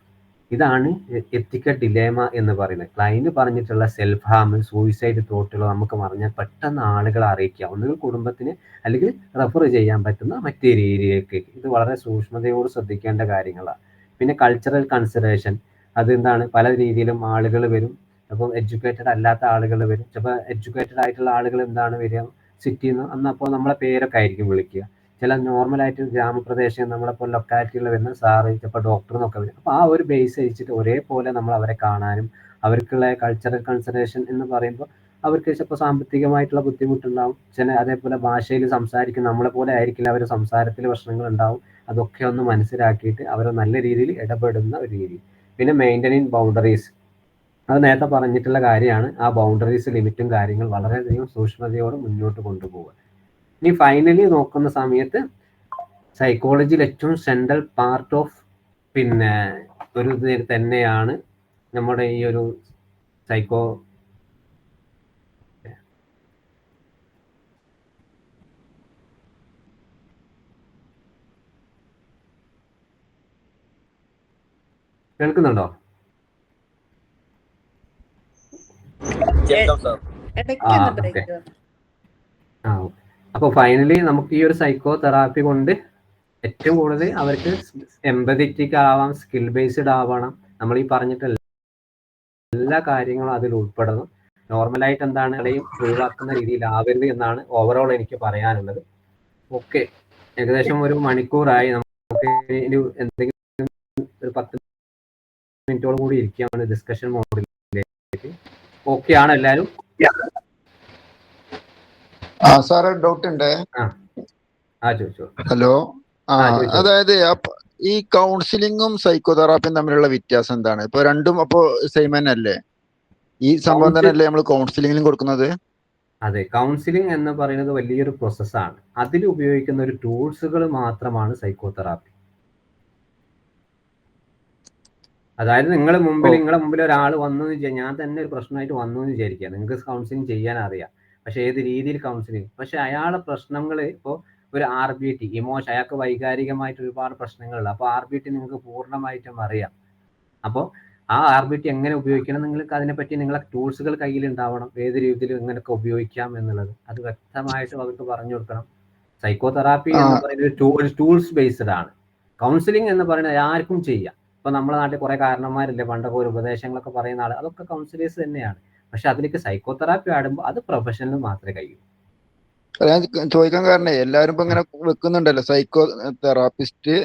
ഇതാണ് എത്തിക്കൽ ഡിലേമ എന്ന് പറയുന്നത്. ക്ലയൻറ്റ് പറഞ്ഞിട്ടുള്ള സെൽഫ് ഹാം, സൂയിസൈഡ് തോട്ടുകൾ നമുക്ക് പറഞ്ഞാൽ പെട്ടെന്ന് ആളുകളെ അറിയിക്കുക, ഒന്നുകിൽ കുടുംബത്തിന് അല്ലെങ്കിൽ റെഫർ ചെയ്യാൻ പറ്റുന്ന മറ്റൊരു ഏരിയയിലേക്ക്. ഇത് വളരെ സൂക്ഷ്മതയോട് ശ്രദ്ധിക്കേണ്ട കാര്യങ്ങളാണ്. പിന്നെ കൾച്ചറൽ കൺസിഡറേഷൻ, അതെന്താണ് പല രീതിയിലും ആളുകൾ വരും. അപ്പോൾ എഡ്യൂക്കേറ്റഡ് അല്ലാത്ത ആളുകൾ വരും. ചിലപ്പോൾ എഡ്യൂക്കേറ്റഡ് ആയിട്ടുള്ള ആളുകൾ എന്താണ് വരിക, സിറ്റിയിൽ നിന്ന് അന്നപ്പോൾ നമ്മളെ പേരൊക്കെ ആയിരിക്കും വിളിക്കുക. ചില നോർമലായിട്ട് ഗ്രാമപ്രദേശം നമ്മളെപ്പോൾ ലൊക്കാലിറ്റിയിൽ വരുന്ന സാറ് ചിലപ്പോൾ ഡോക്ടർ എന്നൊക്കെ വരും. അപ്പോൾ ആ ഒരു ബേസ് വെച്ചിട്ട് ഒരേപോലെ നമ്മൾ അവരെ കാണാനും അവർക്കുള്ള കൾച്ചറൽ കൺസിഡറേഷൻ എന്ന് പറയുമ്പോൾ അവർക്ക് ചിലപ്പോൾ സാമ്പത്തികമായിട്ടുള്ള ബുദ്ധിമുട്ടുണ്ടാവും. അതേപോലെ ഭാഷയിൽ സംസാരിക്കും നമ്മളെ പോലെ ആയിരിക്കില്ല, അവർ സംസാരത്തിൽ പ്രശ്നങ്ങൾ ഉണ്ടാവും. അതൊക്കെ ഒന്ന് മനസ്സിലാക്കിയിട്ട് അവർ നല്ല രീതിയിൽ ഇടപെടുന്ന ഒരു രീതി. പിന്നെ മെയിൻ്റെനിങ് ബൗണ്ടറീസ്, അത് നേരത്തെ പറഞ്ഞിട്ടുള്ള കാര്യമാണ്. ആ ബൗണ്ടറീസ് ലിമിറ്റും കാര്യങ്ങൾ വളരെയധികം സൂക്ഷ്മതയോടെ മുന്നോട്ട് കൊണ്ടുപോകുക. ഇനി ഫൈനലി നോക്കുന്ന സമയത്ത് സൈക്കോളജിയിൽ ഏറ്റവും സെൻട്രൽ പാർട്ട് ഓഫ് പിന്നെ ഒരു ഇത് തന്നെയാണ് നമ്മുടെ ഈ ഒരു സൈക്കോ കേൾക്കുന്നുണ്ടോ? അപ്പോൾ ഫൈനലി നമുക്ക് ഈ ഒരു സൈക്കോ തെറാപ്പി കൊണ്ട് ഏറ്റവും കൂടുതൽ അവർക്ക് എംപതറ്റിക് ആവാം, സ്കിൽ ബേസ്ഡ് ആവണം. നമ്മൾ ഈ പറഞ്ഞിട്ടുള്ള എല്ലാ കാര്യങ്ങളും അതിൽ ഉൾപ്പെടണം. നോർമലായിട്ട് എന്താണ് ഇടയും ഒഴിവാക്കുന്ന രീതിയിലാവരുത് എന്നാണ് ഓവറോൾ എനിക്ക് പറയാനുള്ളത്. ഓക്കെ, ഏകദേശം 1 മണിക്കൂറായി. നമുക്ക് എന്തെങ്കിലും ഒരു 10 മിനിറ്റോളം കൂടി ഇരിക്കുകയാണ് ഡിസ്കഷൻ മോഡിലേക്ക്. ഓക്കെ ആണ് എല്ലാവരും? സാറ് ഡൗട്ട് ഉണ്ട്. ചോദിച്ചോ. ഹലോ, അതായത് ഈ കൗൺസിലിങ്ങും സൈക്കോതെറാപ്പിയും തമ്മിലുള്ള വ്യത്യാസം എന്താണ്? ഇപ്പൊ രണ്ടും അപ്പോ സെയിം തന്നെ അല്ലേ? ഈ സംഭവം തന്നെ അല്ലേ നമ്മൾ കൗൺസിലിംഗിലും കൊടുക്കുന്നത്? അതെ, കൗൺസിലിംഗ് എന്ന് പറയുന്നത് വലിയൊരു പ്രോസസ്സാണ്. അതിൽ ഉപയോഗിക്കുന്ന ഒരു ടൂൾസുകൾ മാത്രമാണ് സൈക്കോതെറാപ്പി. അതായത് നിങ്ങളെ മുമ്പിൽ ഒരാൾ വന്നു, ഞാൻ തന്നെ ഒരു പ്രശ്നമായിട്ട് വന്നു എന്ന് വിചാരിക്കുക. നിങ്ങൾക്ക് കൗൺസിലിംഗ് ചെയ്യാൻ അറിയാം, പക്ഷെ ഏത് രീതിയിൽ കൗൺസിലിംഗ്, പക്ഷെ അയാളുടെ പ്രശ്നങ്ങൾ ഇപ്പോൾ ഒരു RBT ഇമോഷൻ, അയാൾക്ക് വൈകാരികമായിട്ട് ഒരുപാട് പ്രശ്നങ്ങളുണ്ട്. അപ്പോൾ RBT നിങ്ങൾക്ക് പൂർണ്ണമായിട്ടും അറിയാം. അപ്പോൾ ആ RBT എങ്ങനെ ഉപയോഗിക്കണം, നിങ്ങൾക്ക് അതിനെപ്പറ്റി നിങ്ങളെ ടൂൾസുകൾ കയ്യിൽ ഉണ്ടാവണം. ഏത് രീതിയിൽ എങ്ങനെയൊക്കെ ഉപയോഗിക്കാം എന്നുള്ളത് അത് വ്യക്തമായിട്ട് അവർക്ക് പറഞ്ഞു കൊടുക്കണം. സൈക്കോതെറാപ്പി എന്ന് പറയുന്നത് ഒരു ടൂൾസ് ബേസ്ഡ് ആണ്. കൗൺസിലിംഗ് എന്ന് പറയുന്നത് ആർക്കും ചെയ്യാം. ഇപ്പൊ നമ്മുടെ നാട്ടിൽ കുറെ കാരണന്മാരില്ലേ, പണ്ടൊക്കെ ഒരു ഉപദേശങ്ങളൊക്കെ പറയുന്ന ആൾ, അതൊക്കെ കൗൺസിലേഴ്സ് തന്നെയാണ്. പക്ഷെ അതിലേക്ക് സൈക്കോതെറാപ്പി ആടുമ്പോൾ അത് പ്രൊഫഷണൽ മാത്രമേ കഴിയൂ. ഞാൻ ചോദിക്കാൻ കാരണം എല്ലാവരും ഇപ്പൊ ഇങ്ങനെ വെക്കുന്നുണ്ടല്ലോ സൈക്കോ തെറാപ്പിസ്റ്റ്,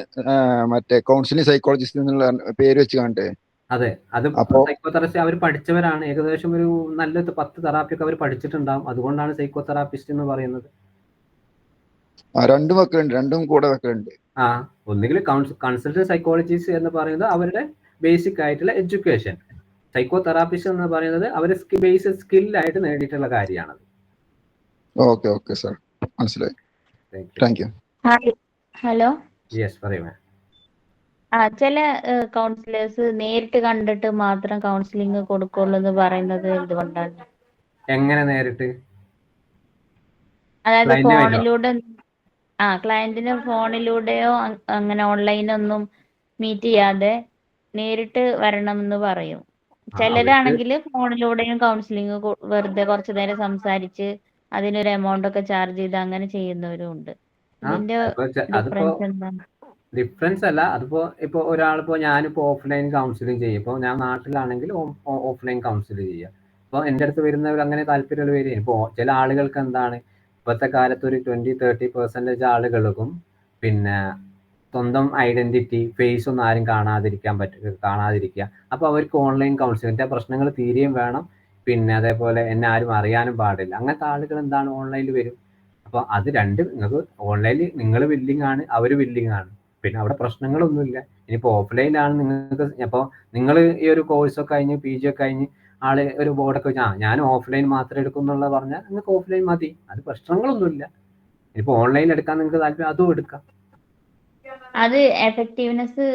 മറ്റേ കൗൺസിലിംഗ് സൈക്കോളജിസ്റ്റ് എന്നുള്ള പേര് വെച്ച് കണ്ടേ. അതെ, അത് സൈക്കോതെറാപ്പി അവർ പഠിച്ചവരാണ്. ഏകദേശം ഒരു നല്ല 10 തെറാപ്പി ഒക്കെ അവർ പഠിച്ചിട്ടുണ്ടാവും. അതുകൊണ്ടാണ് സൈക്കോതെറാപ്പിസ്റ്റ് എന്ന് പറയുന്നത്. രണ്ടും വെക്കലുണ്ട്, രണ്ടും കൂടെ വെക്കലുണ്ട്. ഒന്നുകിൽ കൺസൾട്ടന്റ് സൈക്കോളജിസ്റ്റ് എന്ന് പറയുന്നത് അവരുടെ ബേസിക് ആയിട്ടുള്ള എഡ്യൂക്കേഷൻ, സൈക്കോതെറാപ്പിസ്റ്റ് എന്ന് പറയുന്നത് അവർ ബേസിക് സ്കില്ലായിട്ട് നേടിയിട്ടുള്ള കാര്യമാണ്. ഓക്കെ സർ, മനസ്സിലായി. Thank you. ഹലോ, യെസ് പറയുമേ. ചില കൗൺസിലേഴ്സ് നേരിട്ട് കണ്ടിട്ട് മാത്രം കൗൺസിലിംഗ് കൊടുക്കുള്ളൂ എന്ന് പറയുന്നത് എന്തുകൊണ്ടാണ്? എങ്ങനെ നേരിട്ട്? അതായത് ഫോണിലൂടെ, ക്ലയന്റിന് ഫോണിലൂടെയോ അങ്ങനെ ഓൺലൈനൊന്നും മീറ്റ് ചെയ്യാതെ നേരിട്ട് വരണം എന്ന് പറയും. ചിലരാണെങ്കിൽ ഫോണിലൂടെയും കൗൺസിലിംഗ് വെറുതെ കുറച്ചു നേരം സംസാരിച്ച് അതിനൊരു എമൗണ്ട് ഒക്കെ ചാർജ് ചെയ്ത് അങ്ങനെ ചെയ്യുന്നവരും ഉണ്ട്. ഇതിന്റെ ഡിഫറൻസ് എന്താണ്? ഡിഫറൻസ് അല്ല, അതിപ്പോ ഒരാളിപ്പോ ഞാനിപ്പോ ഓഫ്ലൈൻ കൗൺസിലിംഗ് ചെയ്യും. ഇപ്പോൾ ഞാൻ നാട്ടിലാണെങ്കിൽ ഓഫ്ലൈൻ കൗൺസിലിംഗ് ചെയ്യാം. അപ്പോൾ എൻ്റെ അടുത്ത് വരുന്നവർ അങ്ങനെ താല്പര്യമുള്ള വരിക. ഇപ്പോൾ ചില ആളുകൾക്ക് എന്താണ് ഇപ്പോഴത്തെ കാലത്ത് ഒരു 20-30% ആളുകൾക്കും പിന്നെ സ്വന്തം ഐഡന്റിറ്റി ഫേസ് ഒന്നും ആരും കാണാതിരിക്കുക. അപ്പോൾ അവർക്ക് ഓൺലൈൻ കൗൺസിലിംഗ് പ്രശ്നങ്ങൾ തീരെയും വേണം. പിന്നെ അതേപോലെ എന്നെ ആരും അറിയാനും പാടില്ല. അങ്ങനത്തെ ആളുകൾ എന്താണ് ഓൺലൈനിൽ വരും. അപ്പോൾ അത് നിങ്ങൾക്ക് ഓൺലൈനിൽ നിങ്ങൾ വില്ലിങ് ആണ്, അവർ വില്ലിങ് ആണ്, പിന്നെ അവിടെ പ്രശ്നങ്ങളൊന്നുമില്ല. ഇനിയിപ്പോൾ ഓഫ്ലൈനിലാണ് നിങ്ങൾക്ക്, അപ്പോൾ നിങ്ങൾ ഈ ഒരു കോഴ്സൊക്കെ കഴിഞ്ഞ് PG ഒക്കെ കഴിഞ്ഞ് ആള് ഒരു ബോർഡൊക്കെ വെച്ച് ഞാൻ ഓഫ്ലൈൻ മാത്രമേ എടുക്കും എന്നുള്ള പറഞ്ഞാൽ നിങ്ങൾക്ക് ഓഫ്ലൈൻ മതി, അത് പ്രശ്നങ്ങളൊന്നുമില്ല. ഇനിയിപ്പോൾ ഓൺലൈൻ എടുക്കാൻ നിങ്ങൾക്ക് താല്പര്യം അതും എടുക്കാം. അത് എഫക്റ്റീവ്നെസ്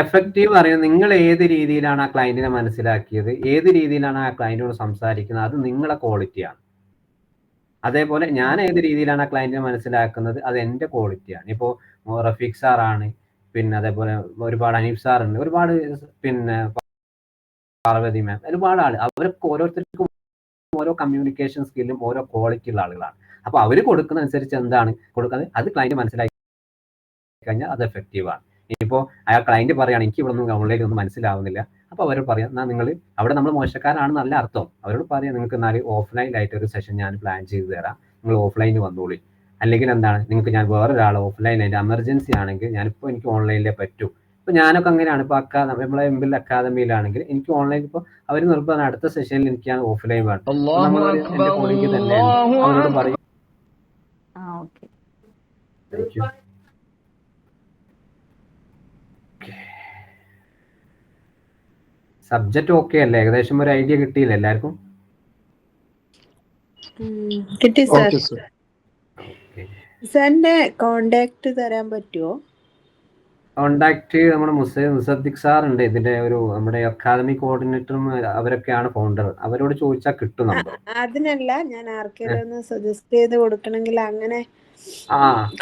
എഫക്റ്റീവ് പറയുന്നത് നിങ്ങൾ ഏത് രീതിയിലാണ് ആ ക്ലയന്റിനെ മനസ്സിലാക്കിയത്, ഏത് രീതിയിലാണ് ആ ക്ലയന്റിനോട് സംസാരിക്കുന്നത്, അത് നിങ്ങളെ ക്വാളിറ്റിയാണ്. അതേപോലെ ഞാൻ ഏത് രീതിയിലാണ് ആ ക്ലയന്റിനെ മനസ്സിലാക്കുന്നത്, അത് എൻ്റെ ക്വാളിറ്റിയാണ്. ഇപ്പോൾ റഫീഖ് സാറാണ്, പിന്നെ അതേപോലെ ഒരുപാട് അനീഫ് സാറുണ്ട്, ഒരുപാട് പിന്നെ പാർവതി മാം, ഒരുപാട് ആൾ, അവർക്ക് ഓരോരുത്തർക്കും ഓരോ കമ്മ്യൂണിക്കേഷൻ സ്കില്ലും ഓരോ ക്വാളിറ്റി ഉള്ള ആളുകളാണ്. അപ്പോൾ അവർ കൊടുക്കുന്ന അനുസരിച്ച് എന്താണ് കൊടുക്കുന്നത്, അത് ക്ലയന്റ് മനസ്സിലാക്കി കഴിഞ്ഞാൽ അത് എഫക്റ്റീവാണ്. ഇനിയിപ്പോൾ അയാൾ ക്ലയന്റ് പറയുകയാണ് എനിക്ക് ഇവിടെ ഒന്നും ഓൺലൈനിൽ ഒന്നും മനസ്സിലാവുന്നില്ല, അപ്പോൾ അവർ പറയാം എന്നാൽ നിങ്ങൾ അവിടെ നമ്മൾ മോശക്കാരാണെന്നല്ല അർത്ഥം. അവരോട് പറയാം നിങ്ങൾക്ക് എന്നാൽ ഓഫ്ലൈനായിട്ട് ഒരു സെഷൻ ഞാൻ പ്ലാൻ ചെയ്ത് തരാം, നിങ്ങൾ ഓഫ്ലൈനിൽ വന്നോളി. അല്ലെങ്കിൽ എന്താണ് നിങ്ങൾക്ക് ഞാൻ വേറൊരാൾ ഓഫ്ലൈനായിട്ട് എമർജൻസി ആണെങ്കിൽ ഞാനിപ്പോൾ എനിക്ക് ഓൺലൈനിലേ പറ്റൂ. ഇപ്പോൾ ഞാനൊക്കെ അങ്ങനെയാണ്. ഇപ്പോൾ നമ്മളെ എംബിൽ അക്കാദമിയിലാണെങ്കിൽ എനിക്ക് ഓൺലൈൻ ഇപ്പോൾ അവർ നിർബന്ധം അടുത്ത സെഷനിൽ എനിക്ക് ഓഫ്ലൈൻ വേണം, നമ്മൾ എൻ്റെ കോളേജിൽ തന്നെ അവരോട് പറയും. സബ്ജക്റ്റ് ഓക്കെ അല്ലേ? ഏകദേശം ഒരു ഐഡിയ കിട്ടിയില്ല എല്ലാവർക്കും? കിട്ടി സാർ. സാറിന്റെ കോണ്ടാക്ട് തരാൻ പറ്റുമോ? കോണ്ടാക്ട് നമ്മുടെ മുസദ്ദിഖ് സാർ ഉണ്ട്, ഇതിന്റെ ഒരു നമ്മുടെ അക്കാദമിക് കോർഡിനേറ്ററും അവരൊക്കെയാണ് ഫൗണ്ടർ. അവരോട് ചോദിച്ചാൽ കിട്ടും നമ്പർ. അതിനല്ല, ഞാൻ ആർക്കെങ്കിലും ഒന്ന് സജസ്റ്റ് ചെയ്ത് കൊടുക്കണമെങ്കിൽ അങ്ങനെ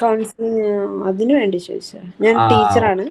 കൗൺസിലിംഗ് അതിനു വേണ്ടി ചോദിച്ചാ. ഞാൻ ടീച്ചറാണ്.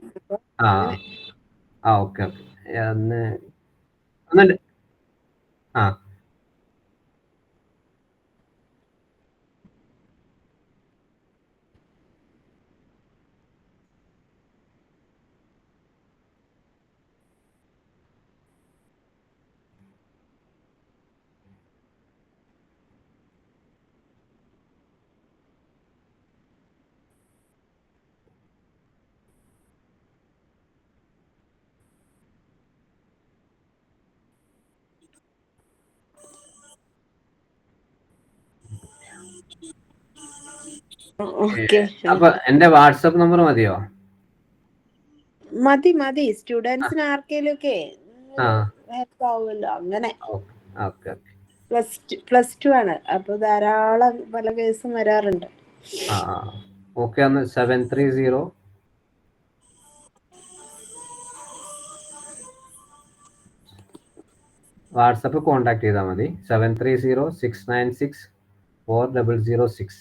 ഓക്കെ അപ്പൊ എന്റെ വാട്സപ്പ് നമ്പർ മതിയോ? മതി. സ്റ്റുഡൻസിന് ആർക്കെങ്കിലും ഒക്കെ ഹെൽപ്പ് ആവുമല്ലോ. അങ്ങനെ +2 ആണ്, അപ്പൊ ധാരാളം പല കേസും വരാറുണ്ട്. ഓക്കെ. അന്ന് 730 വാട്സപ്പ് കോണ്ടാക്ട് ചെയ്താൽ മതി. 730-696-4006.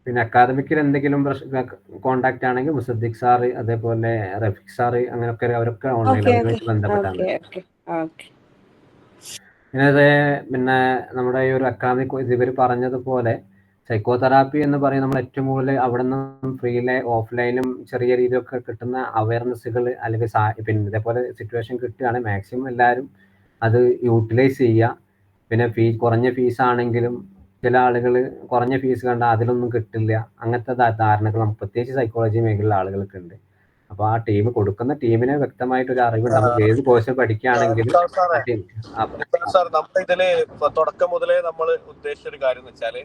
പിന്നെ അക്കാദമിക്കിൽ എന്തെങ്കിലും കോണ്ടാക്ട് ആണെങ്കിൽ മുസദ്ദിഖ് സാറ്, അതേപോലെ റഫീഖ് സാറ്, അങ്ങനെയൊക്കെ അവരൊക്കെ ഓൺലൈനായിട്ട് ബന്ധപ്പെട്ടാൽ മതി. പിന്നെ നമ്മുടെ ഈ ഒരു അക്കാദമിക് ഇവർ പറഞ്ഞതുപോലെ സൈക്കോതെറാപ്പി എന്ന് പറയുന്നത് നമ്മൾ ഏറ്റവും കൂടുതൽ അവിടെ നിന്നും ഫ്രീയിലെ ഓഫ്ലൈനും ചെറിയ രീതിയിലൊക്കെ കിട്ടുന്ന അവയർനെസ്സുകൾ അല്ലെങ്കിൽ പിന്നെ ഇതേപോലെ സിറ്റുവേഷൻ കിട്ടുകയാണെങ്കിൽ മാക്സിമം എല്ലാവരും അത് യൂട്ടിലൈസ് ചെയ്യുക. പിന്നെ കുറഞ്ഞ ഫീസാണെങ്കിലും ചില ആളുകൾ കുറഞ്ഞ ഫീസ് കണ്ടാൽ അതിലൊന്നും കിട്ടില്ല, അങ്ങനത്തെ ധാരണകൾ നമുക്ക് പ്രത്യേകിച്ച് സൈക്കോളജി മേഖലയിലുള്ള ആളുകൾക്ക് ഉണ്ട്. അപ്പൊ ആ കൊടുക്കുന്ന ടീമിനെ വ്യക്തമായിട്ടൊരു അറിവ് നമുക്ക് ഏത് കോഴ്സ് പഠിക്കുകയാണെങ്കിലും. നമ്മൾ ഇതില് തുടക്കം മുതലേ നമ്മൾ ഉദ്ദേശിച്ച ഒരു കാര്യം എന്ന് വെച്ചാല്,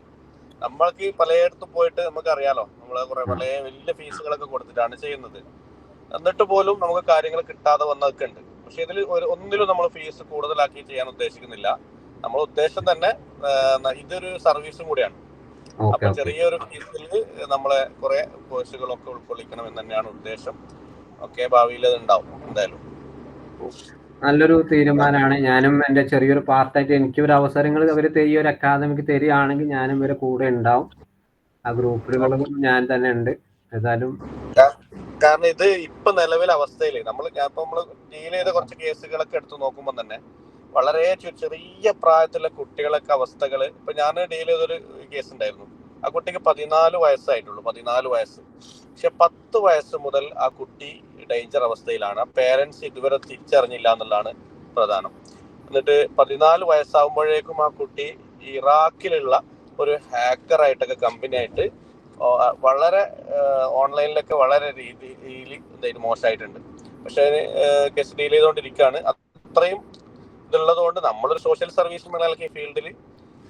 നമ്മൾക്ക് പലയിടത്തും പോയിട്ട് നമുക്ക് അറിയാലോ, നമ്മള് കുറെ പല വലിയ ഫീസുകളൊക്കെ കൊടുത്തിട്ടാണ് ചെയ്യുന്നത്. എന്നിട്ട് പോലും നമുക്ക് കാര്യങ്ങൾ കിട്ടാതെ വന്നതൊക്കെ ഉണ്ട്. പക്ഷെ ഇതിൽ ഒന്നിലും നമ്മൾ ഫീസ് കൂടുതലാക്കി ചെയ്യാൻ ഉദ്ദേശിക്കുന്നില്ല. നമ്മൾ ഉദ്ദേശം തന്നെ ഇതൊരു സർവീസും കൂടിയാണ്. അപ്പൊ ചെറിയൊരു ഫീസിൽ നമ്മളെ കുറെ കോഴ്സുകളൊക്കെ ഉൾക്കൊള്ളിക്കണം എന്ന് തന്നെയാണ് ഉദ്ദേശം. ഓക്കെ, ഭാവിയിൽ അത് ഉണ്ടാവും എന്തായാലും. നല്ലൊരു തീരുമാനമാണ്. ഞാനും എൻ്റെ ചെറിയൊരു പാർട്ടായിട്ട് എനിക്കൊരു അവസരങ്ങൾ അവർ ഈ ഒരു അക്കാദമിക്ക് തരികയാണെങ്കിൽ ഞാനും ഇവരെ കൂടെ ഉണ്ടാവും. ആ ഗ്രൂപ്പുകളിലും ഞാൻ തന്നെ ഉണ്ട്. ഏതായാലും കാരണം ഇത് ഇപ്പൊ നിലവിലെ അവസ്ഥയിൽ നമ്മള് ഡീൽ ചെയ്ത കുറച്ച് കേസുകളൊക്കെ എടുത്തു നോക്കുമ്പോൾ തന്നെ വളരെ ചെറിയ പ്രായത്തിലുള്ള കുട്ടികളൊക്കെ അവസ്ഥകൾ. ഇപ്പൊ ഞാൻ ഡീൽ ചെയ്തൊരു കേസ് ഉണ്ടായിരുന്നു. ആ കുട്ടിക്ക് 14 വയസ്സായിട്ടുള്ളൂ, 14 വയസ്സ്. പക്ഷെ 10 വയസ്സ് മുതൽ ആ കുട്ടി ഡേഞ്ചർ അവസ്ഥയിലാണ്. പേരൻസ് ഇതുവരെ തിരിച്ചറിഞ്ഞില്ല എന്നുള്ളതാണ് പ്രധാനം. എന്നിട്ട് 14 വയസ്സാകുമ്പോഴേക്കും ആ കുട്ടി ഇറാഖിലുള്ള ഒരു ഹാക്കറായിട്ടൊക്കെ കമ്പനിയായിട്ട് വളരെ ഓൺലൈനിലൊക്കെ വളരെ രീതിയിൽ എന്തായാലും മോശമായിട്ടുണ്ട്. പക്ഷെ അതിന് കേസ് ഡീൽ ചെയ്തുകൊണ്ടിരിക്കുകയാണ്. അത്രയും ഇതുള്ളത് കൊണ്ട് നമ്മളൊരു സോഷ്യൽ സർവീസ് എന്ന നിലയ്ക്ക് ഈ ഫീൽഡിൽ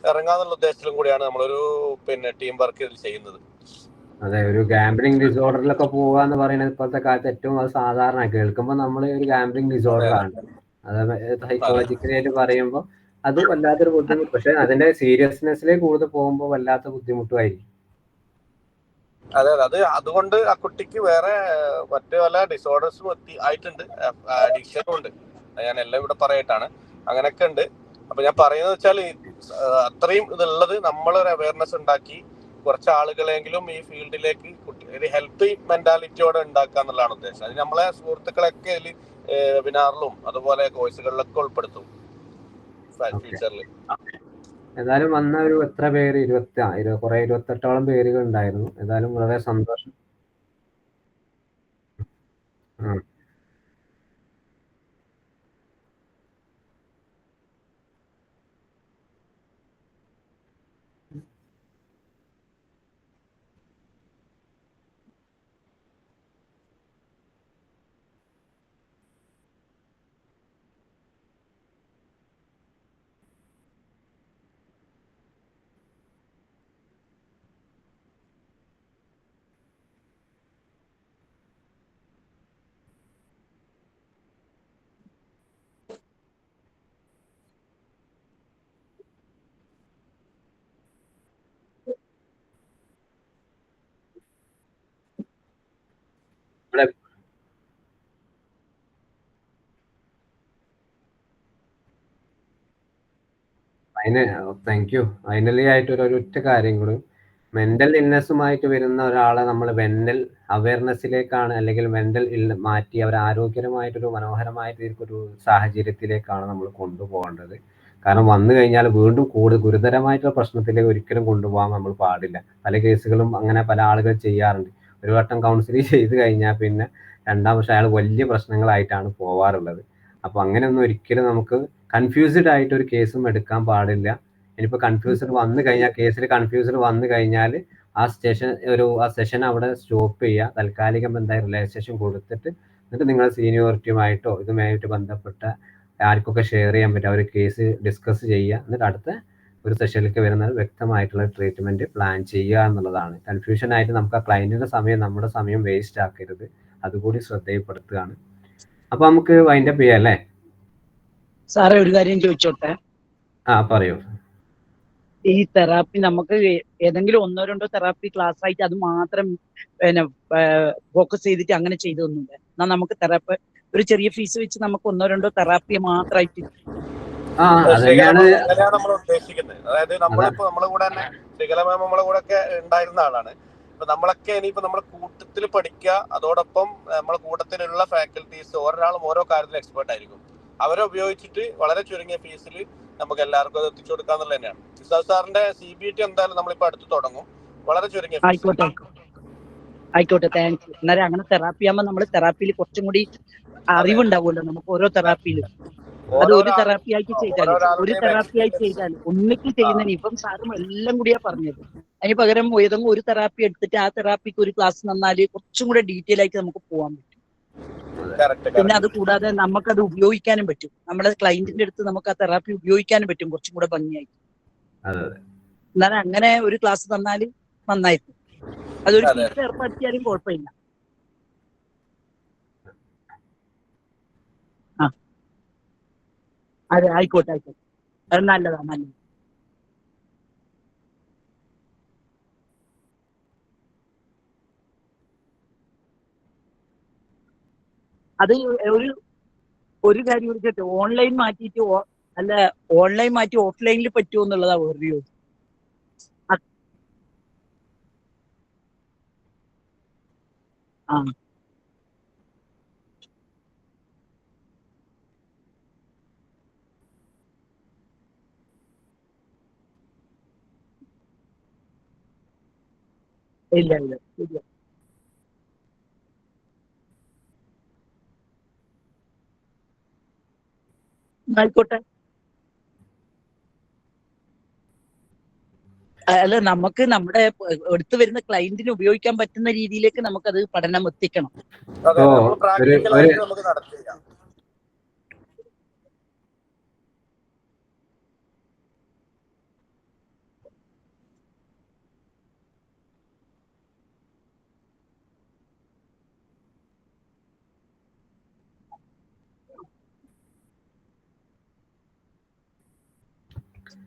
ഇറങ്ങാന്നുള്ള ഉദ്ദേശത്തിലും കൂടിയാണ് നമ്മളൊരു ടീം വർക്ക് ഇതിൽ ചെയ്യുന്നത്. അതെ, ഒരു ഗാംബ്ലിംഗ് ഡിസോർഡറിലൊക്കെ പോവാന്ന് പറയുന്നത് ഇപ്പോഴത്തെ കാലത്ത് ഏറ്റവും അത് സാധാരണ. കേൾക്കുമ്പോൾ നമ്മൾ ഒരു ഗാംബ്ലിംഗ് ഡിസോർഡർ ആണ്, അത് സൈക്കോളജിക്കലി ആയിട്ട് പറയുമ്പോൾ അത് വല്ലാത്തൊരു ബുദ്ധിമുട്ട്. പക്ഷെ അതിന്റെ സീരിയസ്നെസ്സിലേക്ക് കൂടുതൽ പോകുമ്പോൾ വല്ലാത്ത ബുദ്ധിമുട്ടുമായിരിക്കും. അതെ, അതുകൊണ്ട് ആ കുട്ടിക്ക് വേറെ മറ്റു പല ഡിസോർഡേഴ്സും ആയിട്ടുണ്ട്, അഡിക്ഷനും ഉണ്ട്. ഞാൻ എല്ലാം ഇവിടെ പറയട്ടാണ്, അങ്ങനെയൊക്കെ ഉണ്ട്. അപ്പൊ ഞാൻ പറയുന്നത് വെച്ചാൽ അത്രയും ഇതുള്ളത് നമ്മളൊരു അവയർനെസ് ഉണ്ടാക്കി കുറച്ച് ആളുകളെങ്കിലും ഈ ഫീൽഡിലേക്ക് ഒരു ഹെൽത്തി മെന്റാലിറ്റിയോടെ ഉണ്ടാക്കുക എന്നുള്ളതാണ് ഉദ്ദേശം. അത് നമ്മളെ സുഹൃത്തുക്കളൊക്കെ ഇതിൽ വെബിനാറിലും അതുപോലെ കോഴ്സുകളിലൊക്കെ ഉൾപ്പെടുത്തും ഫ്യൂച്ചറിൽ. ഏതായാലും വന്ന ഒരു എത്ര പേര് 28ഓളം പേരുകൾ ഉണ്ടായിരുന്നു. ഏതായാലും വളരെ സന്തോഷം. ഇവിടെ താങ്ക് യു. ഫൈനലി ആയിട്ട് ഒരൊറ്റ കാര്യം കൂടി, മെന്റൽ ഇൽനെസ്സുമായിട്ട് വരുന്ന ഒരാളെ നമ്മൾ മെന്റൽ അവയർനെസ്സിലേക്കാണ്, അല്ലെങ്കിൽ മെന്റൽ മാറ്റി അവർ ആരോഗ്യകരമായിട്ടൊരു മനോഹരമായിട്ടൊരു സാഹചര്യത്തിലേക്കാണ് നമ്മൾ കൊണ്ടുപോകേണ്ടത്. കാരണം വന്നു കഴിഞ്ഞാൽ വീണ്ടും ഗുരുതരമായിട്ടുള്ള പ്രശ്നത്തിലേക്ക് ഒരിക്കലും കൊണ്ടുപോകാൻ നമ്മൾ പാടില്ല. പല കേസുകളും അങ്ങനെ പല ആളുകൾ ചെയ്യാറുണ്ട്. ഒരു വട്ടം കൗൺസിലിംഗ് ചെയ്ത് കഴിഞ്ഞാൽ പിന്നെ രണ്ടാം വർഷം അയാൾ വലിയ പ്രശ്നങ്ങളായിട്ടാണ് പോവാറുള്ളത്. അപ്പൊ അങ്ങനെയൊന്നും ഒരിക്കലും നമുക്ക് കൺഫ്യൂസ്ഡ് ആയിട്ട് ഒരു കേസും എടുക്കാൻ പാടില്ല. ഇനിയിപ്പോൾ കൺഫ്യൂസ്ഡ് വന്നു കഴിഞ്ഞാൽ, കേസിൽ കൺഫ്യൂസ്ഡ് വന്നു കഴിഞ്ഞാൽ ആ സെഷൻ അവിടെ സ്റ്റോപ്പ് ചെയ്യുക. താൽക്കാലികം എന്തായാലും റിലാക്സേഷൻ കൊടുത്തിട്ട് എന്നിട്ട് നിങ്ങൾ സീനിയോറിറ്റിയുമായിട്ടോ ഇതുമായിട്ട് ബന്ധപ്പെട്ട ആർക്കൊക്കെ ഷെയർ ചെയ്യാൻ പറ്റും അവർ കേസ് ഡിസ്കസ് ചെയ്യുക. എന്നിട്ട് അടുത്ത ഒരു സെഷനിലേക്ക് വരുന്നത് വ്യക്തമായിട്ടുള്ള ട്രീറ്റ്മെന്റ് പ്ലാൻ ചെയ്യുക എന്നുള്ളതാണ്. കൺഫ്യൂഷൻ ആയിട്ട് നമുക്ക് ആ ക്ലയന്റിന്റെ സമയം, നമ്മുടെ സമയം വേസ്റ്റ് ആക്കരുത്, അതുകൂടി ശ്രദ്ധയിൽപ്പെടുത്തുകയാണ്. അപ്പൊ നമുക്ക് വൈൻഡപ്പ് ചെയ്യാം അല്ലേ? സാറേ ഒരു കാര്യം ചോദിച്ചോട്ടെ? പറയൂ. ഈ തെറാപ്പി നമുക്ക് ഏതെങ്കിലും 1-2 തെറാപ്പി ക്ലാസ് ആയിട്ട് അത് മാത്രം ഫോക്കസ് ചെയ്തിട്ട് അങ്ങനെ ചെയ്തൊന്നുമില്ല. എന്നാൽ നമുക്ക് തെറാപ്പി ഒരു ചെറിയ ഫീസ് വെച്ച് നമുക്ക് 1-2 തെറാപ്പി മാത്രമായിട്ട് അങ്ങനെയാണ് നമ്മൾ ഉദ്ദേശിക്കുന്നത്. അതായത് നമ്മളിപ്പോ നമ്മളെ കൂടെ തന്നെ ശ്രീകല മാം നമ്മളെ കൂടെ ഒക്കെ ഉണ്ടായിരുന്ന ആളാണ്. ഇപ്പൊ നമ്മളൊക്കെ ഇനിയിപ്പോ നമ്മളെ കൂട്ടത്തിൽ പഠിക്കുക, അതോടൊപ്പം നമ്മളെ കൂട്ടത്തിലുള്ള ഫാക്കൽറ്റീസ് ഒരാളും ഓരോ കാര്യത്തിൽ എക്സ്പേർട്ട് ആയിരിക്കും. അവരെ ഉപയോഗിച്ചിട്ട് വളരെ ചുരുങ്ങിയ ഫീസിൽ നമുക്ക് എല്ലാവർക്കും അത് എത്തിച്ചു കൊടുക്കാന്നുള്ളത് തന്നെയാണ്. ഇസാദ് സാറിന്റെ CBT എന്തായാലും നമ്മളിപ്പോ അടുത്ത് തുടങ്ങും, വളരെ ചുരുങ്ങിയ ഫീസ്. ആയിക്കോട്ടെ, താങ്ക്സ്. എന്നാലും അങ്ങനെ തെറാപ്പി ആകുമ്പോൾ നമ്മൾ തെറാപ്പിയിൽ കുറച്ചും കൂടി അറിവുണ്ടാവുമല്ലോ നമുക്ക് ഓരോ തെറാപ്പിയിലും. അത് ഒരു തെറാപ്പി ആയിട്ട് ചെയ്താൽ ഒന്നിക്ക് ചെയ്യുന്നതിന് ഇപ്പം സാറും എല്ലാം കൂടിയാ പറഞ്ഞത്. അതിന് പകരം ഏതെങ്കിലും ഒരു തെറാപ്പി എടുത്തിട്ട് ആ തെറാപ്പിക്ക് ഒരു ക്ലാസ് നന്നാല് കുറച്ചും കൂടെ ഡീറ്റെയിൽ ആയിട്ട് നമുക്ക് പോകാൻ പറ്റും. പിന്നെ അത് കൂടാതെ നമുക്കത് ഉപയോഗിക്കാനും പറ്റും. നമ്മുടെ ക്ലയന്റിന്റെ അടുത്ത് നമുക്ക് ആ തെറാപ്പി ഉപയോഗിക്കാനും പറ്റും കുറച്ചും കൂടെ ഭംഗിയായിട്ട്. എന്നാലും അങ്ങനെ ഒരു ക്ലാസ് തന്നാല് നന്നായിരിക്കും. അതൊരു ഫീസ് ഏർപ്പെടുത്തിയാലും കുഴപ്പമില്ല. അതെ, ആയിക്കോട്ടെ. അത് നല്ലതാണ്. അത് ഒരു കാര്യം വിളിച്ചിട്ട് ഓൺലൈൻ മാറ്റിയിട്ട് ഓൺലൈൻ മാറ്റി ഓഫ്ലൈനിൽ പറ്റുമോ എന്നുള്ളതാ വേറൊരു ചോദ്യം. ഇല്ല. ആയിക്കോട്ടെ. അല്ല, നമുക്ക് നമ്മുടെ എടുത്തു വരുന്ന ക്ലയന്റിന് ഉപയോഗിക്കാൻ പറ്റുന്ന രീതിയിലേക്ക് നമുക്കത് പഠനം എത്തിക്കണം. അതെ, നമ്മൾ പ്രാക്ടിക്കലായിട്ട് നമുക്ക് നടത്തില്ല.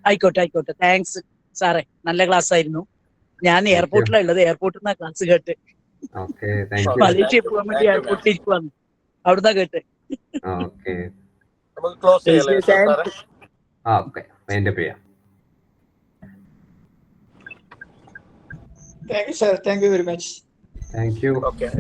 ആയിക്കോട്ടെ. താങ്ക്സ് സാറേ, നല്ല ക്ലാസ് ആയിരുന്നു. ഞാൻ എയർപോർട്ടിലുള്ളത്, എയർപോർട്ടിൽ നിന്നാ ക്ലാസ് കേട്ട്. മലേഷ്യ പോകാൻ വേണ്ടി എയർപോർട്ടിൽ ഇരിക്കുവാന്ന്, അവിടുന്നാ കേട്ട്. നമുക്ക് ക്ലോസ് ചെയ്യല്ലേ സാറേ? Thank you, sir. Thank you very much. Thank you. Okay.